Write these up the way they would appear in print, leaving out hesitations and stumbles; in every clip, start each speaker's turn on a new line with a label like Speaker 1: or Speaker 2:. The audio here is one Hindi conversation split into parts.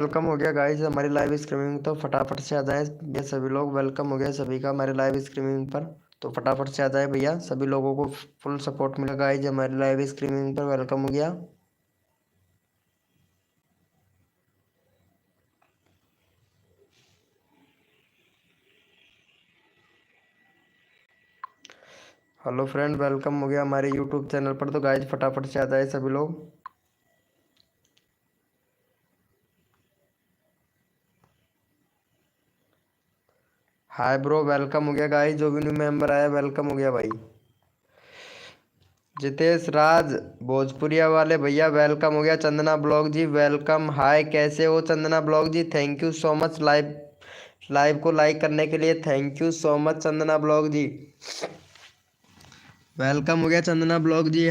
Speaker 1: वेलकम हो गया गाइस हमारी लाइव स्ट्रीमिंग। तो फटाफट से आ जाएं ये सभी लोग। वेलकम हो गया सभी का हमारे लाइव स्ट्रीमिंग पर। तो फटाफट से आ जाए भैया, सभी लोगों को फुल सपोर्ट मिलेगा गाइस हमारी लाइव स्ट्रीमिंग पर। वेलकम हो गया। हेलो फ्रेंड, वेलकम हो गया हमारे यूट्यूब चैनल पर। तो गाइस फटाफट से आ जाए सभी लोग। हाय ब्रो, वेलकम हो गया गाइस। जो भी न्यू मेंबर आया वेलकम हो गया भाई। जितेश राज भोजपुरिया वाले भैया वेलकम हो गया। Chandana blog ji welcome. Hi, कैसे हो Chandana blog ji? Thank you so much live live को लाइक करने के लिए। Thank you so much Chandana blog ji. Welcome हो गया चंदना ब्लॉग जी।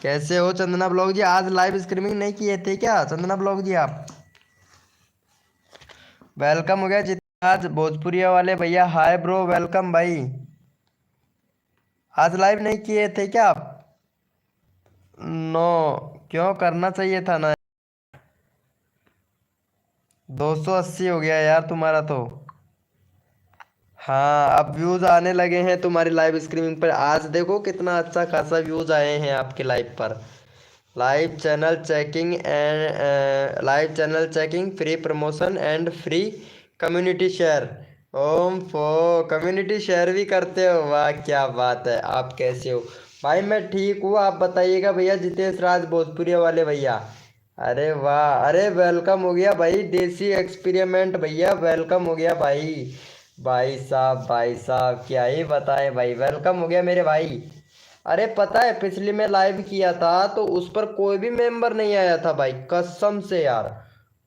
Speaker 1: कैसे हो चंदना ब्लॉग जी? आज लाइव स्ट्रीमिंग नहीं किए थे क्या चंदना ब्लॉग जी आप? वेलकम हो गया जितेश राज भोजपुरिया वाले भैया। हाय ब्रो, वेलकम भाई। आज लाइव नहीं किए थे क्या आप? नो, क्यों? करना चाहिए था ना। 280 हो गया यार तुम्हारा तो। हाँ, अब व्यूज आने लगे हैं तुम्हारी लाइव स्ट्रीमिंग पर। आज देखो कितना अच्छा खासा व्यूज आए हैं आपके लाइव पर। Live channel checking, free promotion and free community share. ओम फो कम्युनिटी शेयर भी करते हो? वाह क्या बात है। आप कैसे हो भाई? मैं ठीक हूँ, आप बताइएगा भैया। जितेश राज भोजपुरिया वाले भैया, अरे वाह, अरे वेलकम हो गया भाई। देसी एक्सपेरिमेंट भैया वेलकम हो गया भाई। भाई साहब क्या ही बताएं भाई। वेलकम हो गया मेरे भाई। अरे पता है, पिछली में लाइव किया था तो उस पर कोई भी मेंबर नहीं आया था भाई, कसम से यार।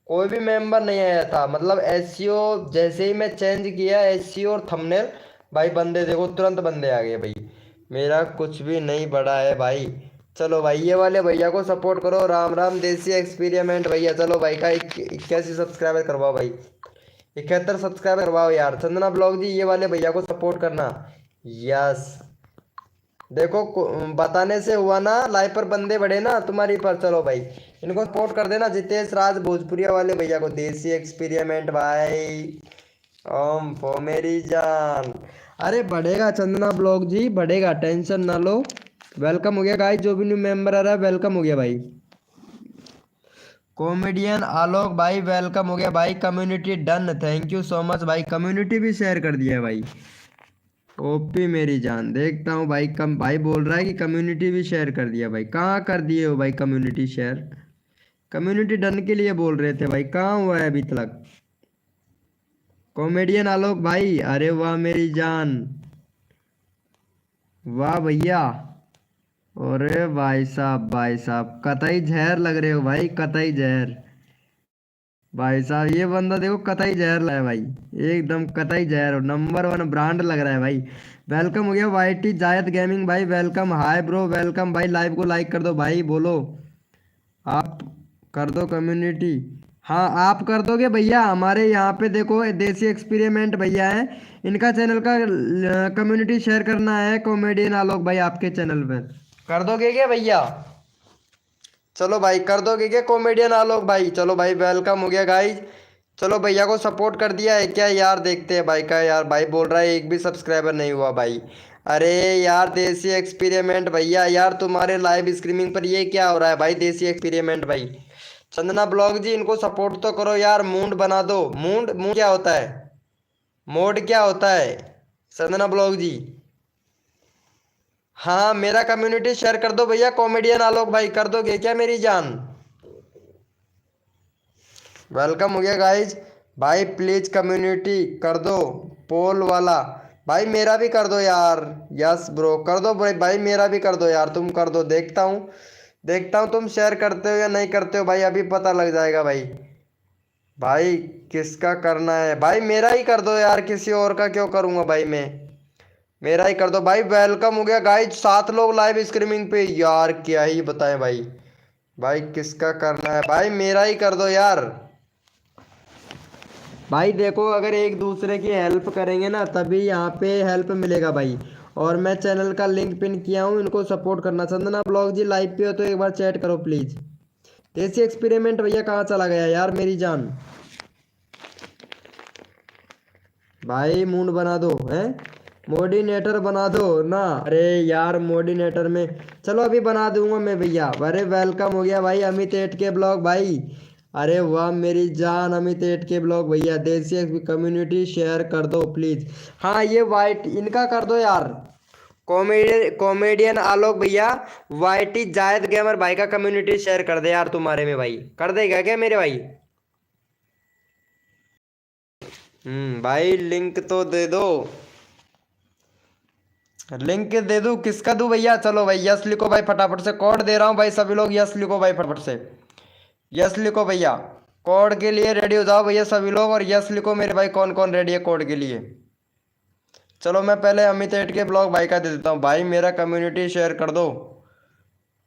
Speaker 1: कोई भी मेंबर नहीं आया था। मतलब एसईओ जैसे ही मैं चेंज किया, एसईओ और थंबनेल, भाई बंदे देखो तुरंत बंदे आ गए भाई। मेरा कुछ भी नहीं बढ़ा है भाई। चलो भाई, ये वाले भैया को सपोर्ट करो। राम राम देसी एक्सपेरिमेंट भैया। चलो भाई का 81 सब्सक्राइबर करवाओ भाई। 71 सब्सक्राइबर करवाओ यार। चंदना ब्लॉग जी, ये वाले भैया को सपोर्ट करना। यस, देखो बताने से हुआ ना, लाइव पर बंदे बढ़े ना तुम्हारी पर। चलो भाई, इनको सपोर्ट कर देना। जितेश राज भोजपुरिया वाले भैया को। देसी एक्सपेरिमेंट भाई। ओम फो मेरी जान। अरे बढ़ेगा चंदना ब्लॉग जी, बढ़ेगा, टेंशन ना लो। वेलकम हो गया गाइस, जो भी न्यू मेंबर आ रहा है वेलकम हो गया भाई। कॉमेडियन आलोक भाई वेलकम हो गया भाई। Community done, thank you so much भाई। कम्युनिटी भी शेयर कर दिया है भाई। ओपी मेरी जान, देखता हूँ भाई। कम भाई बोल रहा है कि कम्युनिटी भी शेयर कर दिया भाई। कहाँ कर दिए हो भाई कम्युनिटी शेयर? कम्युनिटी डन के लिए बोल रहे थे भाई, कहाँ हुआ है अभी तक? कॉमेडियन आलोक भाई, अरे वाह मेरी जान, वाह भैया। अरे भाई साहब कतई जहर लग रहे हो भाई, कतई जहर। भाई साहब ये बंदा देखो कतई जहर लगा है भाई। एकदम कतई जहर, नंबर वन ब्रांड लग रहा है भाई। वेलकम हो गया वाईटी जायद गेमिंग भाई, वेलकम। हाय ब्रो, वेलकम भाई। लाइव को लाइक कर दो भाई, बोलो आप। कर दो कम्युनिटी। हाँ आप कर दोगे भैया? हमारे यहाँ पे देखो देसी एक्सपेरिमेंट भैया हैं, इनका चैनल का कम्युनिटी शेयर करना है। कॉमेडियन आलोक भाई आपके चैनल पे कर दोगे क्या भैया? चलो भाई कर दोगे क्या कॉमेडियन आलोक भाई? चलो भाई, वेलकम हो गया गाइज। चलो भैया को सपोर्ट कर दिया है क्या यार? देखते हैं भाई का। यार भाई बोल रहा है एक भी सब्सक्राइबर नहीं हुआ भाई। अरे यार देसी एक्सपेरिमेंट भैया, यार तुम्हारे लाइव स्ट्रीमिंग पर ये क्या हो रहा है भाई? देसी एक्सपेरिमेंट भाई, चंदना ब्लॉग जी इनको सपोर्ट तो करो यार। मूड बना दो। मूड मूड क्या होता है? मोड क्या होता है चंदना ब्लॉग जी? हाँ मेरा कम्युनिटी शेयर कर दो भैया। कॉमेडियन आलोक भाई कर दोगे क्या मेरी जान? वेलकम हो गया गाइज। भाई प्लीज कम्युनिटी कर दो, पोल वाला। भाई मेरा भी कर दो यार। यस ब्रो कर दो भाई। भाई मेरा भी कर दो यार, तुम कर दो। देखता हूँ तुम शेयर करते हो या नहीं करते हो भाई, अभी पता लग जाएगा भाई। भाई किसका करना है भाई? मेरा ही कर दो यार, किसी और का क्यों करूँगा भाई मैं? मेरा ही कर दो भाई। वेलकम हो गया गाइज, 7 लोग लाइव स्ट्रीमिंग पे। यार क्या ही बताएं भाई। भाई किसका करना है भाई? मेरा ही कर दो यार। भाई देखो, अगर एक दूसरे की हेल्प करेंगे ना तभी यहाँ पे हेल्प मिलेगा भाई। और मैं चैनल का लिंक पिन किया हूँ, इनको सपोर्ट करना। चंदना ब्लॉग जी लाइव पे हो तो एक बार चैट करो प्लीज। देसी एक्सपेरिमेंट भैया कहाँ चला गया यार मेरी जान। भाई मूड बना दो हैं, मोडिनेटर बना दो ना। अरे यार मोडिनेटर में, चलो अभी बना दूंगा मैं भैया। अरे वेलकम हो गया भाई अमित एट के ब्लॉग भाई। अरे वाह मेरी जान अमित एट के ब्लॉग भैया। देसी कम्युनिटी शेयर कर दो प्लीज। हाँ ये वाइट इनका कर दो यार, कॉमेडियन आलोक भैया, वाईटी जायद गेमर भाई का कम्युनिटी शेयर कर दे यार तुम्हारे में भाई। कर देगा क्या मेरे भाई? भाई लिंक तो दे दो, लिंक दे दूं किसका दूं भैया? चलो भाई यस लिखो भाई फटाफट से, कोड दे रहा हूँ भाई सभी लोग यस लिखो भाई फटाफट से। यस लिखो भैया, कोड के लिए रेडी हो जाओ भैया सभी लोग, और यस लिखो मेरे भाई कौन कौन रेडी है कोड के लिए। चलो मैं पहले अमित एट के ब्लॉग भाई का दे देता हूँ। भाई मेरा कम्युनिटी शेयर कर दो।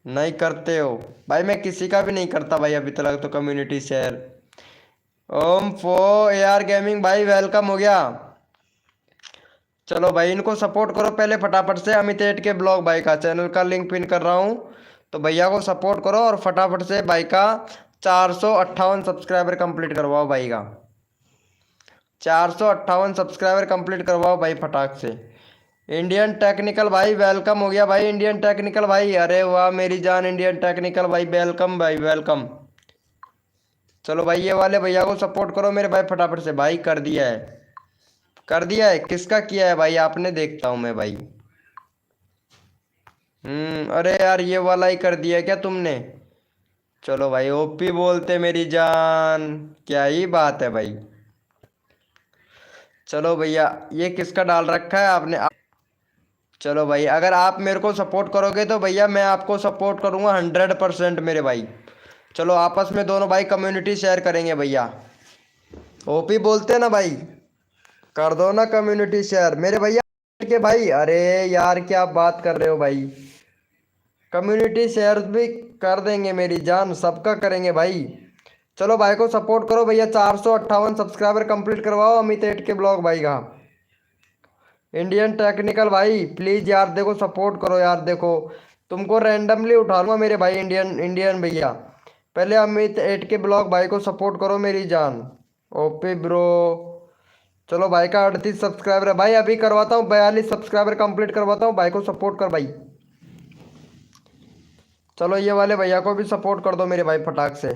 Speaker 1: नहीं करते हो भाई, मैं किसी का भी नहीं करता भाई अभी तक तो कम्युनिटी शेयर। ओम फो AR गेमिंग भाई वेलकम हो गया। चलो भाई इनको सपोर्ट करो पहले फटाफट से। अमित एट के ब्लॉग भाई का चैनल का लिंक पिन कर रहा हूँ, तो भैया को सपोर्ट करो और फटाफट से भाई का 458 सब्सक्राइबर कंप्लीट करवाओ भाई का। 458 सब्सक्राइबर कंप्लीट करवाओ भाई फटाक से। इंडियन टेक्निकल भाई वेलकम हो गया भाई। इंडियन टेक्निकल भाई, अरे वाह मेरी जान इंडियन टेक्निकल भाई वेलकम भाई वेलकम। चलो भाई ये वाले भैया को सपोर्ट करो मेरे भाई फटाफट से। भाई कर दिया है, कर दिया है। किसका किया है भाई आपने? देखता हूँ मैं भाई। अरे यार ये वाला ही कर दिया क्या तुमने? चलो भाई ओपी बोलते मेरी जान, क्या ही बात है भाई। चलो भैया ये किसका डाल रखा है आपने? चलो भाई अगर आप मेरे को सपोर्ट करोगे तो भैया मैं आपको सपोर्ट करूंगा 100% मेरे भाई। चलो आपस में दोनों भाई कम्युनिटी शेयर करेंगे भैया। ओपी बोलते हैं ना भाई, कर दो ना कम्युनिटी शेयर मेरे भैया के भाई। अरे यार क्या बात कर रहे हो भाई, कम्युनिटी शेयर भी कर देंगे मेरी जान, सबका करेंगे भाई। चलो भाई को सपोर्ट करो भैया, 458 सब्सक्राइबर कंप्लीट करवाओ अमित एट के ब्लॉग भाई का। इंडियन टेक्निकल भाई प्लीज यार देखो सपोर्ट करो यार। देखो तुमको रैंडमली उठा लूंगा मेरे भाई। इंडियन इंडियन भैया पहले अमित एट के ब्लॉग भाई को सपोर्ट करो मेरी जान। ओपे ब्रो। चलो भाई का 38 सब्सक्राइबर है भाई, अभी करवाता हूँ 42 सब्सक्राइबर कंप्लीट करवाता हूँ। भाई को सपोर्ट कर भाई। चलो ये वाले भैया को भी सपोर्ट कर दो मेरे भाई फटाक से।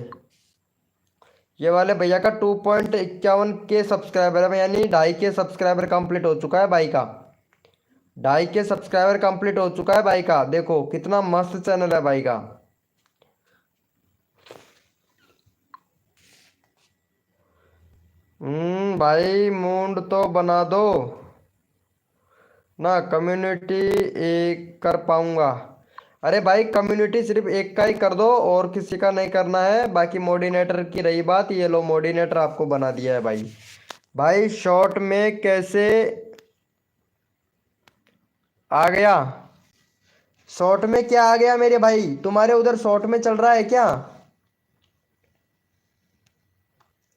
Speaker 1: ये वाले भैया का 2.51 के सब्सक्राइबर है, यानी 2.5 के सब्सक्राइबर कंप्लीट हो चुका है भाई का। 2.5 के सब्सक्राइबर कंप्लीट हो चुका है भाई का। देखो कितना मस्त चैनल है भाई का। भाई मूड तो बना दो ना, कम्युनिटी एक कर पाऊंगा। अरे भाई कम्युनिटी सिर्फ एक का ही कर दो और किसी का नहीं करना है। बाकी मोडिनेटर की रही बात, ये लो मोडिनेटर आपको बना दिया है भाई। भाई शॉर्ट में कैसे आ गया? शॉर्ट में क्या आ गया मेरे भाई? तुम्हारे उधर शॉर्ट में चल रहा है क्या?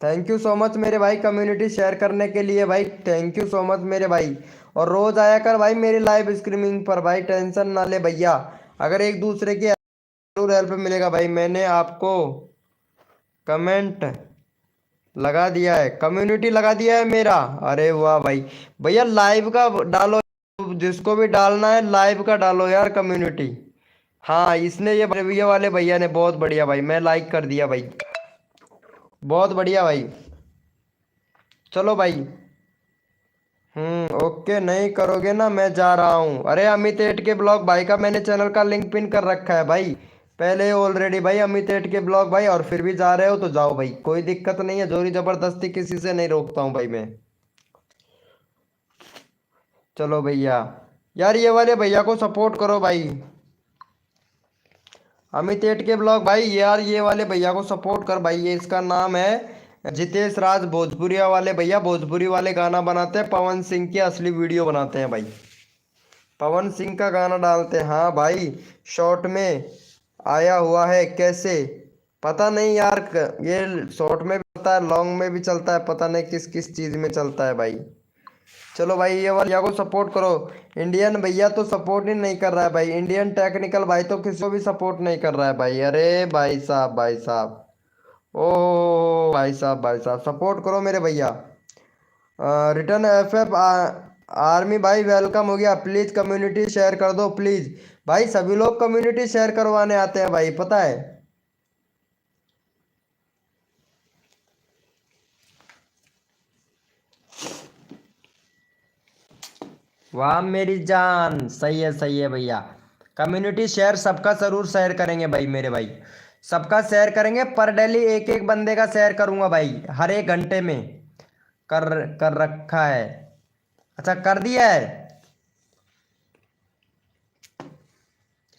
Speaker 1: थैंक यू सो मच मेरे भाई कम्युनिटी शेयर करने के लिए भाई, थैंक यू सो मच मेरे भाई। और रोज आया कर भाई मेरी लाइव स्ट्रीमिंग पर भाई, टेंशन ना ले भैया। अगर एक दूसरे की जरूर हेल्प मिलेगा भाई। मैंने आपको कमेंट लगा दिया है, कम्युनिटी लगा दिया है मेरा। अरे वाह भाई। भैया लाइव का डालो, जिसको भी डालना है लाइव का डालो यार कम्युनिटी। हाँ इसने ये भैया वाले भैया ने, बहुत बढ़िया भाई, मैं लाइक कर दिया भाई। बहुत बढ़िया भाई। चलो भाई। ओके नहीं करोगे ना, मैं जा रहा हूँ। अरे अमित एट के ब्लॉग भाई का मैंने चैनल का लिंक पिन कर रखा है भाई पहले ऑलरेडी भाई। अमित एट के ब्लॉग भाई, और फिर भी जा रहे हो तो जाओ भाई, कोई दिक्कत नहीं है। जोरी जबरदस्ती किसी से नहीं रोकता हूँ भाई मैं। चलो भैया यार ये वाले भैया को सपोर्ट करो भाई। अमित एट के ब्लॉग भाई यार ये वाले भैया को सपोर्ट कर भाई। ये इसका नाम है जितेश राज, भोजपुरिया वाले भैया, भोजपुरी वाले गाना बनाते हैं। पवन सिंह की असली वीडियो बनाते हैं भाई, पवन सिंह का गाना डालते हैं। हाँ भाई शॉर्ट में आया हुआ है कैसे पता नहीं यार। ये शॉर्ट में भी चलता है, लॉन्ग में भी चलता है, पता नहीं किस किस चीज़ में चलता है भाई। चलो भाई ये वाला भैया को सपोर्ट करो। इंडियन भैया तो सपोर्ट ही नहीं कर रहा है भाई। इंडियन टेक्निकल भाई तो किसी को भी सपोर्ट नहीं कर रहा है भाई। अरे भाई साहब भाई साहब। ओ भाई साहब सपोर्ट करो मेरे भैया। रिटर्न एफ एफ आर्मी भाई वेलकम हो गया। प्लीज कम्युनिटी शेयर कर दो प्लीज। भाई सभी लोग कम्युनिटी शेयर करवाने आते हैं भाई, पता है। वाह मेरी जान, सही है भैया। कम्युनिटी शेयर सबका जरूर शेयर करेंगे भाई मेरे भाई। सबका शेयर करेंगे, पर डेली एक एक बंदे का शेयर करूंगा भाई, हर एक घंटे में। कर कर रखा है। अच्छा कर दिया है।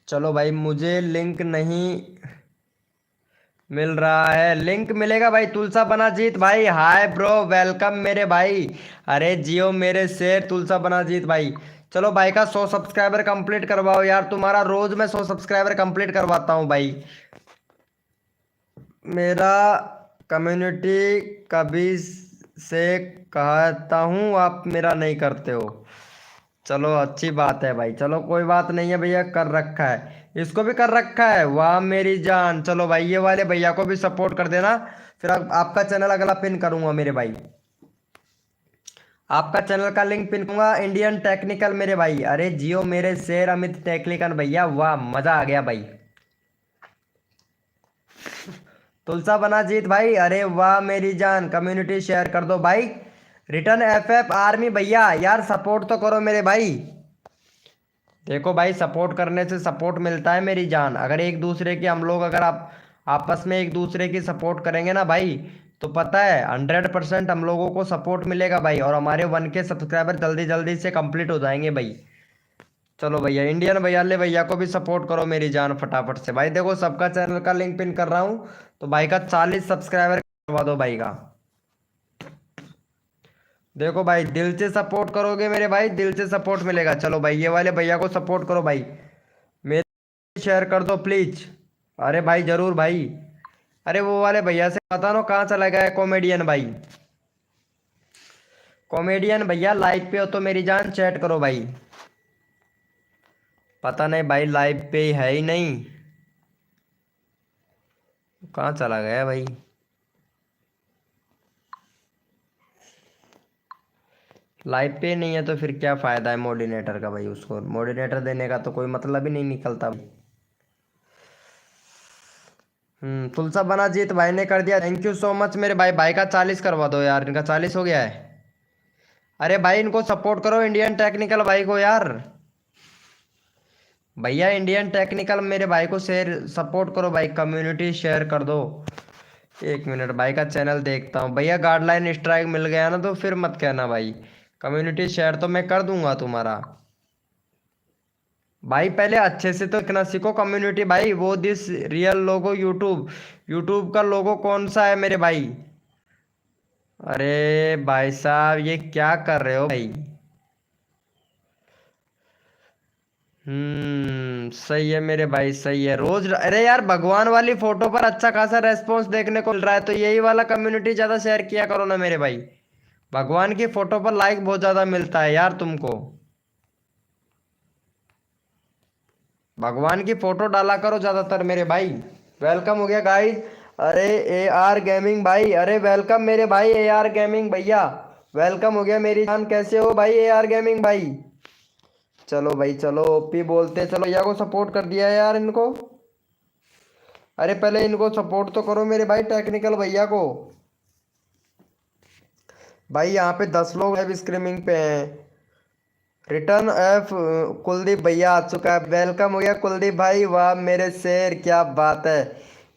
Speaker 1: चलो भाई मुझे लिंक नहीं मिल रहा है। लिंक मिलेगा भाई। तुलसा बना जीत भाई, हाय ब्रो वेलकम मेरे भाई। अरे जियो मेरे शेर तुलसा बना जीत भाई। चलो भाई का 100 सब्सक्राइबर कंप्लीट करवाओ यार, तुम्हारा रोज मैं 100 सब्सक्राइबर कंप्लीट करवाता हूँ भाई। मेरा कम्युनिटी कभी से कहता हूँ, आप मेरा नहीं करते हो। चलो अच्छी बात है भाई, चलो कोई बात नहीं है भैया, कर रखा है। इसको भी कर रखा है, वाह मेरी जान। चलो भाई ये वाले भैया को भी सपोर्ट कर देना। फिर आपका चैनल अगला पिन करूंगा मेरे भाई। आपका चैनल का लिंक पिन करूंगा, इंडियन टेक्निकल मेरे भाई। अरे जियो मेरे शेर अमित टेक्निकल भैया, वाह मजा आ गया भाई। तुलसा बना जीत भाई, अरे वाह मेरी जान, कम्युनिटी शेयर कर दो भाई। रिटर्न एफ एफ आर्मी भैया यार सपोर्ट तो करो मेरे भाई। देखो भाई सपोर्ट करने से सपोर्ट मिलता है मेरी जान। अगर एक दूसरे की हम लोग अगर आप आपस में एक दूसरे की सपोर्ट करेंगे ना भाई, तो पता है 100% हम लोगों को सपोर्ट मिलेगा भाई, और हमारे 1K सब्सक्राइबर जल्दी जल्दी से कंप्लीट हो जाएंगे भाई। चलो भैया इंडियन भैया ले भैया को भी सपोर्ट करो मेरी जान फटाफट से भाई। देखो सबका चैनल का लिंक पिन कर रहा हूँ, तो भाई का 40 सब्सक्राइबर करवा दो भाई का। देखो भाई दिल से सपोर्ट करोगे मेरे भाई, दिल से सपोर्ट मिलेगा। चलो भाई ये वाले भैया को सपोर्ट करो भाई, मेरे शेयर कर दो प्लीज। अरे भाई जरूर भाई। अरे वो वाले भैया से पता ना कहाँ चला गया है कॉमेडियन भाई। कॉमेडियन भैया लाइव पे हो तो मेरी जान चैट करो भाई। पता नहीं भाई लाइव पे है ही नहीं, कहाँ चला गया भाई। लाइव पे नहीं है तो फिर क्या फायदा है मॉडिनेटर का भाई, उसको मॉडिनेटर देने का तो कोई मतलब ही नहीं निकलता भाई। तुलसा बना जीत भाई ने कर दिया, थैंक यू सो मच मेरे भाई। भाई का 40 करवा दो यार, इनका 40 हो गया है। अरे भाई इनको सपोर्ट करो इंडियन टेक्निकल भाई को यार। भैया इंडियन टेक्निकल मेरे भाई को शेयर सपोर्ट करो भाई, कम्युनिटी शेयर कर दो। एक मिनट भाई का चैनल देखता हूँ भैया। गाइडलाइन स्ट्राइक मिल गया ना तो फिर मत कहना भाई। कम्युनिटी शेयर तो मैं कर दूंगा तुम्हारा भाई। पहले अच्छे से तो लिखना सीखो कम्युनिटी भाई। वो this real logo YouTube, YouTube का लोगो कौन सा है मेरे भाई। अरे भाई साहब ये क्या कर रहे हो भाई। सही है मेरे भाई सही है। रोज अरे यार भगवान वाली फोटो पर अच्छा खासा रेस्पॉन्स देखने को मिल रहा है, तो यही वाला कम्युनिटी ज्यादा शेयर किया करो ना मेरे भाई। भगवान की फोटो पर लाइक बहुत ज्यादा मिलता है यार तुमको। भगवान की फोटो डाला करो ज्यादातर मेरे भाई। वेलकम हो गया गाइस। अरे ए आर गेमिंग भाई, अरे वेलकम मेरे भाई ए आर गेमिंग भैया। वेलकम हो गया मेरी जान, कैसे हो भाई ए आर गेमिंग भाई। चलो भाई चलो ओपी बोलते, चलो भैया को सपोर्ट कर दिया है यार इनको। अरे पहले इनको सपोर्ट तो करो मेरे भाई टेक्निकल भैया को। भाई यहाँ पे 10 लोग लाइव स्ट्रीमिंग पे हैं। रिटर्न एफ कुलदीप भैया आ चुका है, वेलकम हो गया कुलदीप भाई, वाह मेरे शेर क्या बात है।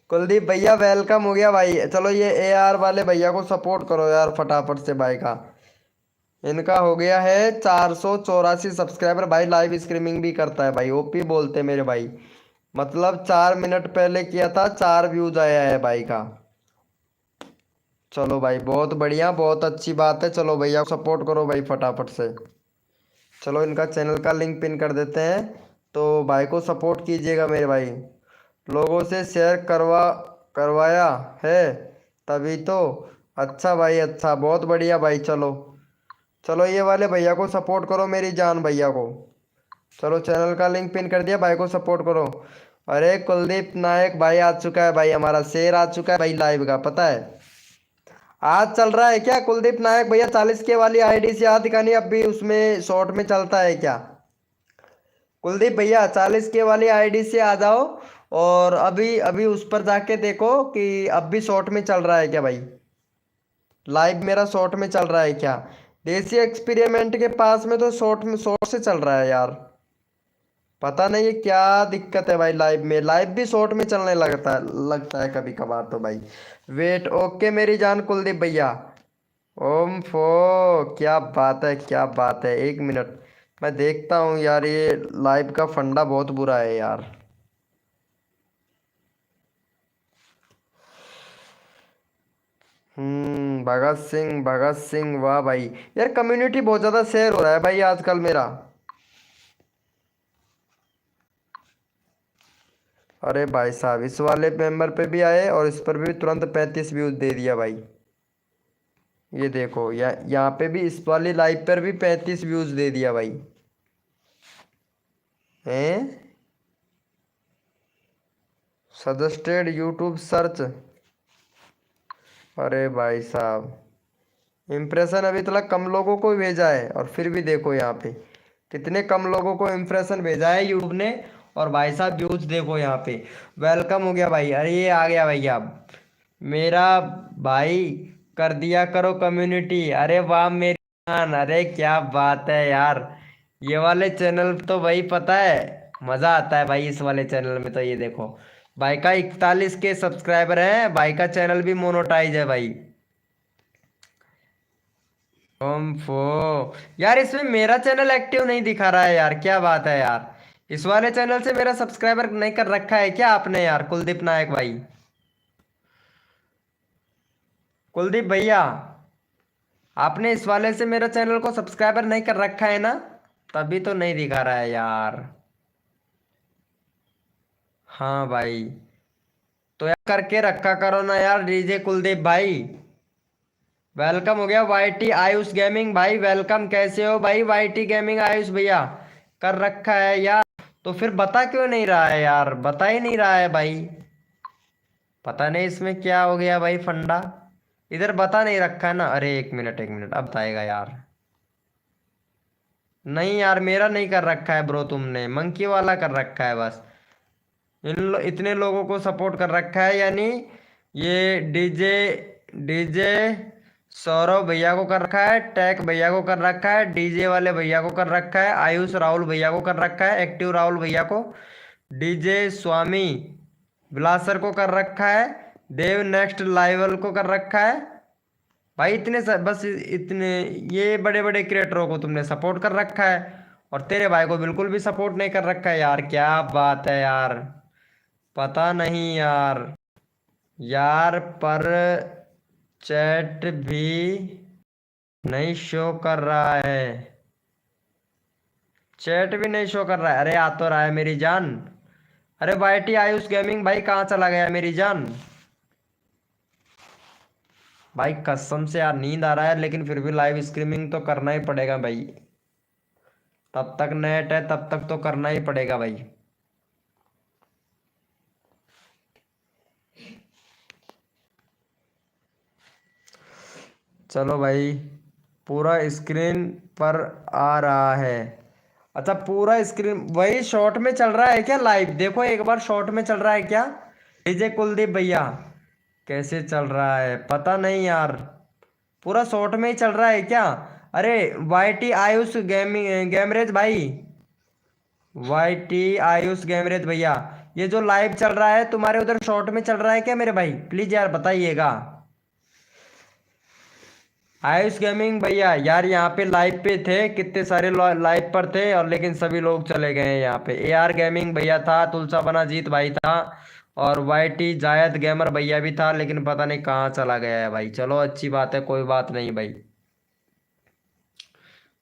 Speaker 1: कुलदीप भैया वेलकम हो गया भाई। चलो ये ए आर वाले भैया को सपोर्ट करो यार फटाफट से भाई का। इनका हो गया है 484 सब्सक्राइबर भाई। लाइव स्ट्रीमिंग भी करता है भाई, ओपी बोलते मेरे भाई। मतलब 4 मिनट पहले किया था, 4 व्यूज आया है भाई का। चलो भाई बहुत बढ़िया, बहुत अच्छी बात है। चलो भैया सपोर्ट करो भाई फटाफट से। चलो इनका चैनल का लिंक पिन कर देते हैं, तो भाई को सपोर्ट कीजिएगा मेरे भाई। लोगों से शेयर करवाया है तभी तो। अच्छा भाई अच्छा, बहुत बढ़िया भाई। चलो चलो ये वाले भैया को सपोर्ट करो, मेरी जान भैया को। चलो चैनल का लिंक पिन कर दिया, भाई को सपोर्ट करो। अरे कुलदीप नायक भाई आ चुका है भाई, हमारा शेर आ चुका है भाई लाइव का, पता है। आज चल रहा है क्या कुलदीप नायक भैया? 40 के वाली आईडी से याद दिखानी, अब भी उसमें शॉर्ट में चलता है क्या? कुलदीप भैया 40 के वाली आईडी से आ जाओ, और अभी अभी उस पर जाके देखो कि अब भी शॉर्ट में चल रहा है क्या भाई। लाइव मेरा शॉर्ट में चल रहा है क्या? देसी एक्सपेरिमेंट के पास में तो शॉर्ट में शॉर्ट से चल रहा है यार। पता नहीं ये क्या दिक्कत है भाई, लाइव में लाइव भी शॉर्ट में चलने लगता है कभी कभार तो भाई। वेट ओके मेरी जान कुलदीप भैया। ओम फो, क्या बात है क्या बात है, 1 मिनट मैं देखता हूँ यार, ये लाइव का फंडा बहुत बुरा है यार। भगत सिंह वाह भाई। यार कम्युनिटी बहुत ज्यादा शेयर हो रहा है भाई आजकल मेरा। अरे भाई साहब इस वाले मेंबर पे भी आए और इस पर भी तुरंत 35 व्यूज दे दिया भाई। ये देखो यहाँ पे भी इस वाली लाइव पर भी 35 व्यूज दे दिया भाई। हैं? Suggested YouTube search. अरे भाई साहब इम्प्रेशन अभी तक कम लोगों को ही भेजा है, और फिर भी देखो यहाँ पे कितने कम लोगों को इम्प्रेशन भेजा है यूट्यूब ने। और भाई साहब व्यूज देखो यहाँ पे। वेलकम हो गया भाई, अरे ये आ गया भैया मेरा भाई। कर दिया करो कम्युनिटी, अरे वाह मेरी जान, अरे क्या बात है यार। ये वाले चैनल तो भाई पता है मजा आता है भाई, इस वाले चैनल में तो ये देखो भाई का 41 के सब्सक्राइबर हैं, भाई का चैनल भी मोनोटाइज है भाई। ओम्फो, यार इसमें मेरा चैनल एक्टिव नहीं दिखा रहा है यार, क्या बात है यार। इस वाले चैनल से मेरा सब्सक्राइबर नहीं कर रखा है क्या आपने यार कुलदीप नायक भाई? कुलदीप भैया आपने इस वाले से मेरा चैनल को सब्सक्राइबर नहीं कर रखा है ना? तभी तो नहीं दिखा रहा है यार। हाँ भाई, तो यार करके रखा करो ना यार डीजे कुलदीप भाई। वेलकम हो गया वाईटी आयुष गेमिंग भाई, वेलकम, कैसे हो भाई वाईटी गेमिंग आयुष भैया? कर रखा है यार, तो फिर बता क्यों नहीं रहा है यार, बता ही नहीं रहा है भाई। पता नहीं इसमें क्या हो गया भाई फंडा। इधर बता नहीं रखा है ना, अरे 1 मिनट अब बताएगा यार। नहीं यार मेरा नहीं कर रखा है ब्रो, तुमने मंकी वाला कर रखा है बस। इतने लोगों को सपोर्ट कर रखा है यानी। ये डीजे डीजे सौरभ भैया को कर रखा है, टैक भैया को कर रखा है, डीजे वाले भैया को कर रखा है, आयुष राहुल भैया को कर रखा है, एक्टिव राहुल भैया को, डीजे स्वामी बिलासर को कर रखा है, देव नेक्स्ट लाइवल को कर रखा है। भाई बस इतने ये बड़े बड़े क्रिएटरों को तुमने सपोर्ट कर रखा है, और तेरे भाई को बिल्कुल भी सपोर्ट नहीं कर रखा है यार, क्या बात है यार। पता नहीं यार। यार पर चैट भी नहीं शो कर रहा है, चैट भी नहीं शो कर रहा है, अरे आ तो रहा है मेरी जान। अरे वाईटी आयुष गेमिंग भाई कहाँ चला गया मेरी जान? भाई कसम से यार नींद आ रहा है, लेकिन फिर भी लाइव स्ट्रीमिंग तो करना ही पड़ेगा भाई। तब तक नेट है तब तक तो करना ही पड़ेगा भाई। चलो भाई, पूरा स्क्रीन पर आ रहा है। अच्छा पूरा स्क्रीन वही शॉर्ट में चल रहा है क्या लाइव? देखो एक बार शॉर्ट में चल रहा है क्या डीजे कुलदीप भैया? कैसे चल रहा है पता नहीं यार, पूरा शॉर्ट में ही चल रहा है क्या? अरे वाईटी आयुष गेमिंग गेमरेज भाई, वाईटी आयुष गेमरेज भैया, ये जो लाइव चल रहा है तुम्हारे उधर शॉर्ट में चल रहा है क्या मेरे भाई? प्लीज यार बताइएगा। आयुष गेमिंग भैया यार यहाँ पे लाइव पे थे, कितने सारे लाइव पर थे, और लेकिन सभी लोग चले गए हैं। यहाँ पे ए आर गेमिंग भैया था, तुलसा बना जीत भाई था, और वाईटी जायद गेमर भैया भी था, लेकिन पता नहीं कहाँ चला गया है भाई। चलो अच्छी बात है, कोई बात नहीं भाई।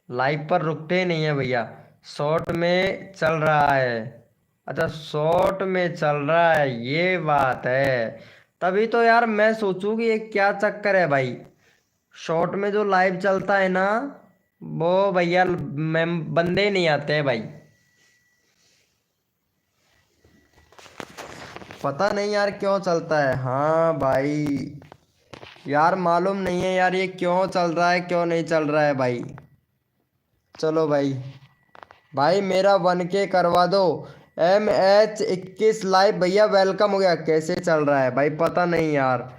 Speaker 1: लाइव पर रुकते ही नहीं है भैया, शॉर्ट में चल रहा है। अच्छा शॉर्ट में चल रहा है, ये बात है। तभी तो यार मैं सोचूं कि ये क्या चक्कर है भाई। शॉर्ट में जो लाइव चलता है ना, वो भैया मैं बंदे ही नहीं आते हैं भाई। पता नहीं यार क्यों चलता है। हाँ भाई, यार मालूम नहीं है यार ये क्यों चल रहा है क्यों नहीं चल रहा है भाई। चलो भाई, भाई मेरा 1K करवा दो। MH21 लाइव भैया वेलकम हो गया। कैसे चल रहा है भाई पता नहीं यार।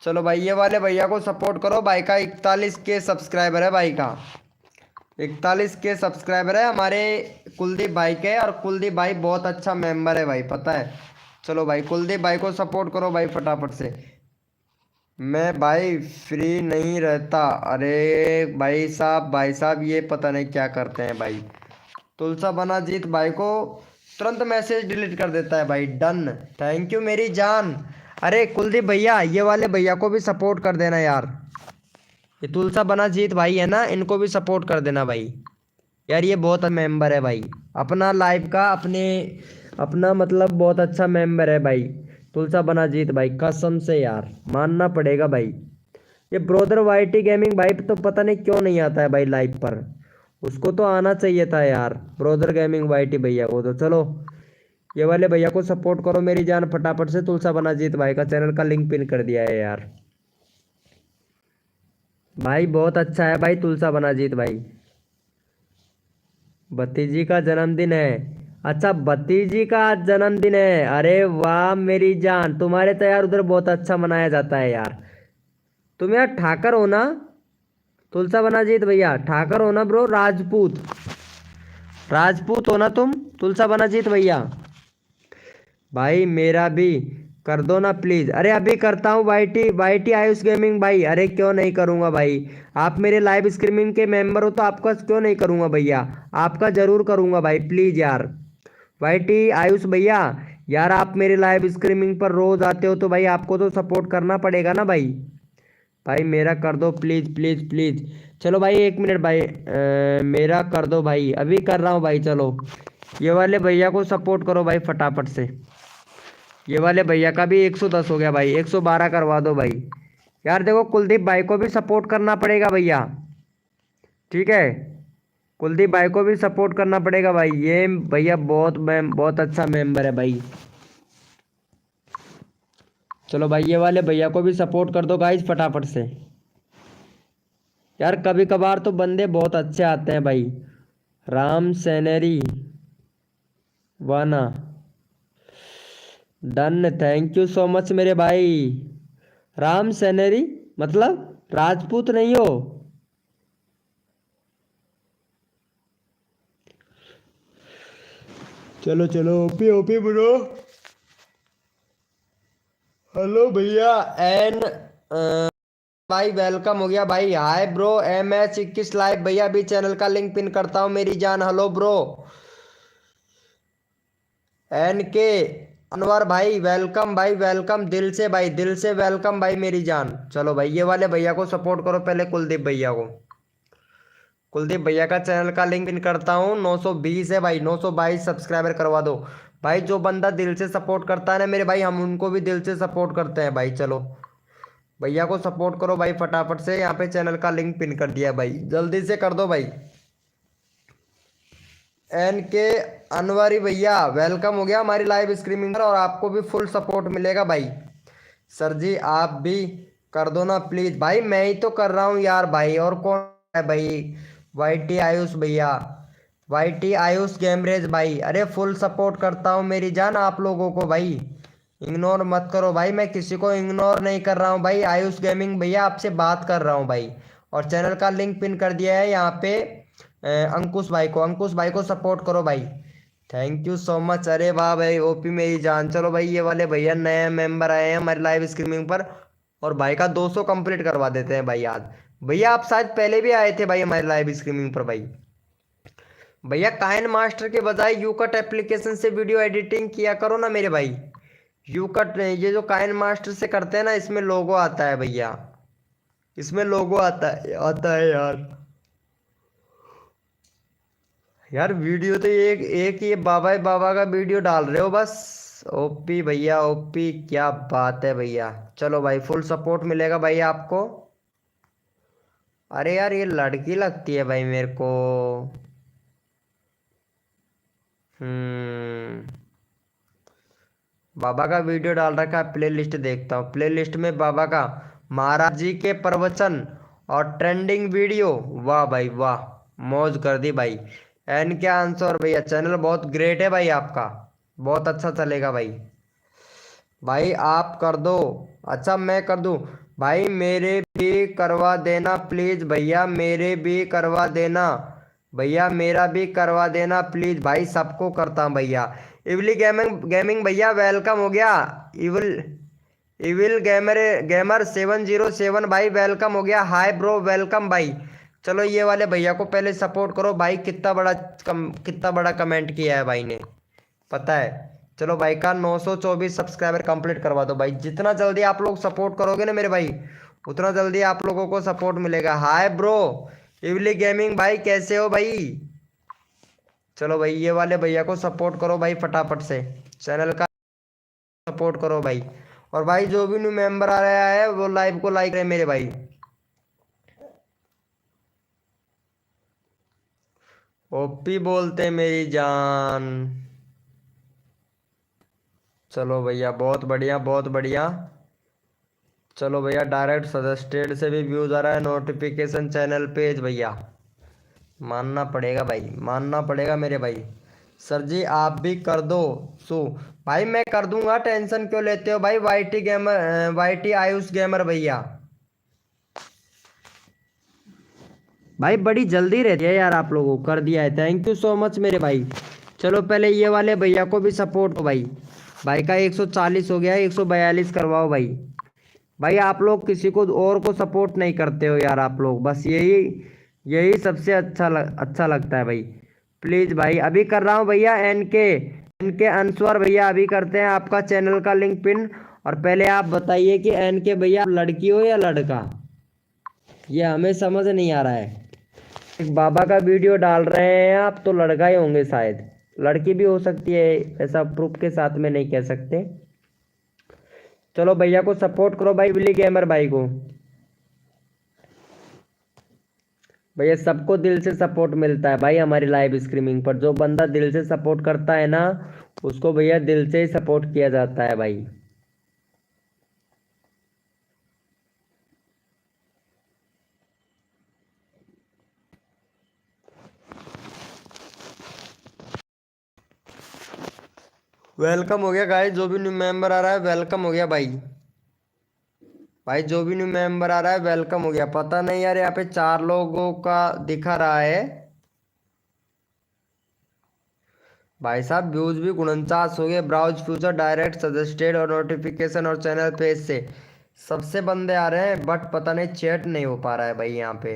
Speaker 1: चलो भाई ये वाले भैया को सपोर्ट करो। भाई का 41K सब्सक्राइबर है। भाई का 41K सब्सक्राइबर है हमारे कुलदीप भाई के। और कुलदीप भाई बहुत अच्छा मेंबर है भाई, पता है। चलो भाई कुलदीप भाई को सपोर्ट करो भाई फटाफट से। मैं भाई फ्री नहीं रहता। अरे भाई साहब ये पता नहीं क्या करते हैं भाई। तुलसा बना जीत भाई को तुरंत मैसेज डिलीट कर देता है भाई। डन, थैंक यू मेरी जान। अरे कुलदीप भैया ये वाले भैया को भी सपोर्ट कर देना यार। ये तुलसा बना जीत भाई है ना, इनको भी सपोर्ट कर देना भाई। यार ये बहुत मेंबर है भाई अपना लाइव का, अपने अपना मतलब बहुत अच्छा मेंबर है भाई। तुलसा बना जीत भाई कसम से यार मानना पड़ेगा भाई। ये ब्रोदर वाईटी गेमिंग भाई तो पता नहीं क्यों नहीं आता है भाई लाइव पर। उसको तो आना चाहिए था यार, ब्रोदर गेमिंग वाईटी भैया को। तो चलो ये वाले भैया को सपोर्ट करो मेरी जान फटाफट से। तुलसा बना जीत भाई का चैनल का लिंक पिन कर दिया है यार। भाई बहुत अच्छा है भाई तुलसा बना जीत भाई। भतीजी का जन्मदिन है। अच्छा भतीजी का आज जन्मदिन है। अरे वाह मेरी जान, तुम्हारे तो यार उधर बहुत अच्छा मनाया जाता है यार। तुम यार ठाकर हो ना? तुलसा बना जीत भैया ठाकर हो ना ब्रो? राजपूत, राजपूत हो ना तुम तुलसा बना जीत भैया? भाई मेरा भी कर दो ना प्लीज। अरे अभी करता हूँ वाईटी वाईटी आयुष गेमिंग भाई। अरे क्यों नहीं करूँगा भाई। आप मेरे लाइव स्ट्रीमिंग के मेंबर हो तो आपका क्यों नहीं करूँगा भैया। आपका जरूर करूँगा भाई प्लीज यार। वाईटी आयुष भैया, यार आप मेरे लाइव स्ट्रीमिंग पर रोज आते हो तो भाई आपको तो सपोर्ट करना पड़ेगा ना भाई। भाई मेरा कर दो प्लीज प्लीज प्लीज। चलो भाई 1 मिनट भाई, मेरा कर दो भाई, अभी कर रहा हूँ भाई। चलो ये वाले भैया को सपोर्ट करो भाई फटाफट से। ये वाले भैया का भी 110 हो गया भाई, 112 करवा दो भाई। यार देखो कुलदीप भाई को भी सपोर्ट करना पड़ेगा भैया, ठीक है। कुलदीप भाई को भी सपोर्ट करना पड़ेगा भाई। ये भैया बहुत अच्छा मेंबर है भाई। चलो भाई ये वाले भैया को भी सपोर्ट कर दो गाइज फटाफट से। यार कभी कभार तो बंदे बहुत अच्छे आते हैं भाई। राम सैनरी वाना, done, thank you so much मेरे भाई। राम सैनरी मतलब राजपूत नहीं हो? चलो चलो ओपी ओपी ब्रो। हेलो भैया एन भाई वेलकम हो गया भाई। हाय ब्रो MH21 लाइव भैया, अभी चैनल का लिंक पिन करता हूँ मेरी जान। हेलो ब्रो NK अनवर भाई वेलकम भाई, वेलकम दिल से भाई, दिल से वेलकम भाई मेरी जान। चलो भाई ये वाले भैया को सपोर्ट करो पहले, कुलदीप भैया को। कुलदीप भैया का चैनल का लिंक पिन करता हूँ। 920 है भाई, 922 सब्सक्राइबर करवा दो भाई। जो बंदा दिल से सपोर्ट करता है ना मेरे भाई, हम उनको भी दिल से सपोर्ट करते हैं भाई। चलो भैया को सपोर्ट करो भाई फटाफट से। यहाँ पे चैनल का लिंक पिन कर दिया भाई, जल्दी से कर दो भाई। NK अनवरी भैया वेलकम हो गया हमारी लाइव स्ट्रीमिंग पर, और आपको भी फुल सपोर्ट मिलेगा भाई। सर जी आप भी कर दो ना प्लीज भाई। मैं ही तो कर रहा हूँ यार भाई, और कौन है भाई। वाईटी आयुष भैया, वाईटी आयुष गेमरेज भाई, अरे फुल सपोर्ट करता हूँ मेरी जान आप लोगों को भाई। इग्नोर मत करो भाई, मैं किसी को इग्नोर नहीं कर रहा हूँ भाई। आयुष गेमिंग भैया आपसे बात कर रहा हूँ भाई। और चैनल का लिंक पिन कर दिया है यहाँ पे। अंकुश भाई को, अंकुश भाई को सपोर्ट करो भाई। Thank you so much. अरे वाह भाई ओपी मेरी जान। चलो भाई ये वाले भैया नए मेंबर आए हैं हमारे लाइव स्ट्रीमिंग पर, और भाई का 200 कंप्लीट करवा देते हैं भाई आज। भैया आप शायद पहले भी आए थे भाई हमारे लाइव स्ट्रीमिंग पर भाई। भैया काइन मास्टर के बजाय यूकट एप्लीकेशन से वीडियो एडिटिंग किया करो ना मेरे भाई। यूकट ये जो काइन मास्टर से करते हैं ना, इसमें लोगो आता है भैया, इसमें लोगो आता है यार। यार वीडियो तो एक एक ये बाबा का वीडियो डाल रहे हो बस। ओपी भैया ओपी, क्या बात है भैया। चलो भाई फुल सपोर्ट मिलेगा भाई आपको। अरे यार ये लड़की लगती है भाई मेरे को। हम्म। बाबा का वीडियो डाल रखा है, प्ले लिस्ट देखता हूँ। प्ले लिस्ट में बाबा का महाराज जी के प्रवचन और ट्रेंडिंग वीडियो। वाह भाई वाह, मौज कर दी भाई। एन के आंसर भैया, चैनल बहुत ग्रेट है भाई आपका, बहुत अच्छा चलेगा भाई। भाई आप कर दो। अच्छा मैं कर दूं? भाई मेरे भी करवा देना प्लीज भैया, मेरे भी करवा देना भैया, मेरा भी करवा देना प्लीज भाई, सबको करता हूं भैया। इवली गेमिंग गेमिंग भैया वेलकम हो गया। इविल इविल गेमर गेमर 707 भाई वेलकम हो गया। हाय ब्रो वेलकम भाई। चलो ये वाले भैया को पहले सपोर्ट करो भाई, कितना बड़ा कमेंट किया है भाई ने, पता है। चलो भाई का 924 सब्सक्राइबर कंप्लीट करवा दो भाई। जितना जल्दी आप लोग सपोर्ट करोगे ना मेरे भाई, उतना जल्दी आप लोगों को सपोर्ट मिलेगा। हाय ब्रो इवली गेमिंग भाई, कैसे हो भाई? चलो भाई ये वाले भैया को सपोर्ट करो भाई फटाफट से, चैनल का सपोर्ट करो भाई। और भाई जो भी न्यू मेंबर आ रहा है वो लाइव को लाइक करे मेरे भाई। ओपी बोलते मेरी जान। चलो भैया बहुत बढ़िया बहुत बढ़िया। चलो भैया डायरेक्ट सजेस्टेड से भी व्यूज आ रहा है, नोटिफिकेशन चैनल पेज भैया, मानना पड़ेगा भाई, मानना पड़ेगा मेरे भाई। सर जी आप भी कर दो सो। भाई मैं कर दूंगा, टेंशन क्यों लेते हो भाई? YT gamer, YT Ayush gamer भैया, भाई बड़ी जल्दी रहती है यार, आप लोगों को कर दिया है, थैंक यू सो मच मेरे भाई। चलो पहले ये वाले भैया को भी सपोर्ट हो भाई। भाई का 140 हो गया है, 142 करवाओ भाई। भाई आप लोग किसी को और को सपोर्ट नहीं करते हो यार, आप लोग बस यही यही सबसे अच्छा लगता है भाई। प्लीज भाई अभी कर रहा हूँ भैया। एन के अंसवर भैया अभी करते हैं आपका चैनल का लिंक पिन। और पहले आप बताइए कि एन के भैया आप लड़की हो या लड़का, ये हमें समझ नहीं आ रहा है। एक बाबा का वीडियो डाल रहे हैं आप, तो लड़का ही होंगे शायद, लड़की भी हो सकती है, ऐसा प्रूफ के साथ में नहीं कह सकते। चलो भैया को सपोर्ट करो भाई, विली गेमर भाई को। भैया सबको दिल से सपोर्ट मिलता है भाई हमारी लाइव स्ट्रीमिंग पर, जो बंदा दिल से सपोर्ट करता है ना, उसको भैया दिल से ही सपोर्ट किया जाता है भाई। वेलकम हो गया गाइस, जो भी न्यू मेंबर आ रहा है वेलकम हो गया भाई। भाई जो भी न्यू मेंबर आ रहा है वेलकम हो गया। पता नहीं यार यहाँ पे 4 लोगों का दिखा रहा है। भाई साहब व्यूज भी 49 हो गए। ब्राउज फ्यूचर डायरेक्ट सजेस्टेड और नोटिफिकेशन और चैनल पेज से सबसे बंदे आ रहे हैं, बट पता नहीं चैट नहीं हो पा रहा है भाई यहाँ पे।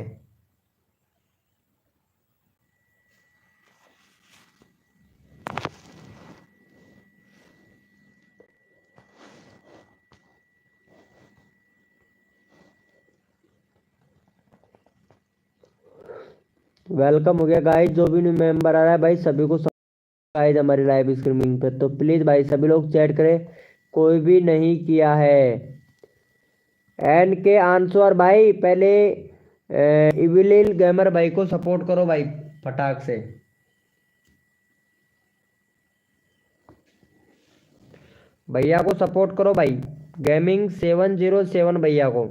Speaker 1: वेलकम हो गया गाइस, जो भी न्यू मेंबर आ रहा है भाई सभी को गाइस हमारी लाइव स्ट्रीमिंग पे, तो प्लीज भाई सभी लोग चैट करें, कोई भी नहीं किया है। एन के आंसर भाई पहले इविल गेमर भाई को सपोर्ट करो भाई फटाक से। भैया को सपोर्ट करो भाई, गेमिंग 707 भैया को।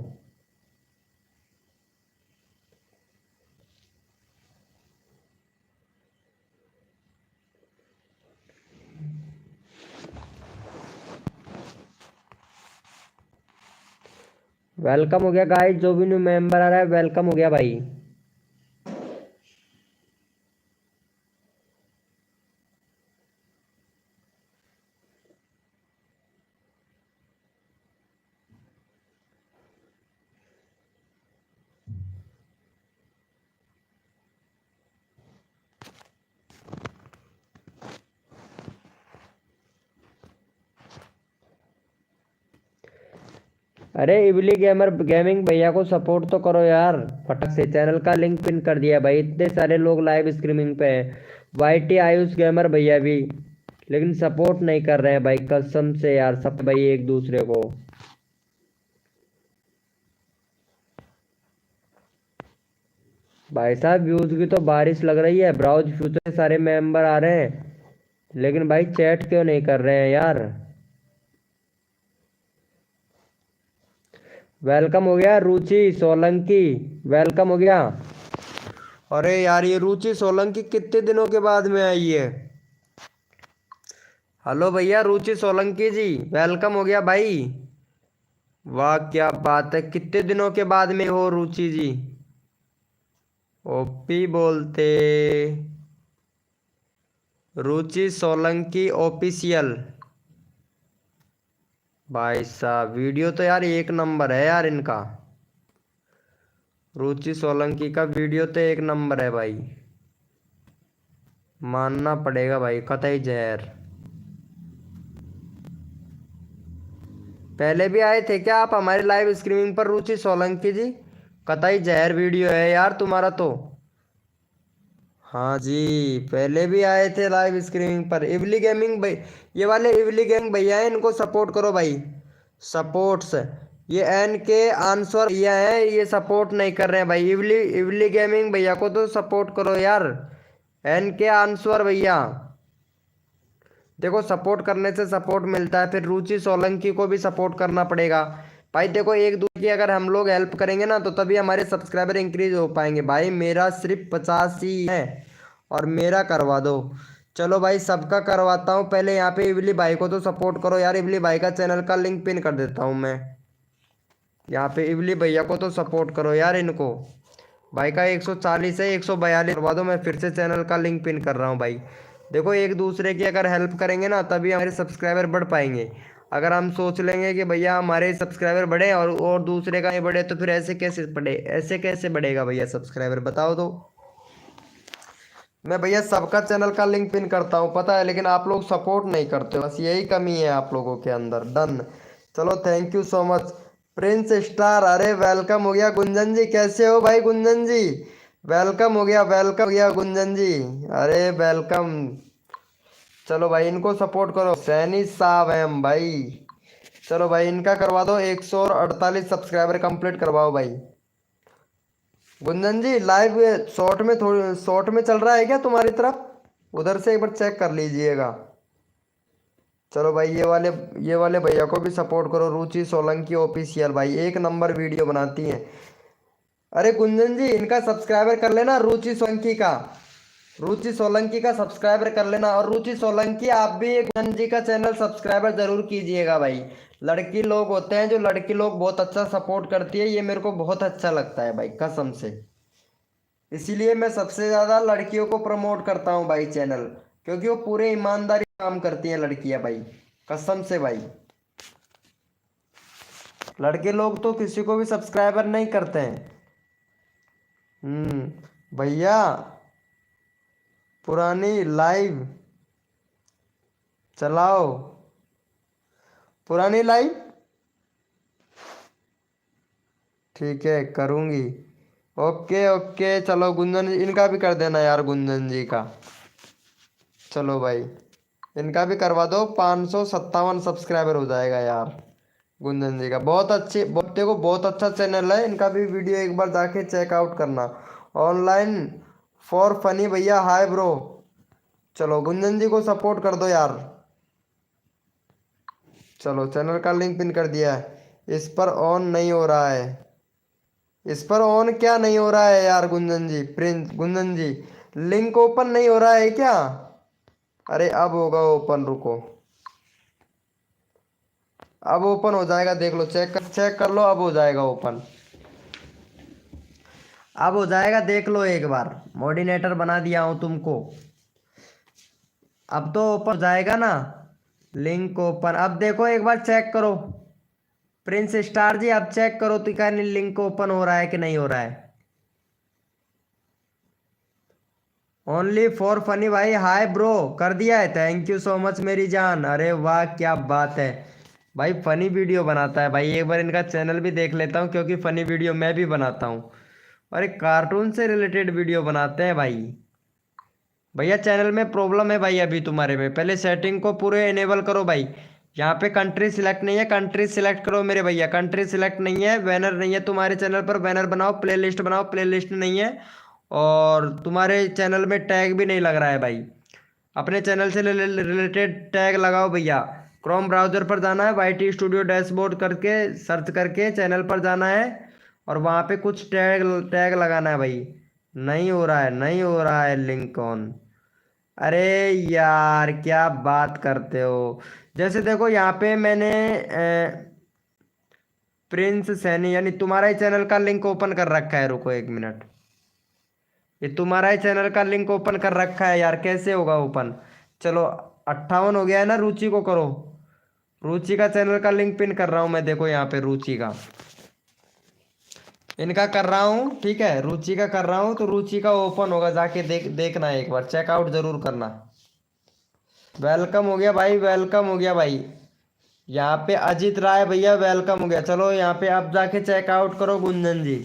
Speaker 1: वेलकम हो गया गाइस, जो भी न्यू मेंबर आ रहा है वेलकम हो गया भाई। अरे इवली गेमर गेमिंग भैया को सपोर्ट तो करो यार फटक से, चैनल का लिंक पिन कर दिया भाई, इतने सारे लोग लाइव स्ट्रीमिंग पे हैं। वाईटी आयुष गेमर भैया भी, लेकिन सपोर्ट नहीं कर रहे हैं भाई कसम से यार, सब भाई एक दूसरे को।
Speaker 2: भाई साहब व्यूज की तो बारिश लग रही है, ब्राउज फ्यूचर सारे मेंबर आ रहे हैं, लेकिन भाई चैट क्यों नहीं कर रहे हैं यार। वेलकम हो गया रुचि सोलंकी, वेलकम हो गया। अरे यार ये रुचि सोलंकी कितने दिनों के बाद में आई है। हेलो भैया रुचि सोलंकी जी, वेलकम हो गया भाई। वाह क्या बात है, कितने दिनों के बाद में हो रुचि जी। ओपी बोलते, रुचि सोलंकी ऑफिशियल। भाई साहब वीडियो तो यार एक नंबर है यार इनका। रुचि सोलंकी का वीडियो तो एक नंबर है भाई, मानना पड़ेगा भाई, कतई जहर। पहले भी आए थे क्या आप हमारे लाइव स्ट्रीमिंग पर रुचि सोलंकी जी? कतई जहर वीडियो है यार तुम्हारा तो। हाँ जी पहले भी आए थे लाइव स्ट्रीमिंग पर। इवली गेमिंग भाई, ये वाले इवली गेमिंग भैया हैं, इनको सपोर्ट करो भाई। सपोर्ट्स, ये एन के आंसर भैया हैं, ये सपोर्ट नहीं कर रहे हैं भाई। इवली इवली गेमिंग भैया को तो सपोर्ट करो यार। एन के आंसर भैया, देखो सपोर्ट करने से सपोर्ट मिलता है, फिर रुचि सोलंकी को भी सपोर्ट करना पड़ेगा भाई। देखो एक दूसरे की अगर हम लोग हेल्प करेंगे ना तो तभी हमारे सब्सक्राइबर इंक्रीज हो पाएंगे भाई। मेरा सिर्फ 50 ही है और मेरा करवा दो। चलो भाई सबका करवाता हूँ, पहले यहाँ पे इवली भाई को तो सपोर्ट करो यार। इवली भाई का चैनल का लिंक पिन कर देता हूँ मैं यहाँ पे। इवली भैया को तो सपोर्ट करो यार इनको। भाई का 140 है, 142 करवा दो। मैं फिर से चैनल का लिंक पिन कर रहा हूँ भाई। देखो एक दूसरे की अगर हेल्प करेंगे ना तभी हमारे सब्सक्राइबर बढ़ पाएंगे। अगर हम सोच लेंगे कि भैया हमारे सब्सक्राइबर बढ़े और दूसरे का नहीं बढ़े तो फिर ऐसे कैसे बढ़ेगा भैया सब्सक्राइबर, बताओ तो। मैं भैया सबका चैनल का लिंक पिन करता हूँ पता है, लेकिन आप लोग सपोर्ट नहीं करते, बस यही कमी है आप लोगों के अंदर। डन, चलो thank you so much. Prince star, अरे वेलकम हो गया गुंजन जी, कैसे हो भाई गुंजन जी? वेलकम हो गया, वेलकम हो गया गुंजन जी, अरे वेलकम। चलो भाई इनको सपोर्ट करो, सैनी साहब हैं हम भाई। चलो भाई इनका करवा दो, 148 सब्सक्राइबर कंप्लीट करवाओ भाई। गुंजन जी लाइव शॉर्ट में, थोड़ी शॉर्ट में चल रहा है क्या तुम्हारी तरफ? उधर से एक बार चेक कर लीजिएगा। चलो भाई ये वाले भैया को भी सपोर्ट करो, रुचि सोलंकी ऑफिशियल भाई, एक नंबर वीडियो बनाती हैं। अरे गुंजन जी इनका सब्सक्राइबर कर लेना, रुचि सोलंकी का। रुचि सोलंकी का सब्सक्राइबर कर लेना, और रुचि सोलंकी आप भी गुंजन जी का चैनल सब्सक्राइबर जरूर कीजिएगा भाई। लड़की लोग होते हैं जो लड़की लोग बहुत अच्छा सपोर्ट करती है, ये मेरे को बहुत अच्छा लगता है भाई कसम से। इसीलिए मैं सबसे ज़्यादा लड़कियों को प्रमोट करता हूँ भाई चैनल, क्योंकि वो पूरे ईमानदारी काम करती हैं लड़कियाँ भाई, कसम से भाई। लड़के लोग तो किसी को भी सब्सक्राइबर नहीं करते हैं। भैया पुरानी लाइव चलाओ, पुरानी लाइव ठीक है करूँगी। ओके ओके चलो गुंजन जी इनका भी कर देना यार, गुंजन जी का। चलो भाई इनका भी करवा दो, 557 सब्सक्राइबर हो जाएगा यार गुंजन जी का। बहुत अच्छी, देखो बहुत अच्छा चैनल है इनका भी, वीडियो एक बार जाके चेकआउट करना। ऑनलाइन फॉर फनी भैया हाय ब्रो। चलो गुंजन जी को सपोर्ट कर दो यार। चलो चैनल का लिंक पिन कर दिया है। इस पर ऑन नहीं हो रहा है, इस पर ऑन क्या नहीं हो रहा है यार गुंजन जी? प्रिंस गुंजन जी लिंक ओपन नहीं हो रहा है क्या? अरे अब होगा ओपन, रुको अब ओपन हो जाएगा, देख लो, चेक कर लो, अब हो जाएगा ओपन, अब हो जाएगा, देख लो एक बार। मॉडिनेटर बना दिया हूँ तुमको, अब तो ओपन हो जाएगा ना लिंक ओपन। अब देखो एक बार चेक करो प्रिंस स्टार जी, अब चेक करो तो क्या लिंक ओपन हो रहा है कि नहीं हो रहा है। ओनली फॉर फनी भाई हाय ब्रो कर दिया है, थैंक यू सो मच मेरी जान। अरे वाह क्या बात है भाई, फनी वीडियो बनाता है भाई, एक बार इनका चैनल भी देख लेता हूँ, क्योंकि फनी वीडियो मैं भी बनाता हूँ। अरे कार्टून से रिलेटेड वीडियो बनाते हैं भाई। भैया चैनल में प्रॉब्लम है भाई अभी तुम्हारे में, पहले सेटिंग को पूरे इनेबल करो भाई। यहाँ पे कंट्री सिलेक्ट नहीं है, कंट्री सिलेक्ट करो मेरे भैया, कंट्री सिलेक्ट नहीं है। बैनर नहीं है तुम्हारे चैनल पर, बैनर बनाओ, प्लेलिस्ट बनाओ, प्लेलिस्ट नहीं है। और तुम्हारे चैनल में टैग भी नहीं लग रहा है भाई। अपने चैनल से रिलेटेड टैग लगाओ भैया। क्रोम ब्राउज़र पर जाना है, वाईटी स्टूडियो डैशबोर्ड करके सर्च करके चैनल पर जाना है और वहाँ पे कुछ टैग टैग लगाना है भाई। नहीं हो रहा है, नहीं हो रहा है लिंक ऑन। अरे यार क्या बात करते हो। जैसे देखो यहाँ पे मैंने प्रिंस सैनी यानी तुम्हारा ही चैनल का लिंक ओपन कर रखा है। रुको 1 मिनट, ये तुम्हारा ही चैनल का लिंक ओपन कर रखा है यार, कैसे होगा ओपन। चलो 58 हो गया है ना, रुचि को करो। रुचि का चैनल का लिंक पिन कर रहा हूँ मैं, देखो यहाँ पे रुचि का इनका कर रहा हूँ, ठीक है। रुचि का कर रहा हूँ तो रुचि का ओपन होगा, जाके देखना एक बार, चेकआउट जरूर करना। वेलकम हो गया भाई, वेलकम हो गया भाई। यहाँ पे अजीत राय भैया वेलकम हो गया। चलो यहाँ पे अब जाके चेकआउट करो गुंजन जी।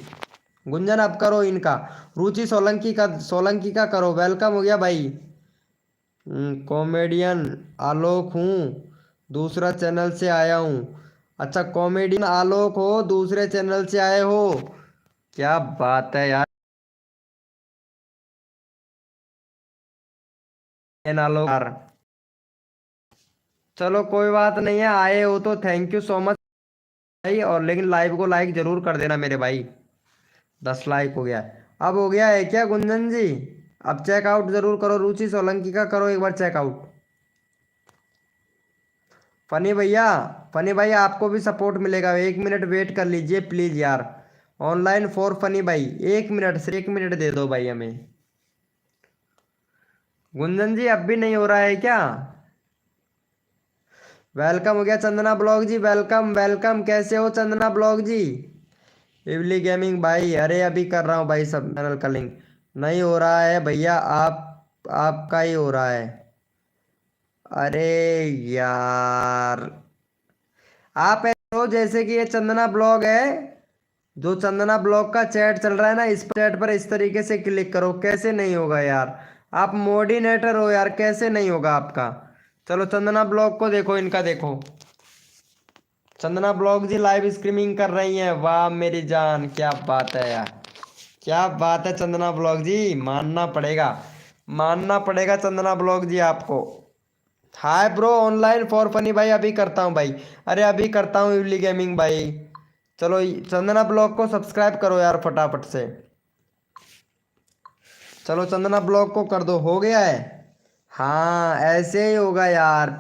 Speaker 2: गुंजन अब करो इनका। रुचि सोलंकी का करो, वेलकम हो गया भाई। कॉमेडियन आलोक हूँ, दूसरा चैनल से आया हूँ। अच्छा कॉमेडियन आलोक हो, दूसरे चैनल से आए हो, क्या बात है यार। आलोक यार, चलो कोई बात नहीं है, आए हो तो थैंक यू सो मच भाई। और लेकिन लाइव को लाइक जरूर कर देना मेरे भाई। 10 लाइक हो गया है। अब हो गया है क्या गुंजन जी? अब चेकआउट जरूर करो, रुचि सोलंकी का करो एक बार चेकआउट। फनी भैया, फनी भाई आपको भी सपोर्ट मिलेगा, 1 मिनट वेट कर लीजिए प्लीज यार। ऑनलाइन फॉर फनी भाई, 1 मिनट से 1 मिनट दे दो भाई हमें। गुंजन जी अब भी नहीं हो रहा है क्या? वेलकम हो गया Chandana blog ji, welcome welcome. कैसे हो चंदना ब्लॉग जी? इवली गेमिंग भाई, अरे अभी कर रहा हूँ भाई, सब चैनल का लिंक नहीं हो रहा है भैया, आपका ही हो रहा है। अरे यार, आप ऐसे हो जैसे कि ये चंदना ब्लॉग है, जो चंदना ब्लॉग का चैट चल रहा है ना, इस चैट पर इस तरीके से क्लिक करो, कैसे नहीं होगा यार। आप मोडिनेटर हो यार, कैसे नहीं होगा आपका। चलो चंदना ब्लॉग को देखो, इनका देखो। चंदना ब्लॉग जी लाइव स्ट्रीमिंग कर रही हैं, वाह मेरी जान, क्या बात है यार, क्या बात है चंदना ब्लॉग जी, मानना पड़ेगा, मानना पड़ेगा चंदना ब्लॉग जी आपको। Hi bro online for funny भाई, अभी करता हूँ भाई, अरे अभी करता हूँ इवली गेमिंग भाई। चलो चंदना ब्लॉग को सब्सक्राइब करो यार फटाफट से। चलो चंदना ब्लॉग को कर दो, हो गया है। हाँ ऐसे ही होगा यार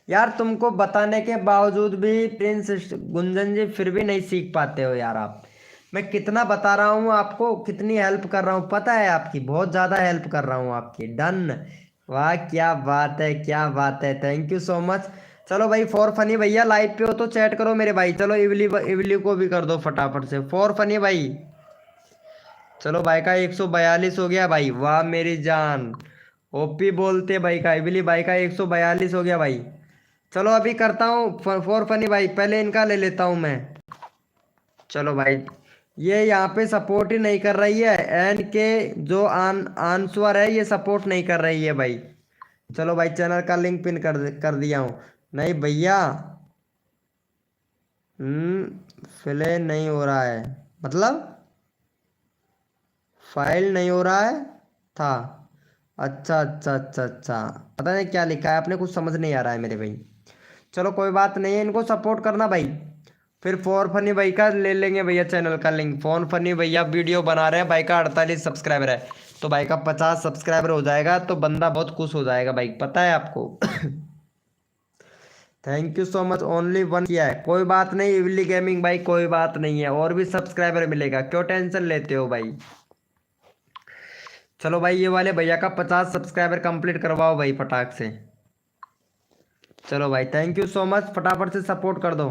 Speaker 2: यार तुमको बताने के बावजूद भी प्रिंस गुंजन जी फिर भी नहीं सीख पाते हो यार आप। मैं कितना बता रहा हूँ आपको, कितनी हेल्प कर रहा हूँ पता है आपकी, बहुत ज़्यादा हेल्प कर रहा हूँ आपकी। डन, वाह क्या बात है, क्या बात है, थैंक यू सो मच। चलो भाई फॉर फनी भैया लाइव पे हो तो चैट करो मेरे भाई। चलो इवली इवली को भी कर दो फटाफट से फॉर फनी भाई। चलो भाई का 142 हो गया भाई, वाह मेरी जान। ओपी बोलते भाई का, इवली भाई का 142 हो गया भाई। चलो अभी करता हूँ फॉर फनी भाई, पहले इनका ले लेता हूँ मैं। चलो भाई, ये यहाँ पे सपोर्ट ही नहीं कर रही है, एन के जो आंसर है ये सपोर्ट नहीं कर रही है भाई। चलो भाई चैनल का लिंक पिन कर दिया हूँ। नहीं भैया, फिले नहीं हो रहा है, मतलब फाइल नहीं हो रहा है था। अच्छा अच्छा अच्छा अच्छा, पता नहीं क्या लिखा है आपने, कुछ समझ नहीं आ रहा है मेरे भाई। चलो कोई बात नहीं है, इनको सपोर्ट करना भाई। फिर फोर फनी भाई का ले लेंगे भैया चैनल का लिंक। फोन फनी भैया वीडियो बना रहे हैं, भाई का 48 सब्सक्राइबर है, तो भाई का 50 सब्सक्राइबर हो जाएगा तो बंदा बहुत खुश हो जाएगा भाई, पता है आपको। Thank you so much, only one किया है, कोई बात नहीं इवली गेमिंग भाई, कोई बात नहीं है, और भी सब्सक्राइबर मिलेगा, क्यों टेंशन लेते हो भाई। चलो भाई ये वाले भैया का 50 सब्सक्राइबर कंप्लीट करवाओ भाई फटाक से। चलो भाई थैंक यू सो मच, फटाफट से सपोर्ट कर दो।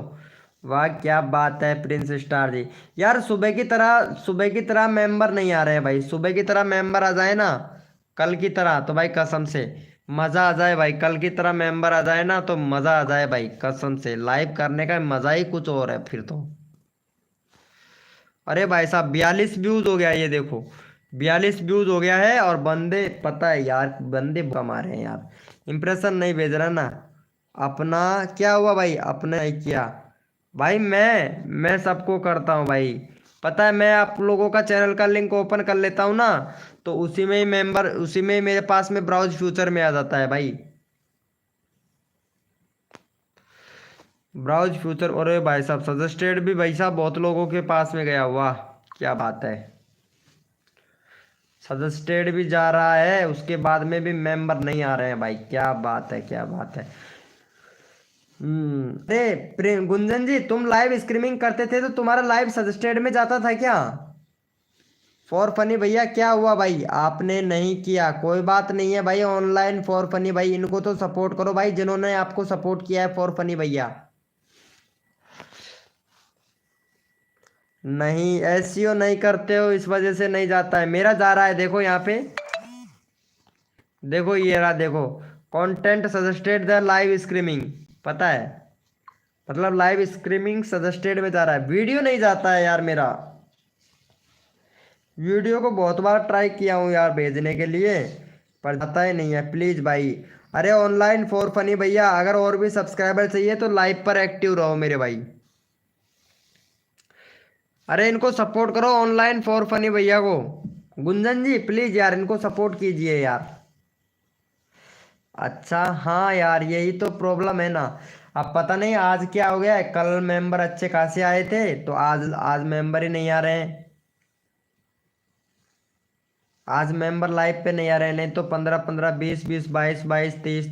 Speaker 2: वाह क्या बात है प्रिंस स्टार जी। यार सुबह की तरह मेंबर नहीं आ रहे हैं भाई, सुबह की तरह मेंबर आ जाए ना कल की तरह, तो भाई कसम से मज़ा आ जाए भाई, कल की तरह मेंबर आ जाए ना तो मज़ा आ जाए भाई, कसम से लाइव करने का मज़ा ही कुछ और है फिर तो। अरे भाई साहब 42 व्यूज हो गया, ये देखो 42 व्यूज हो गया है, और बंदे पता है यार, बंदे कमा रहे हैं यार, इंप्रेशन नहीं भेज रहा ना अपना। क्या हुआ भाई, अपने नहीं किया भाई, मैं सबको करता हूँ भाई, पता है, मैं आप लोगों का चैनल का लिंक ओपन कर लेता हूँ ना, तो उसी में ही मेरे पास में ब्राउज फ्यूचर में आ जाता है भाई। ब्राउज फ्यूचर, और भाई साहब सजेस्टेड भी भाई साहब बहुत लोगों के पास में गया, वाह क्या बात है। सजेस्टेड भी जा रहा है, उसके बाद में भी मेंबर नहीं आ रहे हैं भाई, क्या बात है क्या बात है। अरे गुंजन जी, तुम लाइव स्ट्रीमिंग करते थे तो तुम्हारा लाइव सजेस्टेड में जाता था क्या? फॉर फनी भैया क्या हुआ भाई, आपने नहीं किया, कोई बात नहीं है भाई। ऑनलाइन फॉर फनी भाई, इनको तो सपोर्ट करो भाई जिन्होंने आपको सपोर्ट किया है, फॉर फनी भैया। नहीं, एसईओ नहीं करते हो इस वजह से नहीं जाता है, मेरा जा रहा है। देखो यहाँ पे, देखो ये रहा, देखो content suggested the live streaming, पता है, मतलब लाइव स्ट्रीमिंग सजेस्टेड में जा रहा है, वीडियो नहीं जाता है यार मेरा। वीडियो को बहुत बार ट्राई किया हूँ यार भेजने के लिए, पर जाता ही नहीं है। प्लीज़ भाई, अरे ऑनलाइन फॉर फनी भैया, अगर और भी सब्सक्राइबर चाहिए तो लाइव पर एक्टिव रहो मेरे भाई। अरे इनको सपोर्ट करो ऑनलाइन फॉर फनी भैया को, गुंजन जी प्लीज़ यार इनको सपोर्ट कीजिए यार। अच्छा हाँ यार, यही तो प्रॉब्लम है ना। अब पता नहीं आज क्या हो गया है, कल मेंबर अच्छे खासे आए थे तो आज आज मेंबर ही नहीं आ रहे हैं। आज मेंबर लाइव पे नहीं आ रहे हैं, नहीं तो 15 15 20 20 22 22 23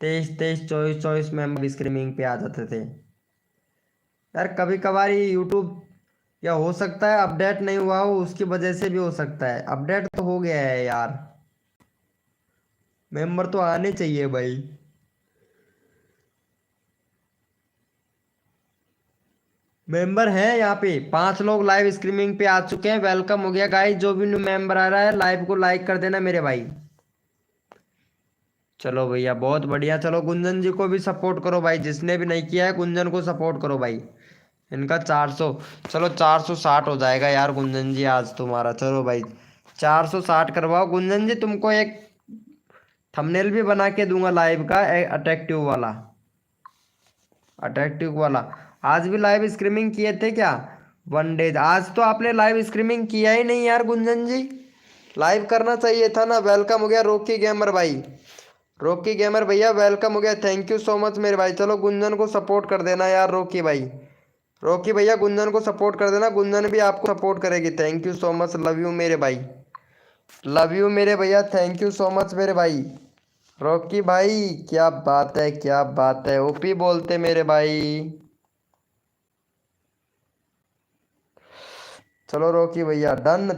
Speaker 2: 23 23 24 24 मेंबर स्ट्रीमिंग पे आ जाते थे यार। कभी कभार ये यूट्यूब, या हो सकता है अपडेट नहीं हुआ हो उसकी वजह से भी हो सकता है, अपडेट तो हो गया है यार। मेंबर तो आने चाहिए भाई। मेंबर हैं यहाँ पे 5 लोग लाइव स्ट्रीमिंग पे आ चुके हैं, वेलकम हो गया गाइस। जो भी न्यू मेंबर आ रहा है लाइव को लाइक कर देना मेरे भाई। चलो भैया बहुत बढ़िया, चलो गुंजन जी को भी सपोर्ट करो भाई, जिसने भी नहीं किया है गुंजन को सपोर्ट करो भाई। इनका 400, चलो 460 हो जाएगा यार गुंजन जी आज तुम्हारा, चलो भाई 460 करवाओ गुंजन जी। तुमको एक थंबनेल भी बना के दूंगा लाइव का, अट्रैक्टिव वाला, अट्रैक्टिव वाला। आज भी लाइव स्ट्रीमिंग किए थे क्या? 1 डे, आज तो आपने लाइव स्ट्रीमिंग किया ही नहीं यार गुंजन जी, लाइव करना चाहिए था ना। वेलकम हो गया रॉकी गेमर भाई, रॉकी गेमर भैया वेलकम हो गया, थैंक यू सो मच मेरे भाई। चलो गुंजन को सपोर्ट कर देना यार रॉकी भाई, रॉकी भैया गुंजन को सपोर्ट कर देना, गुंजन भी आपको सपोर्ट करेगी। Thank you so much, love you मेरे भाई, लव यू मेरे भैया, थैंक यू सो मच मेरे भाई। रॉकी भाई क्या बात है क्या बात है, ओपी बोलते मेरे भाई। चलो रॉकी भैया done,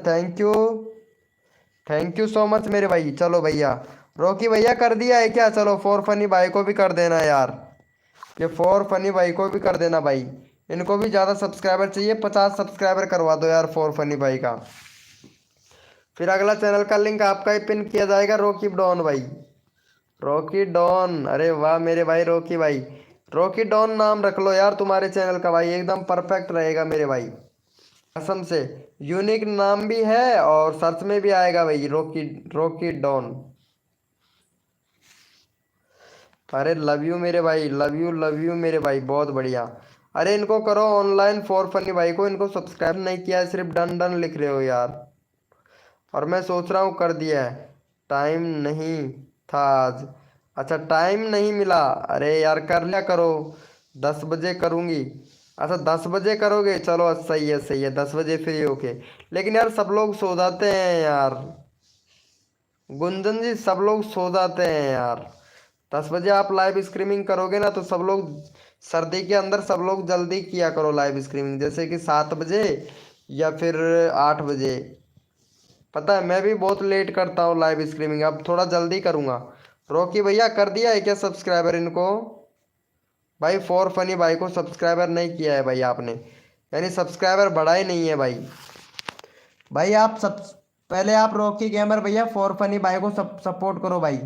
Speaker 2: thank you so much मेरे भाई। चलो भैया रॉकी भैया कर दिया है क्या? चलो फॉर फनी भाई को भी कर देना यार, ये फॉर फनी भाई को भी कर देना भाई, इनको भी ज़्यादा सब्सक्राइबर चाहिए, 50 सब्सक्राइबर करवा दो यार फॉर फनी भाई का। फिर अगला चैनल का लिंक आपका ही पिन किया जाएगा, रॉकी डॉन भाई, रॉकी डॉन। अरे वाह मेरे भाई रॉकी भाई, रॉकी डॉन नाम रख लो यार तुम्हारे चैनल का भाई, एकदम परफेक्ट रहेगा मेरे भाई, कसम से। यूनिक नाम भी है और सर्च में भी आएगा भाई, रॉकी, रॉकी डॉन। अरे लव यू मेरे भाई, लव यू मेरे भाई, बहुत बढ़िया। अरे इनको करो ऑनलाइन फॉर फनी भाई को, इनको सब्सक्राइब नहीं किया है, सिर्फ डन डन लिख रहे हो यार। और मैं सोच रहा हूँ कर दिया है, टाइम नहीं था आज, अच्छा टाइम नहीं मिला, अरे यार कर लिया करो, 10 बजे करूँगी। अच्छा 10 बजे करोगे, चलो सही है सही है, 10 बजे फ्री होके। लेकिन यार सब लोग सो जाते हैं यार गुंजन जी, सब लोग सो जाते हैं यार। 10 बजे आप लाइव स्ट्रीमिंग करोगे ना तो सब लोग, सर्दी के अंदर सब लोग जल्दी किया करो लाइव स्ट्रीमिंग, जैसे कि 7 बजे या फिर 8 बजे। पता है मैं भी बहुत लेट करता हूँ लाइव स्ट्रीमिंग, अब थोड़ा जल्दी करूँगा। रॉकी भैया कर दिया है क्या सब्सक्राइबर इनको? भाई फॉर फनी भाई को सब्सक्राइबर नहीं किया है भाई आपने, यानी सब्सक्राइबर बढ़ा ही नहीं है भाई। भाई आप सब, पहले आप रॉकी गेमर भैया फॉर फनी भाई को सपोर्ट करो भाई,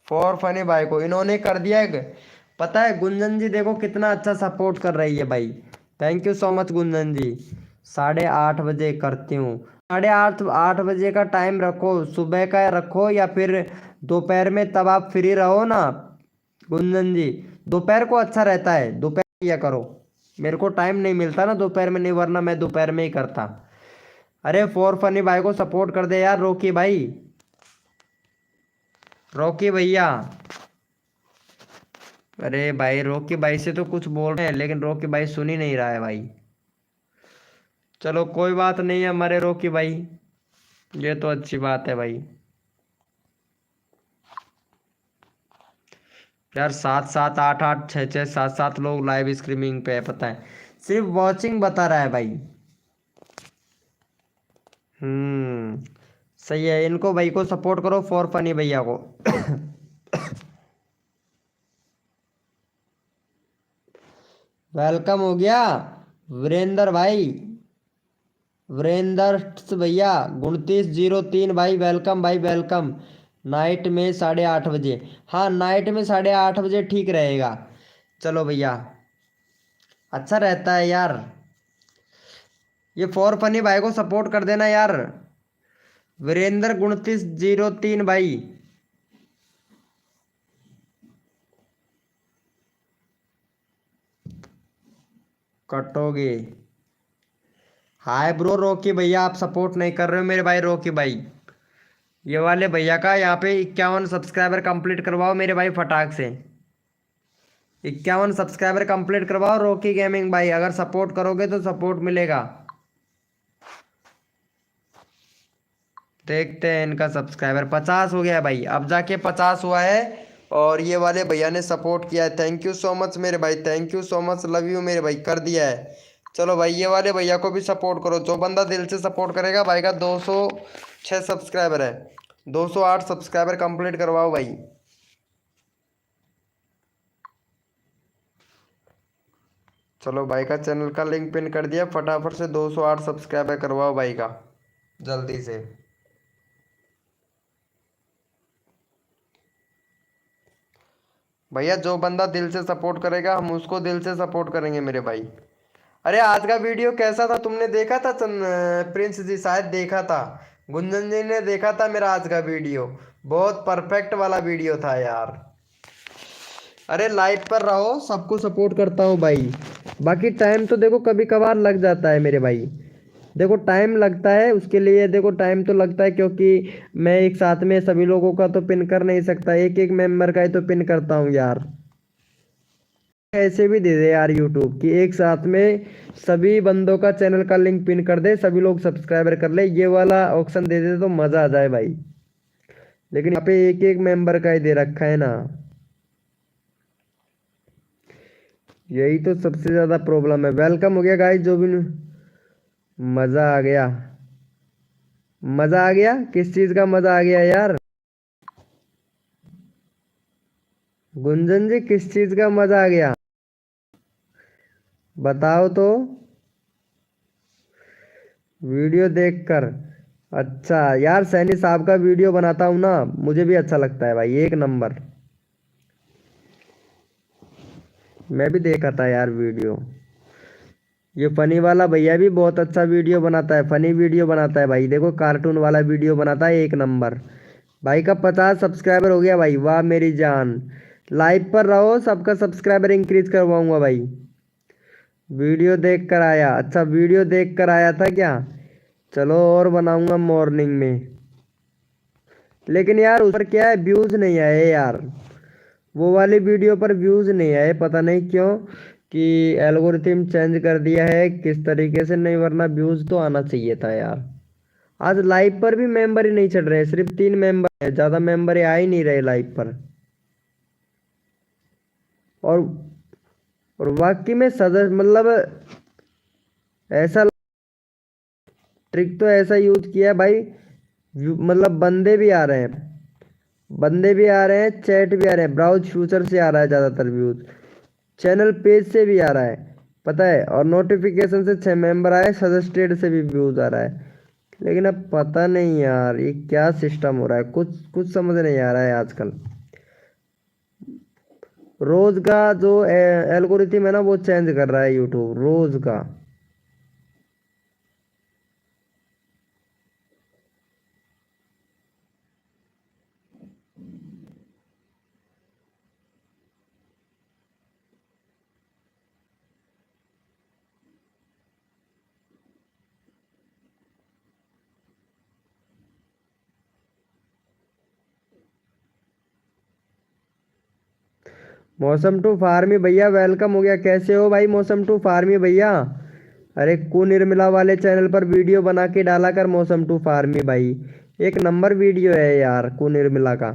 Speaker 2: फॉर फनी भाई को इन्होंने कर दिया है। पता है गुंजन जी देखो कितना अच्छा सपोर्ट कर रही है भाई, thank you so much Gunjan ji. 8:30 बजे करती हूँ, 8:30 8 बजे का टाइम रखो, सुबह का रखो या फिर दोपहर में, तब आप फ्री रहो ना गुंजन जी। दोपहर को अच्छा रहता है, दोपहर किया करो, मेरे को टाइम नहीं मिलता ना दोपहर में, नहीं वरना मैं दोपहर में ही करता। अरे फॉर फनी भाई को सपोर्ट कर दे यार, रॉकी भाई, रॉकी भैया। अरे भाई रॉकी भाई से तो कुछ बोल रहे हैं लेकिन रॉकी भाई सुन ही नहीं रहा है भाई। चलो कोई बात नहीं है हमारे रॉकी भाई, ये तो अच्छी बात है भाई। यार 7 7 8 8 6 6 7 7 लोग लाइव स्ट्रीमिंग पे है, पता है, सिर्फ वॉचिंग बता रहा है भाई। सही है, इनको भाई को सपोर्ट करो, फॉर फनी भैया को। वेलकम हो गया वीरेंद्र भाई, वीरेंद्र भैया 2903 भाई, वेलकम भाई वेलकम। नाइट में 8:30 बजे, हाँ नाइट में 8:30 बजे ठीक रहेगा। चलो भैया, अच्छा रहता है यार। ये फॉर फनी भाई को सपोर्ट कर देना यार, वीरेंद्र 2903 भाई। कटोगे, हाय ब्रो रॉकी भैया, आप सपोर्ट नहीं कर रहे हो मेरे भाई रॉकी भाई। ये वाले भैया का यहाँ पे 51 सब्सक्राइबर कंप्लीट करवाओ मेरे भाई फटाक से। 51 सब्सक्राइबर कंप्लीट करवाओ रॉकी गेमिंग भाई, अगर सपोर्ट करोगे तो सपोर्ट मिलेगा। देखते हैं, इनका सब्सक्राइबर 50 हो गया है भाई, अब जाके 50 हुआ है। और ये वाले भैया ने सपोर्ट किया है, थैंक यू सो मच मेरे भाई, thank you so much, love you मेरे भाई, कर दिया है। चलो भाई ये वाले भैया को भी सपोर्ट करो, जो बंदा दिल से सपोर्ट करेगा भाई का 206 सब्सक्राइबर है, 208 सब्सक्राइबर कंप्लीट करवाओ भाई। चलो भाई का चैनल का लिंक पिन कर दिया, फटाफट से 208 सब्सक्राइबर करवाओ भाई का, जल्दी से। भैया जो बंदा दिल से सपोर्ट करेगा हम उसको दिल से सपोर्ट करेंगे मेरे भाई। अरे आज का वीडियो कैसा था, तुमने देखा था प्रिंस जी, शायद देखा था, गुंजन जी ने देखा था मेरा आज का वीडियो, बहुत परफेक्ट वाला वीडियो था यार। अरे लाइव पर रहो, सबको सपोर्ट करता हूँ भाई। बाकी टाइम तो देखो कभी कभार लग जाता है मेरे भाई, देखो टाइम लगता है उसके लिए, देखो टाइम तो लगता है क्योंकि मैं एक साथ में सभी लोगों का तो पिन कर नहीं सकता, एक एक मेंबर का ही तो पिन करता हूँ यार। ऐसे भी दे दे यार यूट्यूब कि एक साथ में सभी बंदों का चैनल का लिंक पिन कर दे, सभी लोग सब्सक्राइबर कर ले, ये वाला ऑप्शन दे दे तो मजा आ जाए भाई। लेकिन यहाँ पे एक एक मेंबर का ही दे रखा है ना, यही तो सबसे ज्यादा प्रॉब्लम है। वेलकम हो गया गाइस, जो भी मजा आ गया, मजा आ गया, किस चीज का मजा आ गया यार? गुंजन जी किस चीज का मजा आ गया, बताओ तो। वीडियो देखकर, अच्छा यार सैनी साहब का वीडियो बनाता हूँ ना, मुझे भी अच्छा लगता है भाई, एक नंबर। मैं भी देखा था यार वीडियो, ये फनी वाला भैया भी बहुत अच्छा वीडियो बनाता है, फनी वीडियो बनाता है भाई, देखो कार्टून वाला वीडियो बनाता है, एक नंबर। भाई का 50 सब्सक्राइबर हो गया भाई, वाह मेरी जान। लाइव पर रहो, सबका सब्सक्राइबर इंक्रीज करवाऊंगा भाई। वीडियो देख कर आया, अच्छा वीडियो देख कर आया था क्या? चलो और बनाऊंगा मॉर्निंग में। लेकिन यार उस पर क्या है, व्यूज नहीं आए यार, वो वाली वीडियो पर व्यूज नहीं आए, पता नहीं क्यों, कि एल्गोरिथम चेंज कर दिया है किस तरीके से, नहीं वरना व्यूज तो आना चाहिए था यार। आज लाइव पर भी मेंबर ही नहीं चढ़ रहे, सिर्फ 3 मेंबर है, ज्यादा मेंबर आ ही नहीं रहे लाइव पर। और और वाकई में सजा मतलब ऐसा ट्रिक तो ऐसा यूज किया है भाई, मतलब बंदे भी आ रहे हैं, बंदे भी आ रहे हैं, चैट भी आ रहे हैं, ब्राउज फ्यूचर से आ रहा है ज्यादातर व्यूज, चैनल पेज से भी आ रहा है, पता है, और नोटिफिकेशन से 6 मेंबर आए, सजेस्टेड से भी व्यूज आ रहा है। लेकिन अब पता नहीं यार ये क्या सिस्टम हो रहा है, कुछ कुछ समझ नहीं आ रहा है आजकल। रोज का जो एल्गोरिथम है ना वो चेंज कर रहा है यूट्यूब, रोज का। मौसम टू फार्मी भैया वेलकम हो गया। कैसे हो भाई मौसम टू फार्मी भैया? अरे कु निर्मला वाले चैनल पर वीडियो बना के डाला कर मौसम टू फार्मी भाई। एक नंबर वीडियो है यार कु निर्मला का।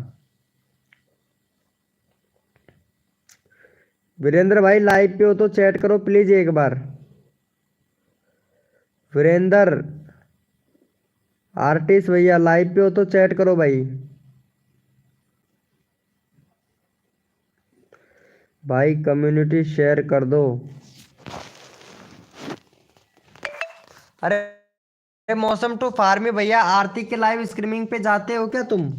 Speaker 2: वीरेंद्र भाई लाइव पे हो तो चैट करो प्लीज एक बार। वीरेंद्र आर्टिस्ट भैया लाइव पे हो तो चैट करो भाई। भाई कम्युनिटी शेयर कर दो। अरे मौसम टू फार्मी भैया आरती के लाइव स्ट्रीमिंग पे जाते हो क्या तुम?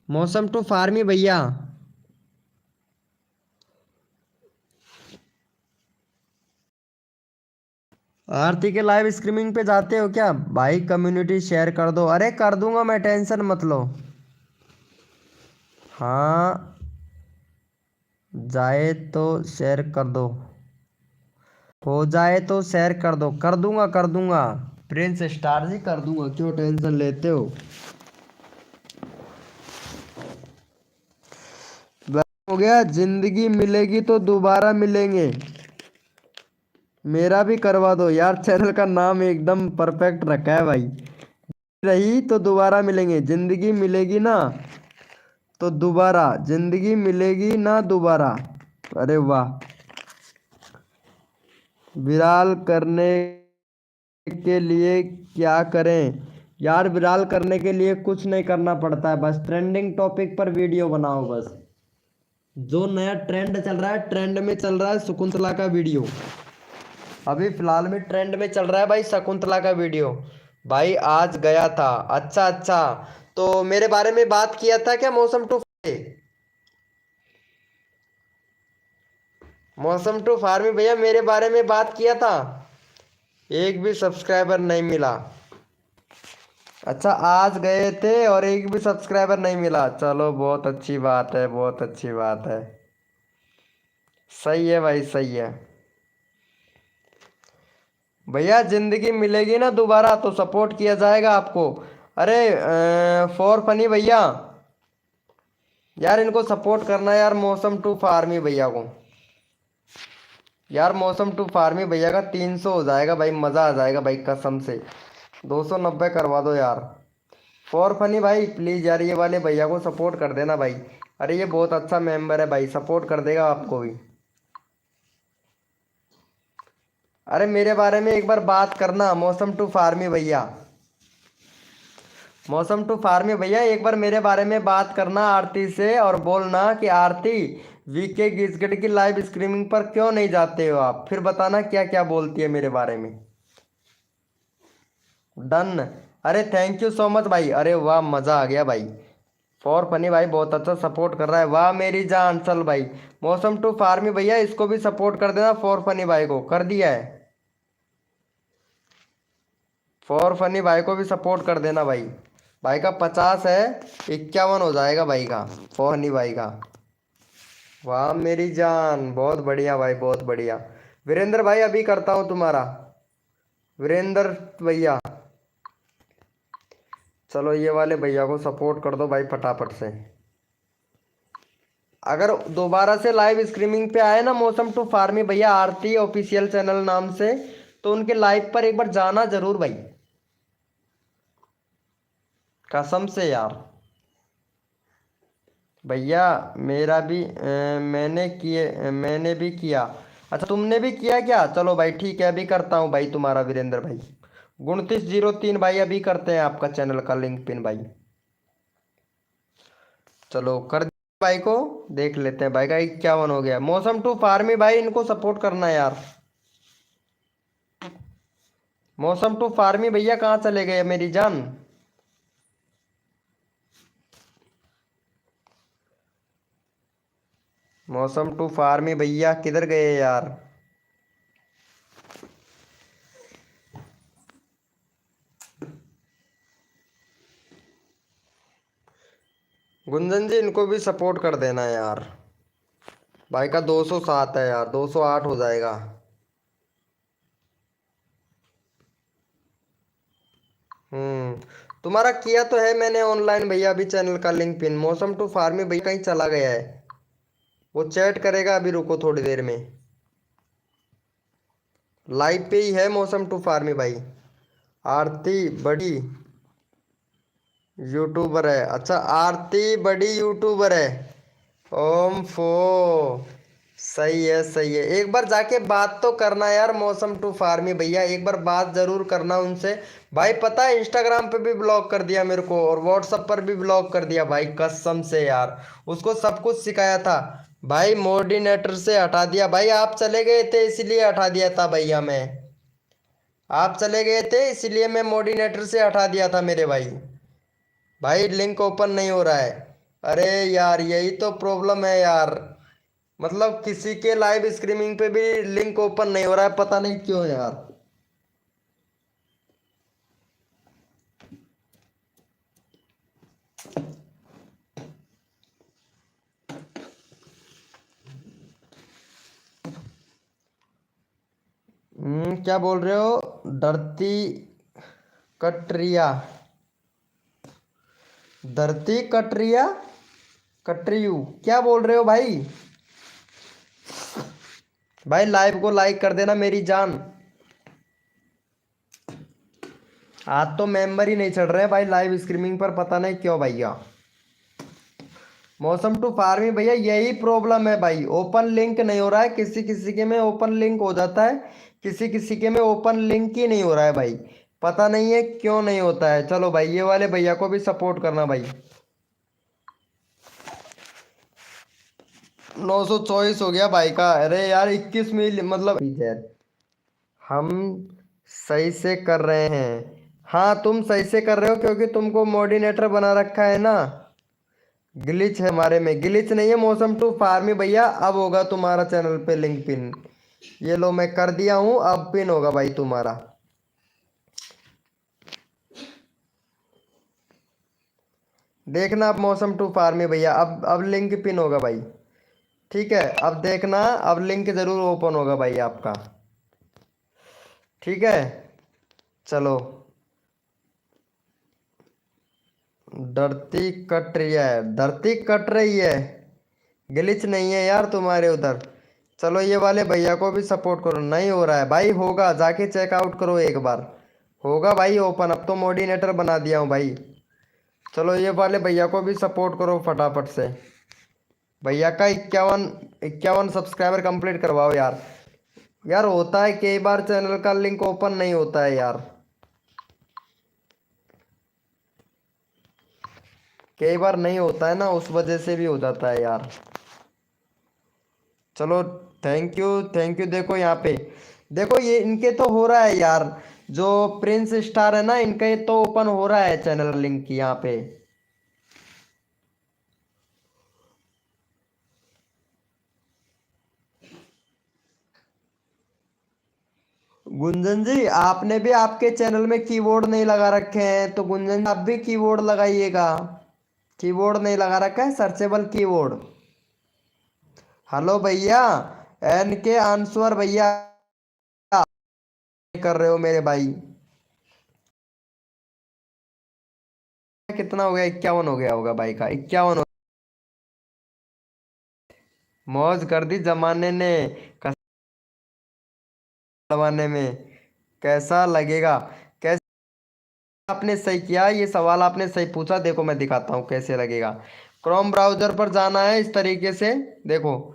Speaker 2: मौसम टू फार्मी भैया आरती के लाइव स्ट्रीमिंग पे जाते हो क्या भाई? कम्युनिटी शेयर कर दो। अरे कर दूंगा मैं, टेंशन मत लो। हाँ जाए तो शेयर कर दो। हो जाए तो शेयर कर दो। कर दूंगा कर दूंगा। प्रिंस स्टार जी कर दूंगा, क्यों टेंशन लेते हो? हो गया, जिंदगी मिलेगी तो दोबारा मिलेंगे। मेरा भी करवा दो यार, चैनल का नाम एकदम परफेक्ट रखा है भाई। रही तो दोबारा मिलेंगे, जिंदगी मिलेगी ना तो दोबारा, जिंदगी मिलेगी ना दोबारा। अरे वाह। विराल करने के लिए क्या करें? यार विराल करने के लिए कुछ नहीं करना पड़ता है, बस ट्रेंडिंग टॉपिक पर वीडियो बनाओ बस। जो नया ट्रेंड चल रहा है, ट्रेंड में चल रहा है शकुंतला का वीडियो। अभी फिलहाल में ट्रेंड में चल रहा है भाई शकुंतला का वीडियो। भाई आज गया था। अच्छा अच्छा, तो मेरे बारे में बात किया था क्या मौसम टू? मौसम टू फार्मी भैया मेरे बारे में बात किया था। एक भी सब्सक्राइबर नहीं मिला। अच्छा आज गए थे और एक भी सब्सक्राइबर नहीं मिला। चलो बहुत अच्छी बात है, बहुत अच्छी बात है। सही है भाई सही है। भैया जिंदगी मिलेगी ना दोबारा तो सपोर्ट किया जाएगा आपको। अरे फॉर फनी भैया, यार इनको सपोर्ट करना यार मौसम टू फार्मी भैया को। यार मौसम टू फार्मी भैया का 300 हो जाएगा भाई, मज़ा आ जाएगा भाई कसम से। 290 करवा दो यार। फॉर फनी भाई प्लीज़ यार ये वाले भैया को सपोर्ट कर देना भाई। अरे ये बहुत अच्छा मेंबर है भाई, सपोर्ट कर देगा आपको भी। अरे मेरे बारे में एक बार बात करना मौसम टू फार्मी भैया। मौसम टू फार्मी भैया एक बार मेरे बारे में बात करना आरती से, और बोलना कि आरती वीके गिजगट की लाइव स्ट्रीमिंग पर क्यों नहीं जाते हो आप, फिर बताना क्या क्या बोलती है मेरे बारे में। डन। अरे थैंक यू सो मच भाई। अरे वाह मज़ा आ गया भाई। फॉर फनी भाई बहुत अच्छा सपोर्ट कर रहा है, वाह मेरी जान। चल भाई मौसम टू फार्मी भैया इसको भी सपोर्ट कर देना, फॉर फनी भाई को कर दिया है। फॉर फनी भाई को भी सपोर्ट कर देना भाई। भाई का 50 है, 51 हो जाएगा भाई का, फॉर फनी भाई का। वाह मेरी जान, बहुत बढ़िया भाई बहुत बढ़िया। वीरेंद्र भाई अभी करता हूँ तुम्हारा। वीरेंद्र भैया चलो ये वाले भैया को सपोर्ट कर दो भाई फटाफट से। अगर दोबारा से लाइव स्ट्रीमिंग पे आए ना मौसम टू फार्मी भैया आरती ऑफिशियल चैनल नाम से, तो उनके लाइव पर एक बार जाना जरूर भाई, कसम से यार। भैया मेरा भी मैंने भी किया। अच्छा तुमने भी किया क्या? चलो भाई ठीक है अभी करता हूँ भाई तुम्हारा वीरेंद्र भाई। 2903 भाई अभी करते हैं आपका चैनल का लिंक पिन भाई। चलो कर दिया भाई को। देख लेते हैं भाई का 51 हो गया। मौसम टू फार्मी भाई इनको सपोर्ट करना यार। मौसम टू फार्मी भैया कहाँ चले गए मेरी जान? मौसम टू फार्मी भैया किधर गए यार? गुंजन जी इनको भी सपोर्ट कर देना यार। भाई का 207 है यार, 208 हो जाएगा। तुम्हारा किया तो है मैंने ऑनलाइन भैया, अभी चैनल का लिंक पिन। मौसम टू फार्मी भैया कहीं चला गया है, वो चैट करेगा अभी, रुको थोड़ी देर में। लाइव पे ही है मौसम टू फार्मी भाई। आरती बड़ी यूट्यूबर है, अच्छा आरती बड़ी यूट्यूबर है। ओम फो, सही है सही है। एक बार जाके बात तो करना यार मौसम टू फार्मी भैया, एक बार बात जरूर करना उनसे भाई। पता है इंस्टाग्राम पे भी ब्लॉक कर दिया मेरे को, और व्हाट्सएप पर भी ब्लॉक कर दिया भाई, कसम से यार। उसको सब कुछ सिखाया था भाई, मोर्डिनेटर से हटा दिया भाई। आप चले गए थे इसीलिए हटा दिया था भैया मैं, आप चले गए थे इसीलिए मैं मोर्डिनेटर से हटा दिया था मेरे भाई। भाई लिंक ओपन नहीं हो रहा है। अरे यार यही तो प्रॉब्लम है यार, मतलब किसी के लाइव स्ट्रीमिंग पे भी लिंक ओपन नहीं हो रहा है, पता नहीं क्यों यार। क्या बोल रहे हो? धरती कटरिया, धरती कटरिया, कटरियू क्या बोल रहे हो भाई? भाई लाइव को लाइक कर देना मेरी जान। आज तो मेंबर ही नहीं चढ़ रहे भाई लाइव स्ट्रीमिंग पर, पता नहीं क्यों भैया। मौसम टू फार्मी भैया यही प्रॉब्लम है भाई, ओपन लिंक नहीं हो रहा है। किसी किसी के में ओपन लिंक हो जाता है, किसी किसी के में ओपन लिंक ही नहीं हो रहा है भाई, पता नहीं है क्यों नहीं होता है। चलो भाई ये वाले भैया को भी सपोर्ट करना भाई। 924 हो गया भाई का। अरे यार 21 मिल मतलब यार, हम सही से कर रहे हैं। हाँ तुम सही से कर रहे हो क्योंकि तुमको मोर्डिनेटर बना रखा है ना। ग्लिच है हमारे में, ग्लिच नहीं है मौसम टू फार्मी भैया। अब होगा तुम्हारा चैनल पे लिंक पिन, ये लो मैं कर दिया हूँ, अब पिन होगा भाई तुम्हारा। देखना अब मौसम टू फार्मी भैया, अब लिंक पिन होगा भाई, ठीक है। अब देखना अब लिंक जरूर ओपन होगा भाई आपका, ठीक है। चलो धरती कट रही है, धरती कट रही है, ग्लिच नहीं है यार तुम्हारे उधर। चलो ये वाले भैया को भी सपोर्ट करो। नहीं हो रहा है भाई, होगा जाके चेकआउट करो एक बार, होगा भाई ओपन। अब तो मोर्डिनेटर बना दिया हूँ भाई। चलो ये वाले भैया को भी सपोर्ट करो फटाफट से। भैया का 51 सब्सक्राइबर कंप्लीट करवाओ यार। यार होता है कई बार चैनल का लिंक ओपन नहीं होता है यार, कई बार नहीं होता है ना, उस वजह से भी हो जाता है यार। चलो थैंक यू थैंक यू। देखो यहाँ पे, देखो ये इनके तो हो रहा है यार, जो प्रिंस स्टार है ना इनका ये तो ओपन हो रहा है चैनल लिंक यहाँ पे। गुंजन जी आपने भी आपके चैनल में कीबोर्ड नहीं लगा रखे हैं, तो गुंजन आप भी कीबोर्ड लगाइएगा। कीबोर्ड नहीं लगा रखा है, सर्चेबल कीबोर्ड। हेलो भैया, एन के आंसर भैया कर रहे हो मेरे भाई। कितना हो गया? 51 हो गया होगा भाई का, 51 मौज कर दी जमाने ने, जमाने में कैसा लगेगा? कैसे आपने सही किया, ये सवाल आपने सही पूछा। देखो मैं दिखाता हूँ कैसे लगेगा। क्रोम ब्राउजर पर जाना है इस तरीके से, देखो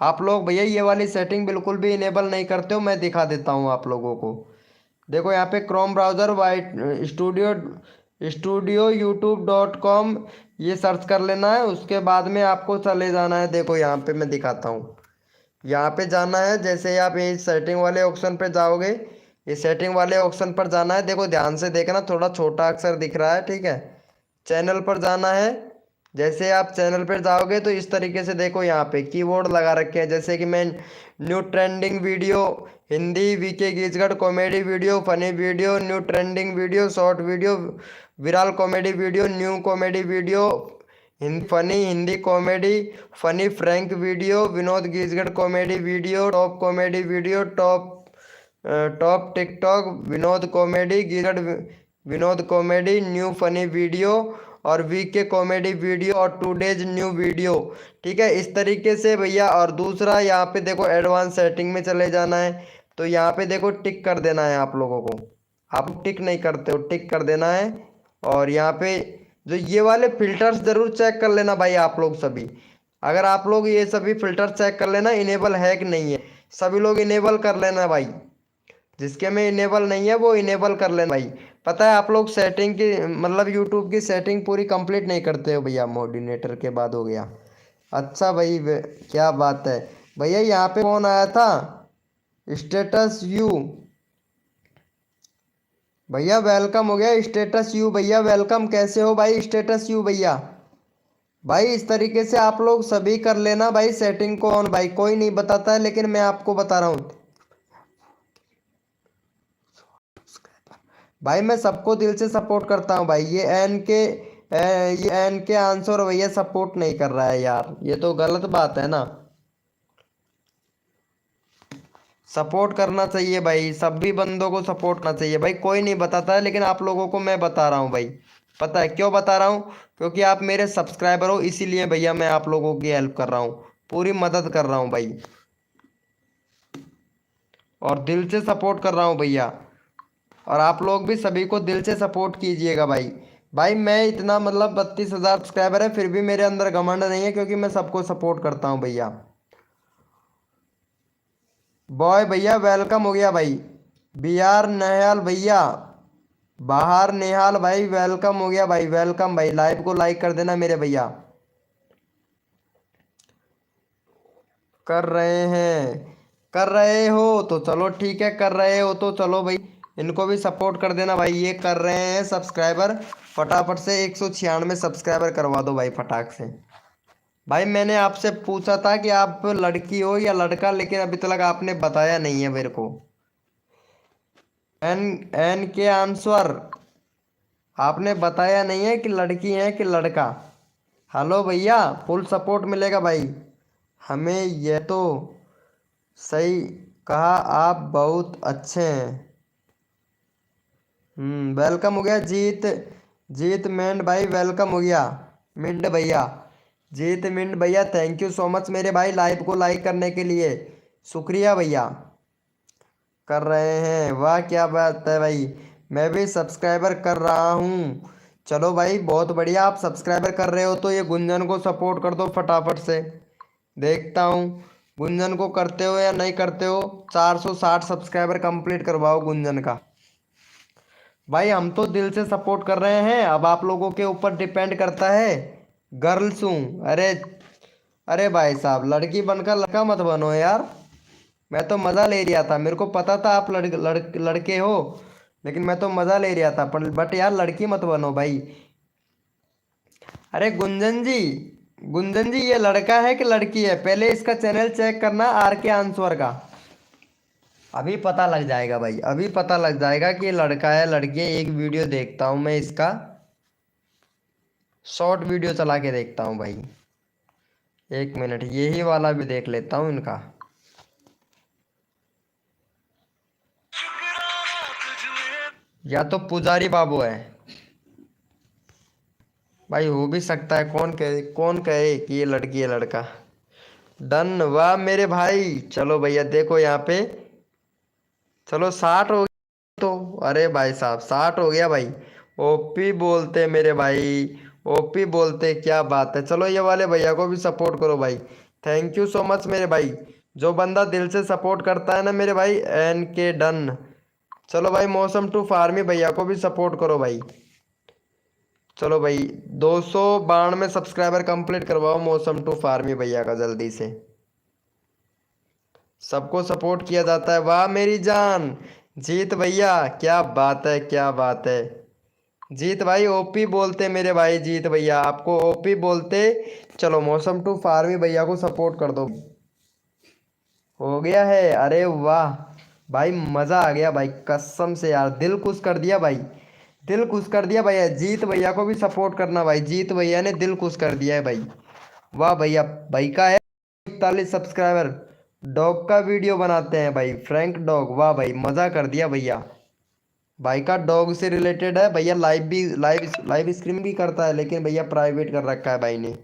Speaker 2: आप लोग भैया ये वाली सेटिंग बिल्कुल भी इनेबल नहीं करते हो, मैं दिखा देता हूँ आप लोगों को। देखो यहाँ पे क्रोम ब्राउजर वाइट स्टूडियो यूट्यूब.com ये सर्च कर लेना है, उसके बाद में आपको चले जाना है। देखो यहाँ पे मैं दिखाता हूँ, यहाँ पे जाना है, जैसे ही आप ये सेटिंग वाले ऑप्शन पे जाओगे, ये सेटिंग वाले ऑप्शन पर जाना है। देखो ध्यान से देखना, थोड़ा छोटा अक्षर दिख रहा है, ठीक है। चैनल पर जाना है, जैसे आप चैनल पर जाओगे तो इस तरीके से देखो यहाँ पे कीवर्ड लगा रखे हैं, जैसे कि मैं new trending video, Hindi, VK Geejgarh, comedy video, funny video, new trending video, short video, viral comedy video, new comedy video, funny Hindi comedy, funny prank video, Vinod Geejgarh comedy video, top comedy video, top top TikTok, Vinod comedy Geejgarh Vinod comedy new funny video और वीके कॉमेडी वीडियो और टूडेज न्यू वीडियो। ठीक है, इस तरीके से भैया। और दूसरा यहाँ पे देखो एडवांस सेटिंग में चले जाना है, तो यहाँ पे देखो टिक कर देना है आप लोगों को। आप टिक नहीं करते हो, टिक कर देना है। और यहाँ पे जो ये वाले फिल्टर्स जरूर चेक कर लेना भाई आप लोग सभी। अगर आप लोग ये सभी फिल्टर चेक कर लेना इनेबल है कि नहीं है, सभी लोग इनेबल कर लेना भाई। जिसके में इनेबल नहीं है वो इनेबल कर लेना भाई। पता है आप लोग सेटिंग की मतलब यूट्यूब की सेटिंग पूरी कंप्लीट नहीं करते हो भैया। मोडिनेटर के बाद हो गया। अच्छा भाई क्या बात है भैया। यहाँ पे कौन आया था? स्टेटस यू भैया वेलकम हो गया। स्टेटस यू भैया वेलकम। कैसे हो भाई स्टेटस यू भैया? भाई इस तरीके से आप लोग सभी कर लेना भाई सेटिंग को ऑन। भाई कोई नहीं बताता है लेकिन मैं आपको बता रहा हूँ भाई। मैं सबको दिल से सपोर्ट करता हूँ भाई। ये एन के आंसर भैया सपोर्ट नहीं कर रहा है यार, ये तो गलत बात है ना। सपोर्ट करना चाहिए भाई, सभी बंदों को सपोर्ट करना चाहिए भाई। कोई नहीं बताता है लेकिन आप लोगों को मैं बता रहा हूँ भाई। पता है क्यों बता रहा हूँ? क्योंकि आप मेरे सब्सक्राइबर हो, इसीलिए भैया मैं आप लोगों की हेल्प कर रहा हूँ, पूरी मदद कर रहा हूँ भाई। और दिल से सपोर्ट कर रहा हूँ भैया। और आप लोग भी सभी को दिल से सपोर्ट कीजिएगा भाई। भाई मैं इतना मतलब 32,000 सब्सक्राइबर है फिर भी मेरे अंदर घमंड नहीं है, क्योंकि मैं सबको सपोर्ट करता हूँ भैया। बॉय भैया वेलकम हो गया भाई। बी आर नेहाल भैया, बाहर नेहाल भाई वेलकम हो गया भाई। वेलकम भाई, लाइव को लाइक कर देना मेरे भैया। कर रहे हैं, कर रहे हो तो चलो ठीक है, कर रहे हो तो चलो भाई इनको भी सपोर्ट कर देना भाई। ये कर रहे हैं सब्सक्राइबर, फटाफट से 196 सब्सक्राइबर करवा दो भाई फटाक से। भाई मैंने आपसे पूछा था कि आप लड़की हो या लड़का, लेकिन अभी तक आपने बताया नहीं है मेरे को। एन एन के आंसर आपने बताया नहीं है कि लड़की है कि लड़का। हेलो भैया, फुल सपोर्ट मिलेगा भाई हमें। यह तो सही कहा, आप बहुत अच्छे हैं। वेलकम हो गया जीत। जीत मिंट भाई वेलकम हो गया। मिंट भैया, जीत मिंट भैया थैंक यू सो मच मेरे भाई लाइव को लाइक करने के लिए। शुक्रिया भैया। कर रहे हैं, वाह क्या बात है भाई। मैं भी सब्सक्राइबर कर रहा हूँ। चलो भाई बहुत बढ़िया, आप सब्सक्राइबर कर रहे हो तो ये गुंजन को सपोर्ट कर दो फटाफट से। देखता हूँ गुंजन को करते हो या नहीं करते हो। 460 सब्सक्राइबर कंप्लीट करवाओ गुंजन का। भाई हम तो दिल से सपोर्ट कर रहे हैं, अब आप लोगों के ऊपर डिपेंड करता है। गर्ल्स हूँ, अरे अरे भाई साहब लड़की बनकर लड़का मत बनो यार। मैं तो मज़ा ले रहा था, मेरे को पता था आप लड़के हो, लेकिन मैं तो मज़ा ले रहा था। पर बट यार लड़की मत बनो भाई। अरे गुंजन जी, गुंजन जी ये लड़का है कि लड़की है? पहले इसका चैनल चेक करना आर के आंसर का। अभी पता लग जाएगा भाई, अभी पता लग जाएगा कि ये लड़का है लड़की है। एक वीडियो देखता हूँ मैं इसका, शॉर्ट वीडियो चला के देखता हूँ भाई। एक मिनट यही वाला भी देख लेता हूँ इनका। या तो पुजारी बाबू है भाई, हो भी सकता है। कौन कहे कि ये लड़की है लड़का। डन, वाह मेरे भाई। चलो भैया देखो यहाँ पे, चलो 60 हो गया तो। अरे भाई साहब 60 हो गया भाई। ओपी बोलते मेरे भाई, ओपी बोलते, क्या बात है। चलो ये वाले भैया को भी सपोर्ट करो भाई। थैंक यू सो मच मेरे भाई। जो बंदा दिल से सपोर्ट करता है ना मेरे भाई, एन के डन। चलो भाई मौसम टू फार्मी भैया को भी सपोर्ट करो भाई। चलो भाई 292 सब्सक्राइबर कंप्लीट करवाओ मौसम टू फार्मी भैया का जल्दी से। सबको सपोर्ट किया जाता है, वाह मेरी जान। जीत भैया क्या बात है, क्या बात है। जीत भाई ओपी बोलते मेरे भाई, जीत भैया आपको ओपी बोलते। चलो मौसम टू फार्मी भैया को सपोर्ट कर दो। हो गया है, अरे वाह भाई मज़ा आ गया भाई कसम से यार, दिल खुश कर दिया भाई। दिल खुश कर दिया भैया। जीत भैया को भी सपोर्ट करना भाई, जीत भैया ने दिल खुश कर दिया है भाई। वाह भैया, भाई का है 41 सब्सक्राइबर। डॉग का वीडियो बनाते हैं भाई, फ्रैंक डॉग, वाह भाई मज़ा कर दिया भैया। भाई का डॉग से रिलेटेड है भैया, लाइव भी लाइव स्ट्रीम भी करता है, लेकिन भैया प्राइवेट कर रखा है भाई ने।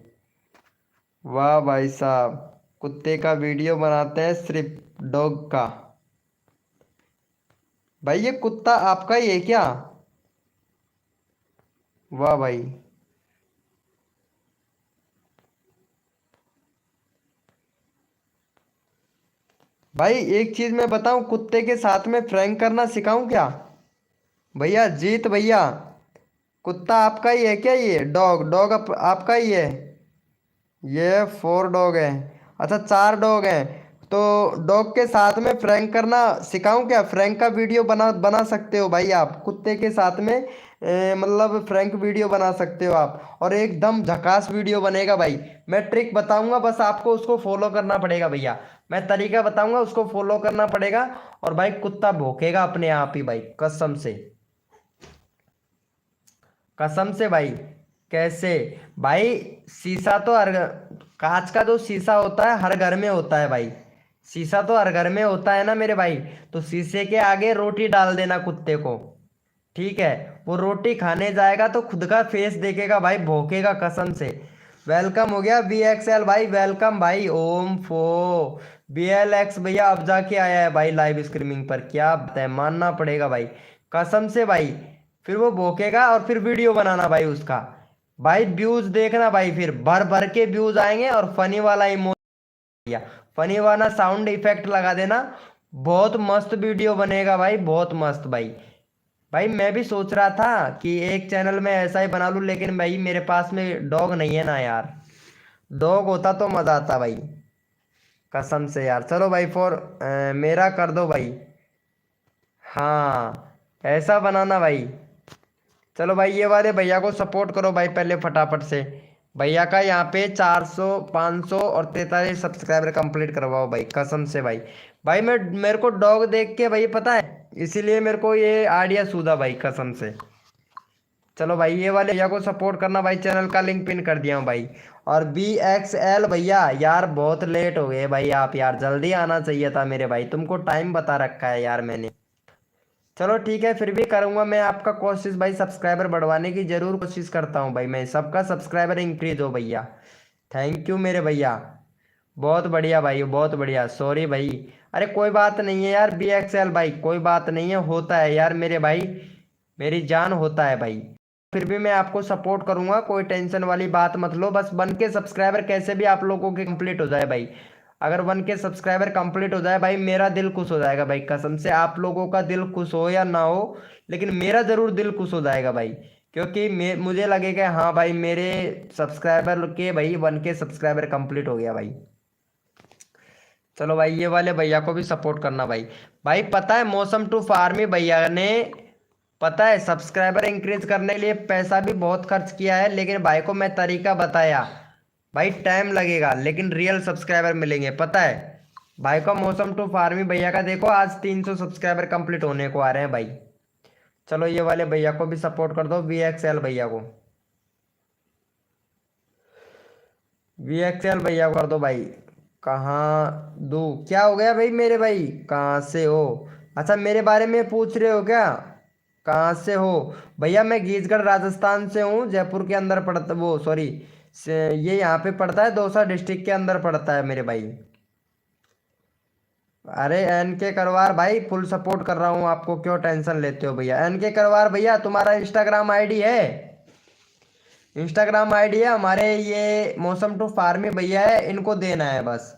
Speaker 2: वाह भाई साहब, कुत्ते का वीडियो बनाते हैं सिर्फ डॉग का। भाई ये कुत्ता आपका ही है क्या? वाह भाई। भाई एक चीज मैं बताऊं, कुत्ते के साथ में प्रैंक करना सिखाऊं क्या? भैया जीत भैया, कुत्ता आपका ही है क्या? ये डॉग डॉग आपका ही है? ये 4 डॉग है। अच्छा 4 डॉग हैं। तो डॉग के साथ में प्रैंक करना सिखाऊं क्या? प्रैंक का वीडियो बना बना सकते हो भाई आप कुत्ते के साथ में। मतलब प्रैंक वीडियो बना सकते हो आप, और एकदम झकास वीडियो बनेगा भाई। मैं ट्रिक बताऊंगा, बस आपको उसको फॉलो करना पड़ेगा भैया। मैं तरीका बताऊंगा, उसको फॉलो करना पड़ेगा। और भाई कुत्ता भौंकेगा अपने आप ही भाई, कसम से। कसम से भाई। कैसे? भाई शीशा तो हर कांच का जो शीशा होता है हर घर में होता है भाई। शीशा तो हर घर में होता है ना मेरे भाई। तो शीशे के आगे रोटी डाल देना कुत्ते को। ठीक है। वो रोटी खाने जाएगा तो खुद का फेस देखेगा भाई, भौंकेगा कसम से। वेलकम हो गया BXL भाई, वेलकम भाई। ओम फो BLX भैया अब जाके आया है भाई लाइव स्ट्रीमिंग पर, क्या बात है, मानना पड़ेगा भाई। कसम से भाई। फिर वो भौंकेगा और फिर वीडियो बनाना भाई उसका। भाई व्यूज देखना भाई, फिर भर भर के व्यूज आएंगे, और फनी वाला इमोजी, फनी वाला साउंड इफेक्ट लगा देना। बहुत मस्त वीडियो बनेगा भाई, बहुत मस्त भाई। भाई मैं भी सोच रहा था कि एक चैनल में ऐसा ही बना लूं, लेकिन भाई मेरे पास में डॉग नहीं है ना यार। डॉग होता तो मजा आता भाई, कसम से यार। चलो भाई मेरा कर दो भाई। हाँ ऐसा बनाना भाई। चलो भाई ये वाले भैया को सपोर्ट करो भाई पहले फटाफट से। भैया का यहाँ पे 400 500 और 43 सब्सक्राइबर कंप्लीट करवाओ भाई, कसम से भाई। भाई मेरे को डॉग देख के भाई पता है, इसीलिए मेरे को ये आइडिया सूझा भाई, कसम से। चलो भाई ये वाले भैया को सपोर्ट करना भाई, चैनल का लिंक पिन कर दिया हूँ भाई। और BXL भैया यार बहुत लेट हो गए भाई, आप यार जल्दी आना चाहिए था मेरे भाई, तुमको टाइम बता रखा है यार मैंने। चलो ठीक है, फिर भी करूंगा मैं आपका कोशिश भाई, सब्सक्राइबर बढ़वाने की जरूर कोशिश करता हूँ भाई मैं, सबका सब्सक्राइबर इंक्रीज हो भैया। थैंक यू मेरे भैया। बहुत बढ़िया भाई, बहुत बढ़िया, सॉरी भाई। अरे कोई बात नहीं है यार BXL भाई, कोई बात नहीं है, होता है यार मेरे भाई, मेरी जान होता है भाई। फिर भी मैं आपको सपोर्ट करूंगा, कोई टेंशन वाली बात मत लो, बस 1K सब्सक्राइबर कैसे भी आप लोगों के कंप्लीट हो जाए भाई। अगर 1K सब्सक्राइबर कंप्लीट हो जाए भाई, मेरा दिल खुश हो जाएगा भाई, कसम से। आप लोगों का दिल खुश हो या ना हो, लेकिन मेरा जरूर दिल खुश हो जाएगा भाई। क्योंकि मुझे लगेगा हाँ भाई मेरे सब्सक्राइबर के भाई 1K सब्सक्राइबर कंप्लीट हो गया भाई। चलो भाई ये वाले भैया को भी सपोर्ट करना भाई। भाई पता है मौसम टू फार्मी भैया ने, पता है सब्सक्राइबर इंक्रीज करने के लिए पैसा भी बहुत खर्च किया है, लेकिन भाई को मैं तरीका बताया। भाई टाइम लगेगा लेकिन रियल सब्सक्राइबर मिलेंगे, पता है। भाई का मौसम टू फार्मी भैया का देखो, आज 300 सब्सक्राइबर कंप्लीट होने को आ रहे हैं भाई। चलो ये वाले भैया को भी सपोर्ट कर दो, BXL भैया को। BXL भैया को कर दो भाई। कहाँ दू, क्या हो गया भाई मेरे भाई, कहाँ से हो? अच्छा मेरे बारे में पूछ रहे हो क्या? कहाँ से हो? भैया मैं गीजगढ़ राजस्थान से हूँ, जयपुर के अंदर पड़ता, वो सॉरी, ये यहाँ पे पड़ता है, दौसा डिस्ट्रिक्ट के अंदर पड़ता है मेरे भाई। अरे NK करवार भाई फुल सपोर्ट कर रहा हूँ आपको, क्यों टेंशन लेते हो भैया। NK करवार भैया तुम्हारा इंस्टाग्राम आईडी है? इंस्टाग्राम आईडी है हमारे, ये मौसम टू फार्मी भैया है, इनको देना है बस।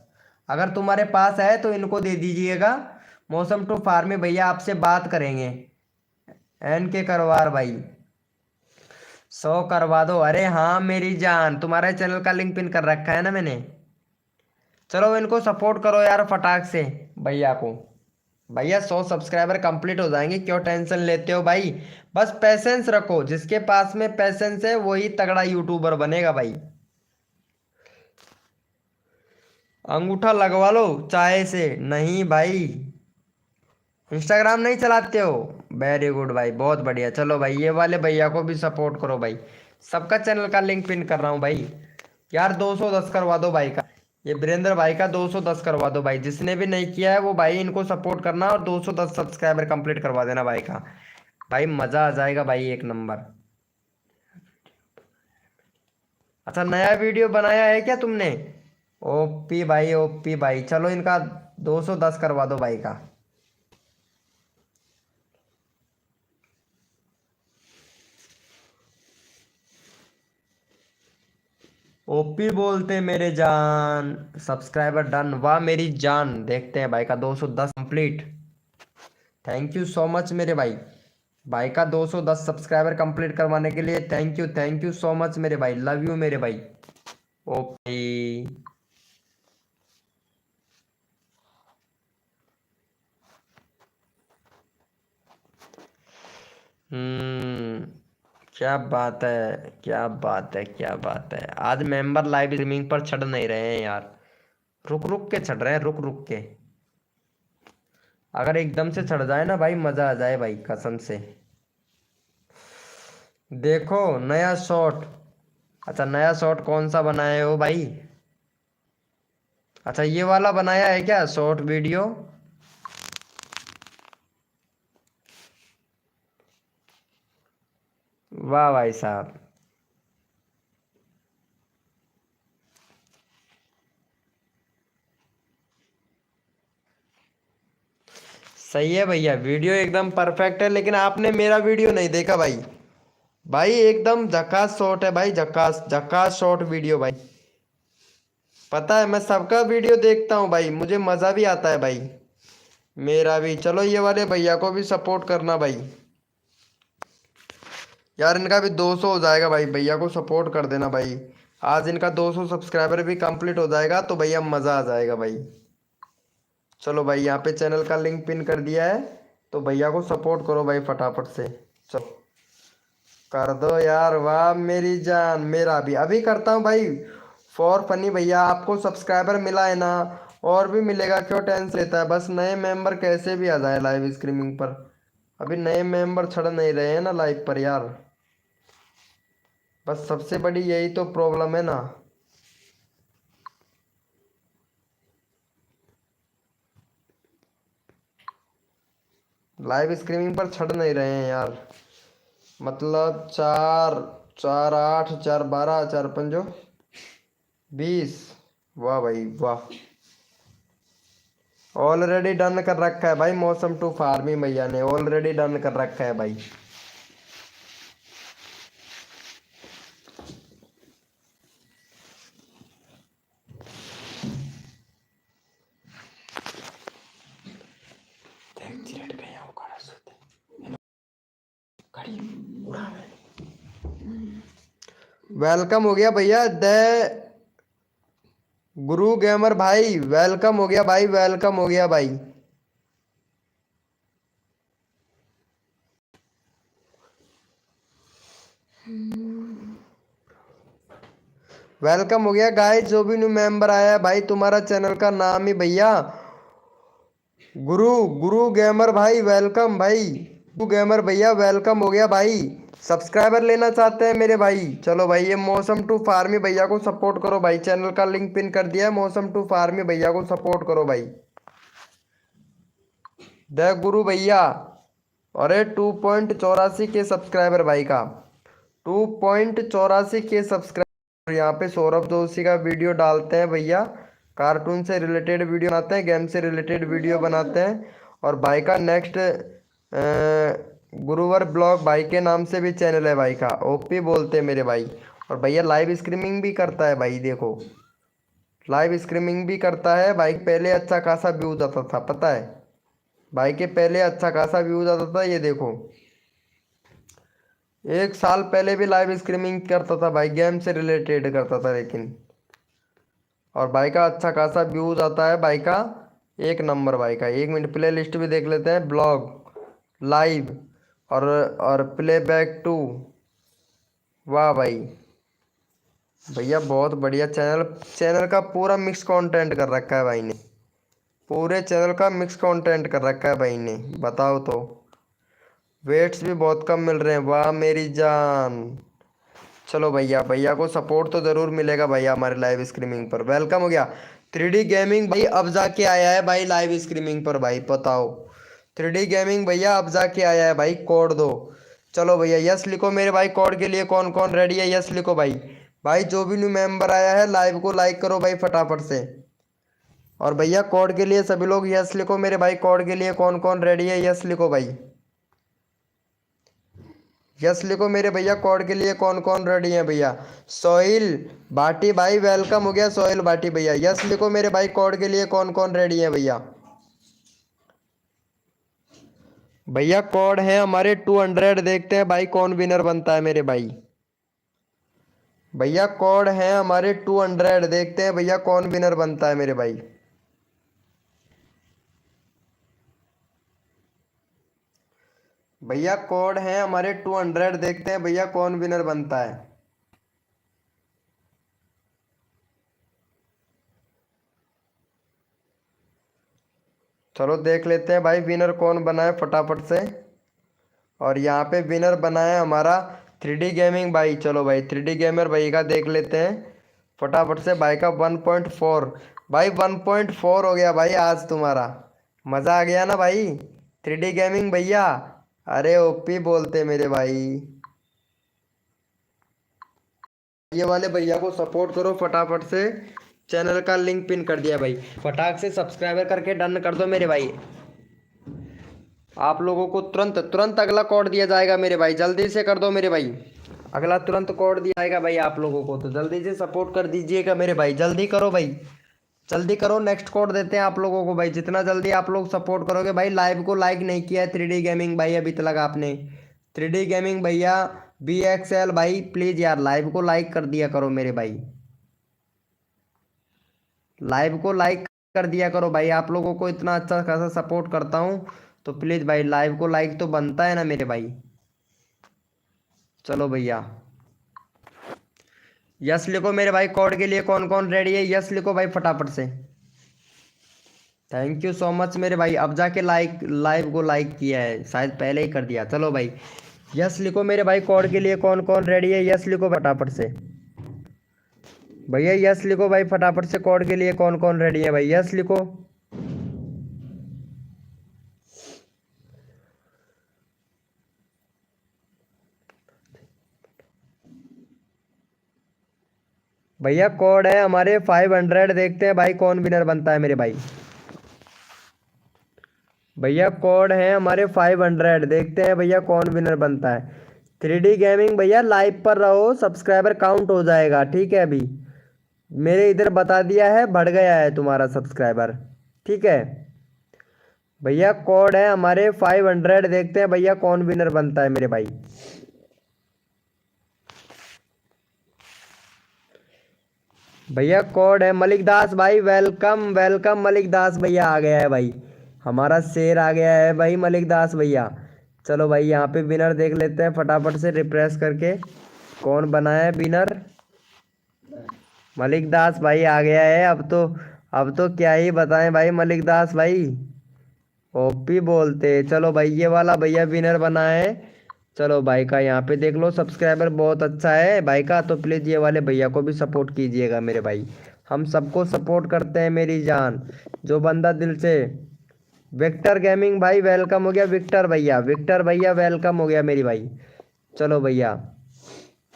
Speaker 2: अगर तुम्हारे पास है तो इनको दे दीजिएगा। मौसम टू फार्मी भैया आपसे बात करेंगे। NK करवार भाई 100 करवा दो। अरे हाँ मेरी जान, तुम्हारे चैनल का लिंक पिन कर रखा है ना मैंने। चलो इनको सपोर्ट करो यार फटाक से भैया को। भैया 100 सब्सक्राइबर कंप्लीट हो जाएंगे, क्यों टेंशन लेते हो भाई। बस पैसेंस रखो, जिसके पास में पैसेंस है वही तगड़ा यूट्यूबर बनेगा भाई। अंगूठा लगवा लो चाय से। नहीं भाई, इंस्टाग्राम नहीं चलाते हो? वेरी गुड भाई, बहुत बढ़िया। चलो भाई ये वाले भैया को भी सपोर्ट करो भाई, सबका चैनल का लिंक पिन कर रहा हूँ भाई। यार 210 करवा दो भाई का, ये वीरेंद्र भाई का 210 करवा दो भाई, जिसने भी नहीं किया है वो भाई इनको सपोर्ट करना, और 210 सब्सक्राइबर कंप्लीट करवा देना भाई का। भाई मजा आ जाएगा भाई, एक नंबर। अच्छा, नया वीडियो बनाया है क्या तुमने? ओपी भाई, ओपी भाई, चलो इनका 210 करवा दो भाई का। ओपी बोलते मेरे जान। सब्सक्राइबर डन, वाह मेरी जान। देखते हैं भाई का 210 complete. Thank you so much मेरे भाई। भाई का 210 सब्सक्राइबर कंप्लीट करवाने के लिए थैंक यू सो मच मेरे भाई, लव यू मेरे भाई। ओपी। हम्म। क्या बात है, क्या बात है, क्या बात है। आज मेंबर लाइव स्ट्रीमिंग पर चढ़ नहीं रहे हैं यार, रुक रुक के चढ़ रहे हैं, रुक रुक के। अगर एकदम से चढ़ जाए ना भाई, मजा आ जाए भाई कसम से। देखो नया शॉट। अच्छा, नया शॉट कौन सा बनाए हो भाई? अच्छा, ये वाला बनाया है क्या शॉर्ट वीडियो? वाह भाई साहब। सही है भैया, वीडियो एकदम परफेक्ट है, लेकिन आपने मेरा वीडियो नहीं देखा भाई। भाई एकदम झकास शॉट है भाई, झकास झकास शॉट वीडियो भाई। पता है मैं सबका वीडियो देखता हूँ भाई, मुझे मज़ा भी आता है भाई। मेरा भी। चलो ये वाले भैया को भी सपोर्ट करना भाई। यार इनका भी 200 हो जाएगा भाई, भैया को सपोर्ट कर देना भाई। आज इनका 200 सब्सक्राइबर भी कंप्लीट हो जाएगा तो भैया मज़ा आ जाएगा भाई। चलो भाई, यहाँ पे चैनल का लिंक पिन कर दिया है, तो भैया को सपोर्ट करो भाई फटाफट से। चलो कर दो यार, वाह मेरी जान। मेरा भी अभी करता हूँ भाई, फॉर फनी भैया। आपको सब्सक्राइबर मिला है ना, और भी मिलेगा, क्यों टेंशन लेता है। बस नए मेंबर कैसे भी आ जाए लाइव स्ट्रीमिंग पर। अभी नए मेंबर चढ़ नहीं रहे हैं ना लाइव पर यार, बस सबसे बड़ी यही तो प्रॉब्लम है ना। लाइव स्ट्रीमिंग पर चढ़ नहीं रहे हैं यार। मतलब चार, चार आठ, चार बारह, चार पंजो 20। वाह भाई वाह। ऑलरेडी डन कर रखा है भाई, मौसम टू फार्मिंग भैया ने ऑलरेडी डन कर रखा है भाई। वेलकम हो गया भैया द गुरु गेमर भाई, वेलकम हो गया भाई, वेलकम हो गया भाई। वेलकम हो गया गाइस, जो भी न्यू मेंबर आया है भाई। तुम्हारा चैनल का नाम ही भैया गुरु गुरु गेमर भाई, वेलकम भाई। गुरु गेमर भैया वेलकम हो गया भाई। सब्सक्राइबर लेना चाहते हैं मेरे भाई? चलो भाई, ये मौसम टू फार्मी भैया को सपोर्ट करो भाई। चैनल का लिंक पिन कर दिया है, मौसम टू फार्मी भैया को सपोर्ट करो भाई। द गुरु भैया। अरे 2.84 के सब्सक्राइबर भाई का, 2.84 के सब्सक्राइबर। यहाँ पे सौरभ जोशी का वीडियो डालते हैं भैया, कार्टून से रिलेटेड वीडियो बनाते हैं, गेम से रिलेटेड वीडियो बनाते हैं। और भाई का नेक्स्ट गुरुवर ब्लॉग भाई के नाम से भी चैनल है भाई का, ओपी बोलते हैं मेरे भाई। और भैया लाइव स्ट्रीमिंग भी करता है भाई, देखो लाइव स्ट्रीमिंग भी करता है भाई। पहले अच्छा खासा व्यूज आता था, पता है भाई के पहले अच्छा खासा व्यूज आता था। ये देखो 1 साल पहले भी लाइव स्ट्रीमिंग करता था भाई, गेम से रिलेटेड करता था लेकिन। और भाई का अच्छा खासा व्यूज आता है भाई का, एक नंबर भाई का। 1 मिनट प्ले लिस्ट भी देख लेते हैं, ब्लॉग, लाइव और प्ले बैक टू। वाह भाई भैया, बहुत बढ़िया चैनल। चैनल का पूरा मिक्स कंटेंट कर रखा है भाई ने, पूरे चैनल का मिक्स कंटेंट कर रखा है भाई ने, बताओ तो। वेट्स भी बहुत कम मिल रहे हैं, वाह मेरी जान। चलो भैया, भैया को सपोर्ट तो ज़रूर मिलेगा भैया हमारे लाइव स्ट्रीमिंग पर। वेलकम हो गया 3D गेमिंग भाई, अब जाके आया है भाई लाइव स्ट्रीमिंग पर भाई, बताओ। 3D गेमिंग भैया अब जाके आया है भाई, कोड दो। चलो भैया यस लिखो मेरे भाई, कोड के लिए कौन कौन रेडी है, यस लिखो भाई। भाई जो भी न्यू मेंबर आया है लाइव को लाइक करो भाई फटाफट से। और भैया कोड के लिए सभी लोग यस लिखो मेरे भाई, कोड के लिए कौन कौन रेडी है, यस लिखो भाई। यस लिखो मेरे भैया, कोड के लिए कौन कौन रेडी है भैया। सोहिल भाटी भाई वेलकम हो गया, सोहिल भाटी भैया यस लिखो मेरे भाई, कोड के लिए कौन कौन रेडी है भैया। भैया कोड है हमारे 200, देखते हैं भाई कौन विनर बनता है मेरे भाई। भैया कोड है हमारे 200, देखते हैं भैया कौन विनर बनता है मेरे भाई। भैया कोड है हमारे 200, देखते हैं भैया कौन विनर बनता है। चलो देख लेते हैं भाई विनर कौन बना है फटाफट से। और यहाँ पे विनर बना है हमारा 3D गेमिंग भाई। चलो भाई 3D गेमर भाई का देख लेते हैं फटाफट से। भाई का 1.4, भाई 1.4 हो गया भाई आज तुम्हारा। मज़ा आ गया ना भाई 3D गेमिंग भैया। अरे ओपी बोलते मेरे भाई। ये वाले भैया को सपोर्ट करो फटाफट से, चैनल का लिंक पिन कर दिया भाई, फटाक से सब्सक्राइबर करके डन कर दो मेरे भाई। आप लोगों को तुरंत तुरंत अगला कोड दिया जाएगा मेरे भाई, जल्दी से कर दो मेरे भाई। अगला तुरंत कोड दिया जाएगा भाई आप लोगों को, तो जल्दी से सपोर्ट कर दीजिएगा मेरे भाई, जल्दी करो भाई, जल्दी करो। नेक्स्ट कोड देते हैं आप लोगों को भाई, जितना जल्दी आप लोग सपोर्ट करोगे भाई। लाइव को लाइक नहीं किया है 3D गेमिंग भाई अभी तक आपने, 3D गेमिंग भैया BXL भाई प्लीज़ यार लाइव को लाइक कर दिया करो मेरे भाई, लाइव को लाइक कर दिया करो भाई। आप लोगों को इतना अच्छा खासा सपोर्ट करता हूँ तो प्लीज़ भाई लाइव को लाइक तो बनता है ना मेरे भाई। चलो भैया यस लिखो मेरे भाई, कोड के लिए कौन कौन रेडी है, यस लिखो भाई फटाफट से। थैंक यू सो मच मेरे भाई। अब जाके लाइव को लाइक किया है, शायद पहले ही कर दिया। चलो भाई यस लिखो मेरे भाई, कोड के लिए कौन कौन रेडी है, यस लिखो फटाफट से भैया, यस लिखो भाई फटाफट से। कोड के लिए कौन कौन रेडी है भाई, यस लिखो। भैया कोड है हमारे 500, देखते हैं भाई कौन विनर बनता है मेरे भाई। भैया कोड है हमारे 500, देखते हैं भैया कौन विनर बनता है। 3D गेमिंग भैया लाइव पर रहो, सब्सक्राइबर काउंट हो जाएगा ठीक है। अभी मेरे इधर बता दिया है, बढ़ गया है तुम्हारा सब्सक्राइबर, ठीक है भैया। कोड है हमारे 500, देखते हैं भैया कौन विनर बनता है मेरे भाई। भैया कोड है मलिक दास भाई, वेलकम वेलकम मलिक दास भैया, आ गया है भाई हमारा शेर, आ गया है भाई मलिक दास भैया। चलो भाई यहाँ पे विनर देख लेते हैं फटाफट से रिफ्रेश करके, कौन बना है विनर। मलिक दास भाई आ गया है। अब तो क्या ही बताएं भाई, मलिक दास भाई ओपी बोलते। चलो भाई ये वाला भैया विनर बना है। चलो भाई का यहाँ पे देख लो, सब्सक्राइबर बहुत अच्छा है भाई का, तो प्लीज़ ये वाले भैया को भी सपोर्ट कीजिएगा मेरे भाई। हम सबको सपोर्ट करते हैं मेरी जान, जो बंदा दिल से। विक्टर गेमिंग भाई वेलकम हो गया, विक्टर भैया वेलकम हो गया मेरी भाई। चलो भैया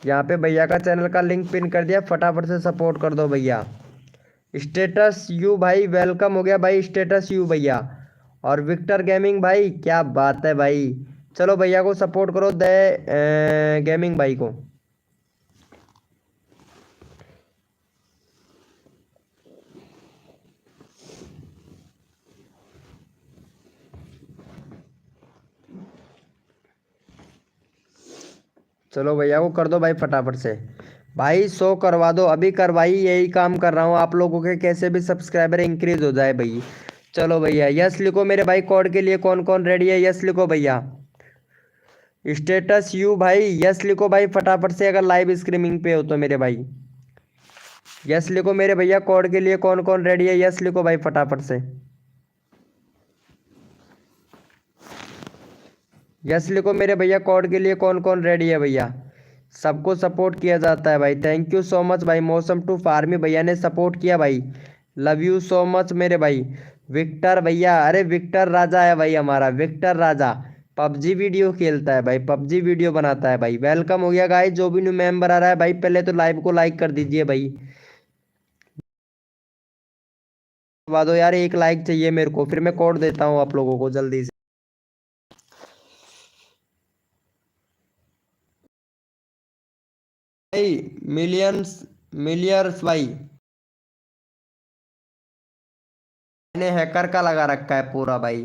Speaker 2: यहाँ पे भैया का चैनल का लिंक पिन कर दिया, फटाफट से सपोर्ट कर दो भैया। स्टेटस यू भाई वेलकम हो गया भाई, स्टेटस यू भैया। और विक्टर गेमिंग भाई क्या बात है भाई। चलो भैया को सपोर्ट करो, द गेमिंग भाई को। चलो भैया को कर दो भाई फटाफट से भाई, 100 करवा दो अभी, करवाई यही काम कर रहा हूँ आप लोगों के, कैसे भी सब्सक्राइबर इंक्रीज हो जाए भाई। चलो भैया यस लिखो मेरे भाई, कोड के लिए कौन कौन रेडी है, यस लिखो भैया। स्टेटस यू भाई यस लिखो भाई फटाफट से, अगर लाइव स्ट्रीमिंग पे हो तो मेरे भाई यस लिखो मेरे भैया। कोड के लिए कौन कौन रेडी है, यस लिखो भाई फटाफट से। यस लिखो मेरे भैया, कोड के लिए कौन कौन रेडी है भैया। सबको सपोर्ट किया जाता है भाई, थैंक यू सो मच भाई। मौसम टू फार्मी भैया ने सपोर्ट किया भाई, लव यू सो मच मेरे भाई। विक्टर भैया, अरे विक्टर राजा है भाई हमारा, विक्टर राजा पबजी वीडियो खेलता है भाई, पबजी वीडियो बनाता है भाई। वेलकम हो गया गाइस, जो भी न्यू मेंबर आ रहा है भाई पहले तो लाइव को लाइक कर दीजिए भाई। दबा दो यार, एक लाइक चाहिए मेरे को, फिर मैं कोड देता हूँ आप लोगों को जल्दी से। भाई मिलियंस, मिलियर्स भाई, मैंने हैकर का लगा रखा है पूरा भाई।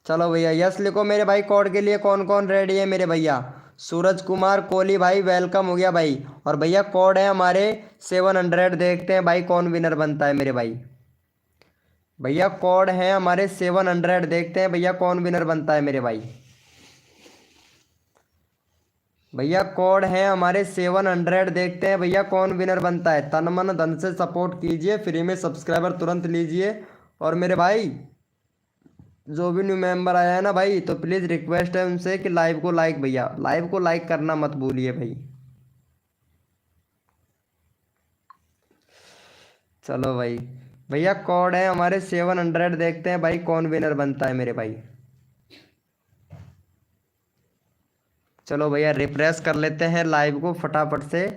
Speaker 2: चलो भैया यस लिखो मेरे भाई। कोड के लिए कौन कौन रेडी है मेरे भैया? सूरज कुमार कोहली भाई वेलकम हो गया भाई। और भैया कोड है हमारे 700, देखते हैं भाई कौन विनर बनता है मेरे भाई। भैया कोड है हमारे 700, देखते हैं भैया कौन विनर बनता है मेरे भाई। भैया कोड है हमारे 700, देखते हैं भैया कौन विनर बनता है। तन मन धन से सपोर्ट कीजिए, फ्री में सब्सक्राइबर तुरंत लीजिए। और मेरे भाई जो भी न्यू मेंबर आया है ना भाई, तो प्लीज़ रिक्वेस्ट है उनसे कि लाइव को लाइक, भैया लाइव को लाइक करना मत भूलिए भाई। चलो भाई, भैया कोड है हमारे 700, देखते हैं भाई कौन विनर बनता है मेरे भाई। चलो भैया रिफ्रेश कर लेते हैं लाइव को फटाफट से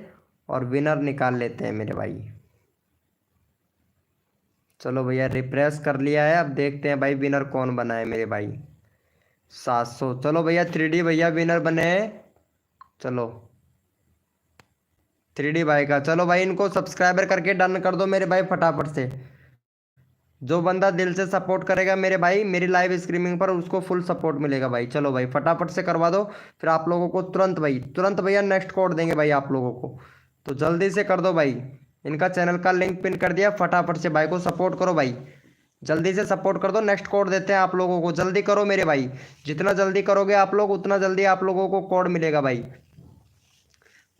Speaker 2: और विनर निकाल लेते हैं मेरे भाई। चलो भैया रिफ्रेश कर लिया है, अब देखते हैं भाई विनर कौन बना है मेरे भाई। 700, चलो भैया 3D भैया विनर बने हैं। चलो 3D भाई का, चलो भाई इनको सब्सक्राइबर करके डन कर दो मेरे भाई फटाफट से। जो बंदा दिल से सपोर्ट करेगा मेरे भाई मेरी लाइव स्ट्रीमिंग पर, उसको फुल सपोर्ट मिलेगा भाई। चलो भाई फटाफट से करवा दो, फिर आप लोगों को तुरंत भाई, तुरंत भैया नेक्स्ट कोड देंगे भाई आप लोगों को। तो जल्दी से कर दो भाई। इनका चैनल का लिंक पिन कर दिया, फटाफट से भाई को सपोर्ट करो भाई। जल्दी से सपोर्ट कर दो, नेक्स्ट कोड देते हैं आप लोगों को, जल्दी करो मेरे भाई। जितना जल्दी करोगे आप लोग उतना जल्दी आप लोगों को कोड मिलेगा भाई।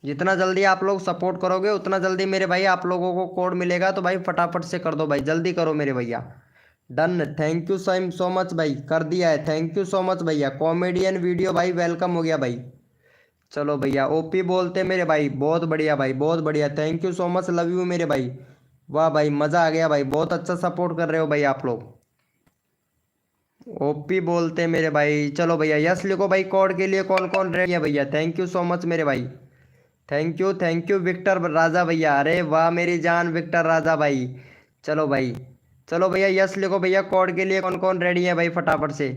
Speaker 2: जितना जल्दी आप लोग सपोर्ट करोगे उतना जल्दी मेरे भाई आप लोगों को कोड मिलेगा। तो भाई फटाफट से कर दो भाई, जल्दी करो मेरे भैया। Done, thank you so much भाई, कर दिया है, थैंक यू सो मच भैया। कॉमेडियन वीडियो भाई वेलकम हो गया भाई। चलो भैया ओपी बोलते मेरे भाई, बहुत बढ़िया भाई, बहुत बढ़िया, thank you so much, love you मेरे भाई। वाह भाई मज़ा आ गया भाई, बहुत अच्छा सपोर्ट कर रहे हो भाई आप लोग। ओपी बोलते मेरे भाई। चलो भैया यस लिखो भाई। कोड के लिए कौन कौन रेडी है भैया? थैंक यू सो मच मेरे भाई, थैंक यू विक्टर राजा भैया, अरे वाह मेरी जान विक्टर राजा भाई। चलो भाई, चलो भैया यस लिखो भैया। कोड के लिए कौन कौन रेडी है भाई फटाफट से?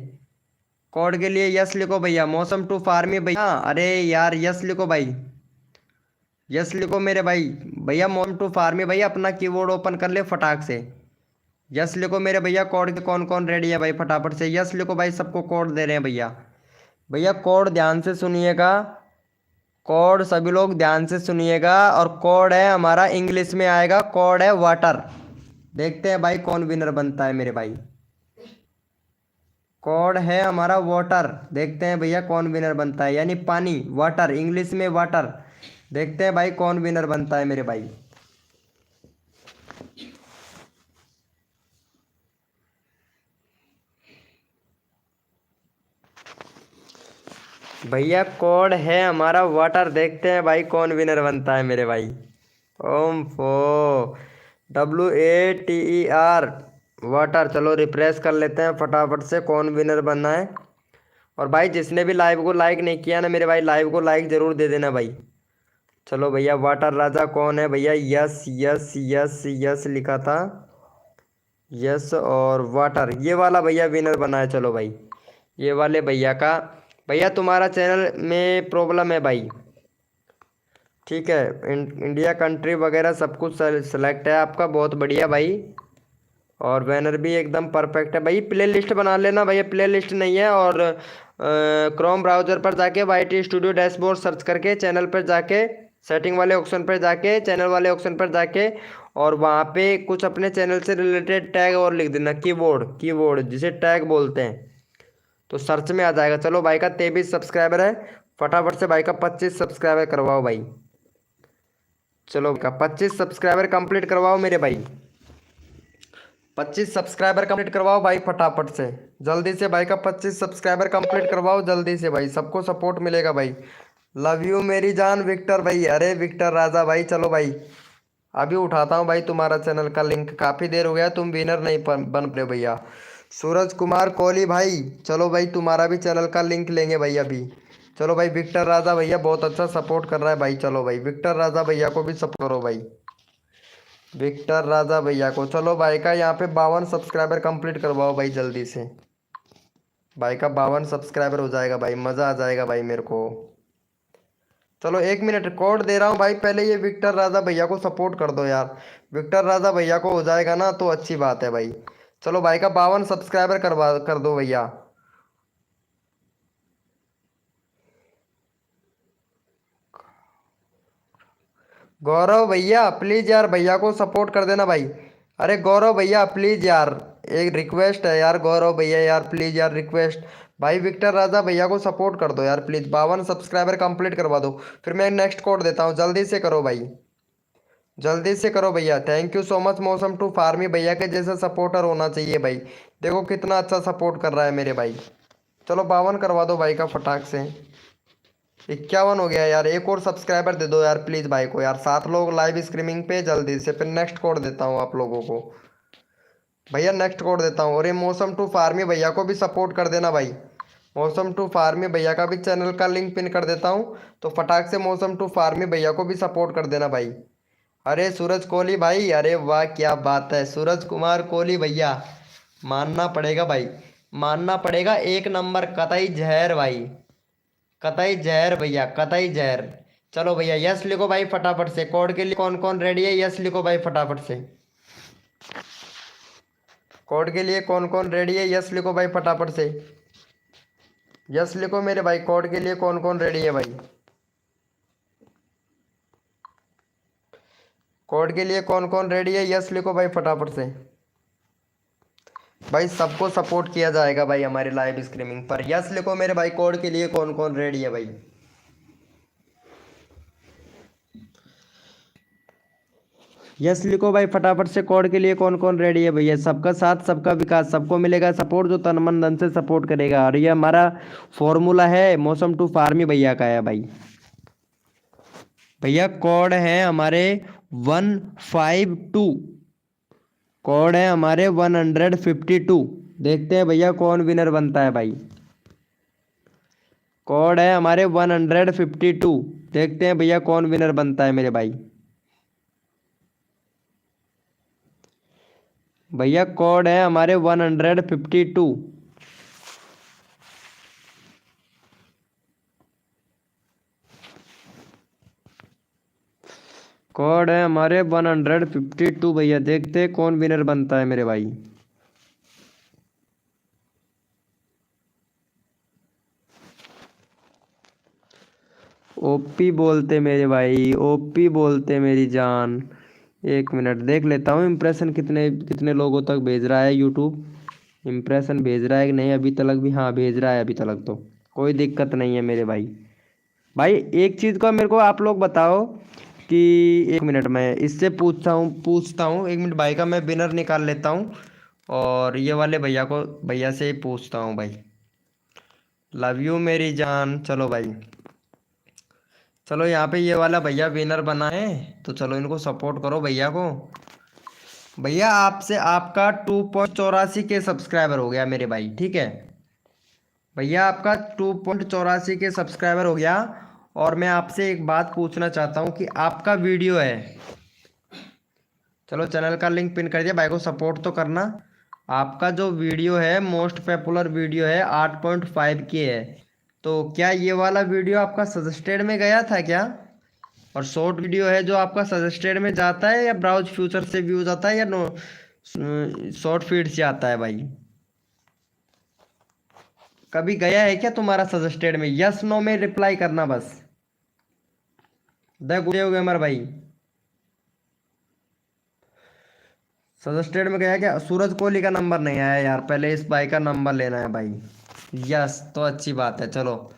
Speaker 2: कोड के लिए यस लिखो भैया। मौसम टू फार्मी भैया, अरे यार यस लिखो भाई, यस लिखो मेरे भाई। भैया मौसम टू फार्मी भैया अपना कीबोर्ड ओपन कर ले फटाक से। यस लिखो मेरे भैया। कोड के कौन कौन रेडी है भाई फटाफट से यस लिखो भाई, सबको कोड दे रहे हैं भैया। भैया कोड ध्यान से सुनिएगा, कोड सभी लोग ध्यान से सुनिएगा। और कोड है हमारा इंग्लिश में आएगा, कोड है वाटर। देखते हैं भाई कौन विनर बनता है मेरे भाई। कोड है हमारा वाटर, देखते हैं भैया कौन विनर बनता है, यानी पानी, वाटर इंग्लिश में वाटर। देखते हैं भाई कौन विनर बनता है मेरे भाई। भैया कोड है हमारा वाटर, देखते हैं भाई कौन विनर बनता है मेरे भाई। ओम फो WATER वाटर। चलो रिफ्रेश कर लेते हैं फटाफट से कौन विनर बनना है। और भाई जिसने भी लाइव को लाइक नहीं किया ना मेरे भाई, लाइव को लाइक ज़रूर दे देना भाई। चलो भैया वाटर राजा कौन है भैया? यस यस यस यस लिखा था, यस और वाटर, ये वाला भैया विनर बना है। चलो भाई ये वाले भैया का, भैया तुम्हारा चैनल में प्रॉब्लम है भाई, ठीक है। इंडिया कंट्री वगैरह सब कुछ सेलेक्ट है आपका, बहुत बढ़िया भाई। और बैनर भी एकदम परफेक्ट है भाई। प्ले लिस्ट बना लेना भैया, प्ले लिस्ट नहीं है। और क्रोम ब्राउज़र पर जाके YT स्टूडियो डैशबोर्ड सर्च करके चैनल पर जाके सेटिंग वाले ऑप्शन पर जाके चैनल वाले ऑप्शन पर जाके और वहाँ पे कुछ अपने चैनल से रिलेटेड टैग और लिख देना, कीवर्ड जिसे टैग बोलते हैं, तो सर्च में आ जाएगा। चलो भाई का 23 सब्सक्राइबर है, फटाफट से भाई का 25 सब्सक्राइबर करवाओ भाई। चलो का 25 सब्सक्राइबर कंप्लीट करवाओ मेरे भाई, 25 सब्सक्राइबर कंप्लीट करवाओ भाई फटाफट से, जल्दी से भाई का 25 सब्सक्राइबर कंप्लीट करवाओ जल्दी से भाई, सबको सपोर्ट मिलेगा भाई। लव यू मेरी जान विक्टर भाई, अरे विक्टर राजा भाई। चलो भाई अभी उठाता हूँ भाई तुम्हारा चैनल का लिंक, काफ़ी देर हो गया तुम विनर नहीं बन रहे भैया। सूरज कुमार कोहली भाई, चलो भाई तुम्हारा भी चैनल का लिंक लेंगे भाई अभी। चलो भाई विक्टर राजा भैया बहुत अच्छा सपोर्ट कर रहा है भाई, चलो भाई विक्टर राजा भैया को भी सपोर्ट करो भाई, विक्टर राजा भैया को। चलो भाई का यहाँ पे 52 सब्सक्राइबर कंप्लीट करवाओ भाई जल्दी से, भाई का 52 सब्सक्राइबर हो जाएगा भाई, मज़ा आ जाएगा भाई मेरे को। चलो 1 मिनट कोड दे रहा हूँ भाई, पहले ये विक्टर राजा भैया को सपोर्ट कर दो यार, विक्टर राजा भैया को हो जाएगा ना तो अच्छी बात है भाई। चलो भाई का 52 सब्सक्राइबर कर दो भैया। गौरव भैया प्लीज़ यार भैया को सपोर्ट कर देना भाई। अरे गौरव भैया प्लीज़ यार, एक रिक्वेस्ट है यार गौरव भैया यार, प्लीज़ यार रिक्वेस्ट, भाई विक्टर राजा भैया को सपोर्ट कर दो यार प्लीज़, 52 सब्सक्राइबर कंप्लीट करवा दो, फिर मैं नेक्स्ट कोड देता हूँ, जल्दी से करो भाई, जल्दी से करो भैया। थैंक यू सो मच मौसम टू फार्मी भैया के जैसा सपोर्टर होना चाहिए भाई, देखो कितना अच्छा सपोर्ट कर रहा है मेरे भाई। चलो 52 करवा दो भाई का फटाक से। 51 हो गया यार, एक और सब्सक्राइबर दे दो यार प्लीज़ भाई को यार, 7 लोग लाइव स्ट्रीमिंग पे, जल्दी से फिर नेक्स्ट कोड देता हूँ आप लोगों को भैया, नेक्स्ट कोड देता हूँ। और ये मौसम टू फार्मी भैया को भी सपोर्ट कर देना भाई, मौसम टू फार्मी भैया का भी चैनल का लिंक पिन कर देता हूँ, तो फटाक से मौसम टू फार्मी भैया को भी सपोर्ट कर देना भाई। अरे सूरज कोहली भाई, अरे वाह क्या बात है, सूरज कुमार कोहली भैया, मानना पड़ेगा भाई, मानना पड़ेगा, एक नंबर कतई जहर भाई, कतई जहर भैया, कतई जहर। चलो भैया यस लिखो भाई फटाफट से, कोड के लिए कौन कौन रेडी है, यस लिखो भाई फटाफट से, कोड के लिए कौन कौन रेडी है, यस लिखो भाई फटाफट से, यस लिखो मेरे भाई, कोड के लिए कौन कौन रेडी है भाई, कोड के लिए कौन कौन रेडी है, यस लिखो भाई फटाफट से। भाई सबको सपोर्ट किया जाएगा भाई हमारे लाइव स्ट्रीमिंग पर, यस लिखो मेरे भाई, कोड के लिए कौन कौन रेडी है भाई। यस लिखो भाई फटाफट से, कोड के लिए कौन कौन रेडी है भैया। सबका साथ सबका विकास, सबको मिलेगा सपोर्ट जो तन मन धन से सपोर्ट करेगा, और ये हमारा फॉर्मूला है मौसम टू फार्मी भैया का है भाई। भैया कोड है हमारे 152, कोड है हमारे 152, देखते हैं भैया कौन विनर बनता है भाई। कोड है हमारे 152, देखते हैं भैया कौन विनर बनता है मेरे भाई। भैया कोड है हमारे 152, कोड है हमारे 152 भैया, देखते हैं कौन विनर बनता है मेरे भाई। ओपी बोलते मेरे भाई, ओपी बोलते मेरी जान। 1 मिनट देख लेता हूँ इम्प्रेशन कितने कितने लोगों तक भेज रहा है यूट्यूब, इम्प्रेशन भेज रहा है कि नहीं अभी तक भी, हाँ भेज रहा है अभी तक, तो कोई दिक्कत नहीं है मेरे भाई। भाई एक चीज़ का मेरे को आप लोग बताओ कि, 1 मिनट मैं इससे पूछता हूँ 1 मिनट भाई का मैं विनर निकाल लेता हूँ, और ये वाले भैया को, भैया से ही पूछता हूँ भाई। लव यू मेरी जान। चलो भाई, चलो यहाँ पे ये वाला भैया विनर बना है, तो चलो इनको सपोर्ट करो भैया को। भैया आपसे आपका 2.84 के सब्सक्राइबर हो गया मेरे भाई, ठीक है भैया, आपका 2.84 के सब्सक्राइबर हो गया। और मैं आपसे एक बात पूछना चाहता हूँ कि आपका वीडियो है, चलो चैनल का लिंक पिन कर दिया, भाई को सपोर्ट तो करना। आपका जो वीडियो है मोस्ट पॉपुलर वीडियो है, 8.5 के है, तो क्या ये वाला वीडियो आपका सजेस्टेड में गया था क्या? और शॉर्ट वीडियो है जो आपका सजेस्टेड में जाता है, या ब्राउज फ्यूचर से व्यूज आता है, या नो शॉर्ट फीड से आता है भाई? कभी गया है क्या तुम्हारा सजेस्टेड में? यस नो में रिप्लाई करना बस। देख हो गए हमारे भाई, सजेस्टेड में गया क्या? सूरज कोहली का नंबर नहीं आया यार, पहले इस भाई का नंबर लेना है भाई। यस तो अच्छी बात है। चलो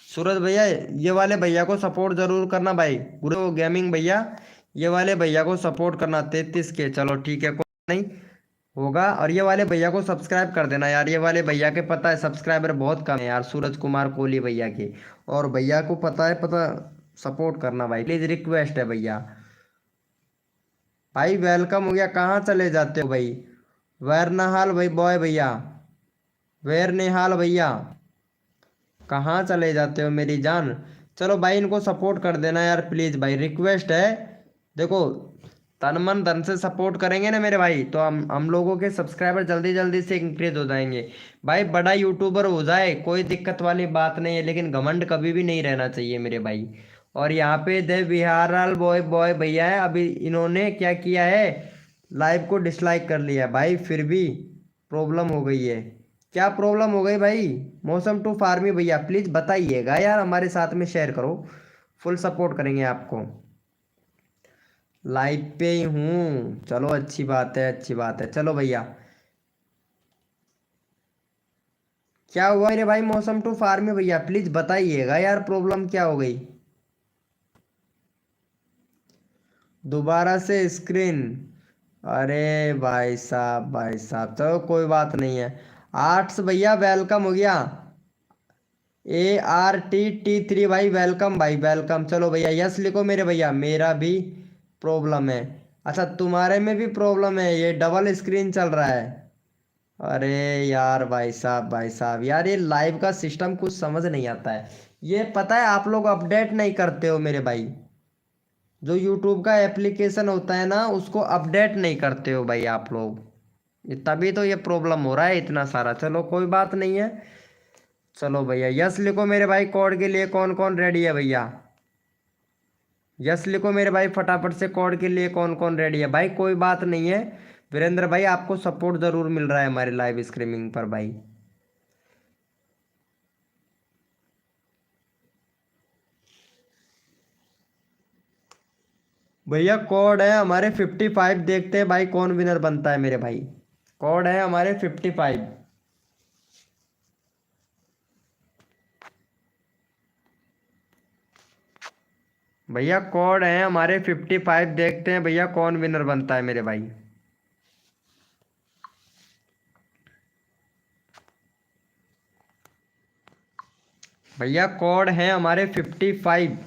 Speaker 2: सूरज भैया ये वाले भैया को सपोर्ट जरूर करना भाई, गुरु गेमिंग भैया ये वाले भैया को सपोर्ट करना, 33 के। चलो ठीक है, कोई नहीं होगा। और ये वाले भैया को सब्सक्राइब कर देना यार, ये वाले भैया के पता है सब्सक्राइबर बहुत कम है यार, सूरज कुमार कोहली भैया के। और भैया को पता है, पता, सपोर्ट करना भाई प्लीज़, रिक्वेस्ट है भैया। भाई वेलकम हो गया, कहाँ चले जाते हो भाई? वेर नहाल भाई बॉय भैया, वेर निहाल भैया, कहाँ चले जाते हो मेरी जान? चलो भाई इनको सपोर्ट कर देना यार प्लीज भाई, रिक्वेस्ट है। देखो, तन मन धन से सपोर्ट करेंगे ना मेरे भाई, तो हम लोगों के सब्सक्राइबर जल्दी जल्दी से इंक्रीज हो जाएंगे। भाई बड़ा यूट्यूबर हो जाए कोई दिक्कत वाली बात नहीं है, लेकिन घमंड कभी भी नहीं रहना चाहिए मेरे भाई। और यहाँ पे दे बिहार बॉय बॉय भैया है, अभी इन्होंने क्या किया है, लाइव को डिसलाइक कर लिया है भाई, फिर भी प्रॉब्लम हो गई है। क्या प्रॉब्लम हो गई भाई? मौसम टू फार्मी भैया प्लीज बताइएगा यार, हमारे साथ में शेयर करो, फुल सपोर्ट करेंगे आपको। लाइव पे ही हूँ, चलो अच्छी बात है, अच्छी बात है। चलो भैया, क्या हुआ मेरे भाई मौसम टू फार्मी भैया, प्लीज बताइएगा यार, प्रॉब्लम क्या हो गई? दोबारा से स्क्रीन, अरे भाई साहब भाई साहब, चलो कोई बात नहीं है। आर्ट्स भैया वेलकम हो गया, ARTT3 भाई वेलकम भाई वेलकम। चलो भैया यस लिखो मेरे भैया, मेरा भी प्रॉब्लम है। अच्छा तुम्हारे में भी प्रॉब्लम है, ये डबल स्क्रीन चल रहा है। अरे यार भाई साहब यार, ये लाइव का सिस्टम कुछ समझ नहीं आता है। ये पता है आप लोग अपडेट नहीं करते हो मेरे भाई, जो यूट्यूब का एप्लीकेशन होता है ना उसको अपडेट नहीं करते हो भाई आप लोग, तभी तो ये प्रॉब्लम हो रहा है इतना सारा। चलो कोई बात नहीं है। चलो भैया यस लिखो मेरे भाई, कोड के लिए कौन कौन रेडी है भैया? यस लिखो मेरे भाई फटाफट से, कोड के लिए कौन कौन रेडी है भाई? कोई बात नहीं है वीरेंद्र भाई, आपको सपोर्ट जरूर मिल रहा है हमारे लाइव स्ट्रीमिंग पर भाई। भैया कोड है हमारे 55, देखते हैं भाई कौन विनर बनता है मेरे भाई। कोड है हमारे 55। भैया कोड है हमारे 55, देखते हैं भैया कौन विनर बनता है मेरे भाई। भैया कोड है हमारे 55,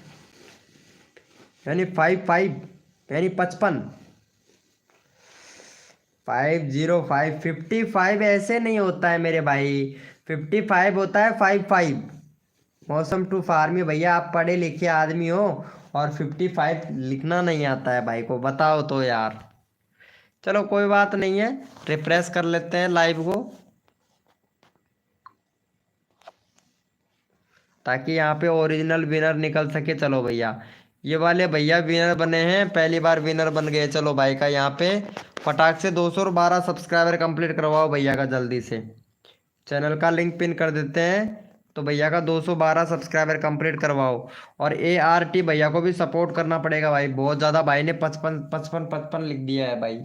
Speaker 2: यानी 55 यानी 55। 505 55 ऐसे नहीं होता है मेरे भाई, 55 होता है 55। मौसम टू फार्मी भैया, आप पढ़े लिखे आदमी हो और 55 लिखना नहीं आता है भाई को, बताओ तो यार। चलो कोई बात नहीं है, रिफ्रेश कर लेते हैं लाइव को, ताकि यहाँ पे ओरिजिनल विनर निकल सके। चलो भैया, ये वाले भैया विनर बने हैं, पहली बार विनर बन गए। चलो भाई का यहाँ पे फटाक से 212 सब्सक्राइबर कंप्लीट करवाओ भैया का जल्दी से, चैनल का लिंक पिन कर देते हैं। तो भैया का 212 सब्सक्राइबर कंप्लीट करवाओ। और ART भैया को भी सपोर्ट करना पड़ेगा भाई, बहुत ज़्यादा भाई ने 55 55 55 लिख दिया है भाई,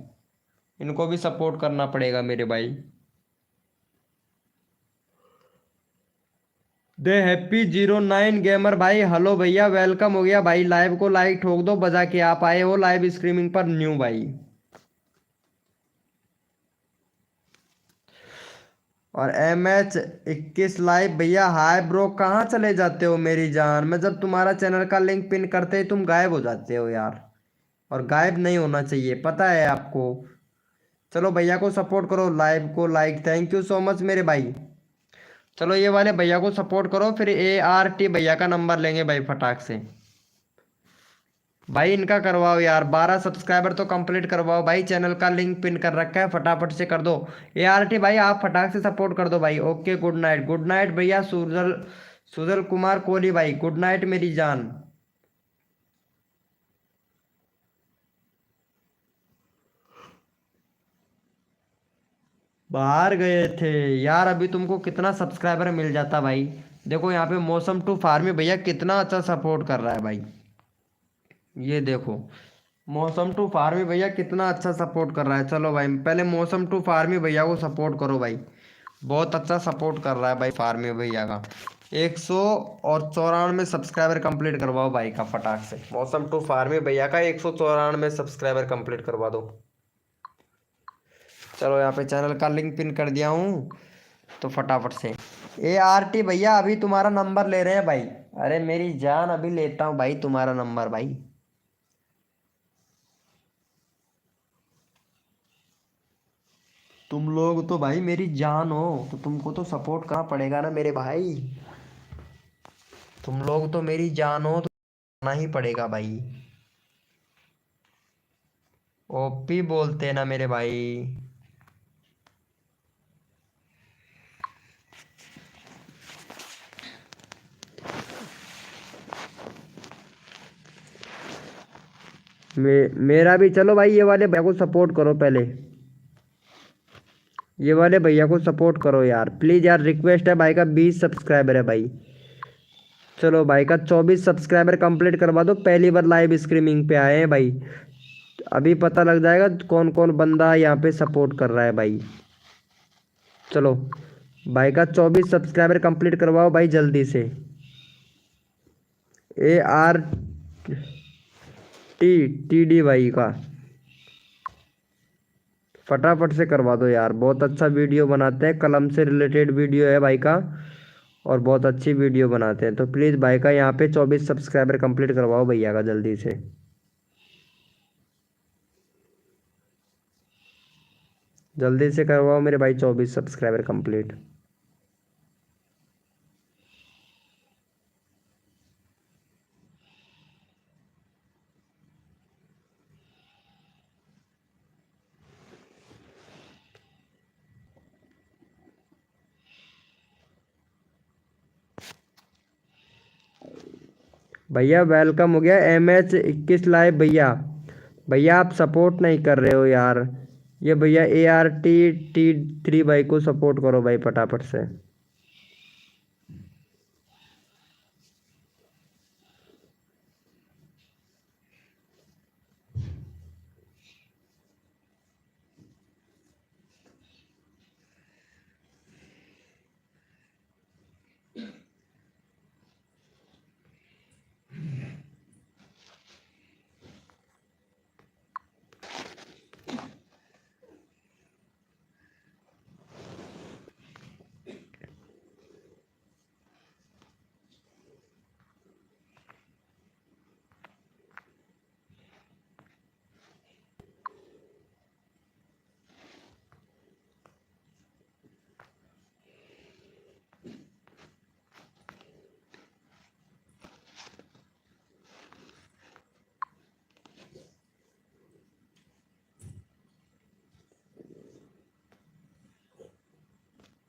Speaker 2: इनको भी सपोर्ट करना पड़ेगा मेरे भाई। दे हैप्पी 09 गेमर भाई, हेलो भैया वेलकम हो गया भाई, लाइव को लाइक ठोक दो बजा के, आप आए हो लाइव स्ट्रीमिंग पर न्यू भाई। और MH21 लाइव भैया, हाय ब्रो, कहाँ चले जाते हो मेरी जान? मैं जब तुम्हारा चैनल का लिंक पिन करते ही तुम गायब हो जाते हो यार, और गायब नहीं होना चाहिए पता है आपको। चलो भैया को सपोर्ट करो, लाइव को like, thank you so much मेरे भाई। चलो ये वाले भैया को सपोर्ट करो, फिर ART भैया का नंबर लेंगे भाई फटाक से। भाई इनका करवाओ यार, 12 सब्सक्राइबर तो कंप्लीट करवाओ भाई, चैनल का लिंक पिन कर रखा है, फटाफट से कर दो। ART भाई आप फटाक से सपोर्ट कर दो भाई। ओके गुड नाइट भैया, सुजल सुजल कुमार कोहली भाई, गुड नाइट मेरी जान। बाहर गए थे यार, अभी तुमको कितना सब्सक्राइबर मिल जाता भाई। देखो यहाँ पे मौसम टू फार्मी भैया कितना अच्छा सपोर्ट कर रहा है भाई, ये देखो मौसम टू फार्मी भैया कितना अच्छा सपोर्ट कर रहा है। चलो भाई पहले मौसम टू फार्मी भैया को सपोर्ट करो भाई, बहुत अच्छा सपोर्ट कर रहा है भाई फार्मी भैया का। 194 सब्सक्राइबर कंप्लीट करवाओ भाई का फटाक से, मौसम टू फार्मी भैया का 194 सब्सक्राइबर कंप्लीट करवा दो। चलो यहाँ पे चैनल का लिंक पिन कर दिया हूँ, तो फटाफट से। ART भैया अभी तुम्हारा नंबर ले रहे हैं भाई, अरे मेरी जान अभी लेता हूँ भाई तुम्हारा नंबर भाई। तुम लोग तो भाई मेरी जान हो, तो तुमको तो सपोर्ट करना पड़ेगा ना मेरे भाई। तुम लोग तो मेरी जान हो, तो करना ही पड़ेगा भाई। ओपी बोलते ना मेरे भाई। मेरा भी चलो भाई, ये वाले भैया को सपोर्ट करो पहले। ये वाले भैया को सपोर्ट करो यार प्लीज यार, रिक्वेस्ट है। भाई का 20 सब्सक्राइबर है भाई। चलो भाई का 24 सब्सक्राइबर कंप्लीट करवा दो। पहली बार लाइव स्ट्रीमिंग पे आए हैं भाई। अभी पता लग जाएगा कौन कौन बंदा यहाँ पे सपोर्ट कर रहा है भाई। चलो भाई का 24 सब्सक्राइबर कंप्लीट करवाओ भाई जल्दी से। ARTTD भाई का फटाफट से करवा दो यार। बहुत अच्छा वीडियो बनाते हैं, कलम से रिलेटेड वीडियो है भाई का, और बहुत अच्छी वीडियो बनाते हैं। तो प्लीज़ भाई का यहाँ पे 24 सब्सक्राइबर कंप्लीट करवाओ भैया का जल्दी से। जल्दी से करवाओ मेरे भाई 24 सब्सक्राइबर कंप्लीट। भैया वेलकम हो गया। MH21 लाइव भैया। भैया आप सपोर्ट नहीं कर रहे हो यार। ये भैया ARTT3 भाई को सपोर्ट करो भाई फटाफट से।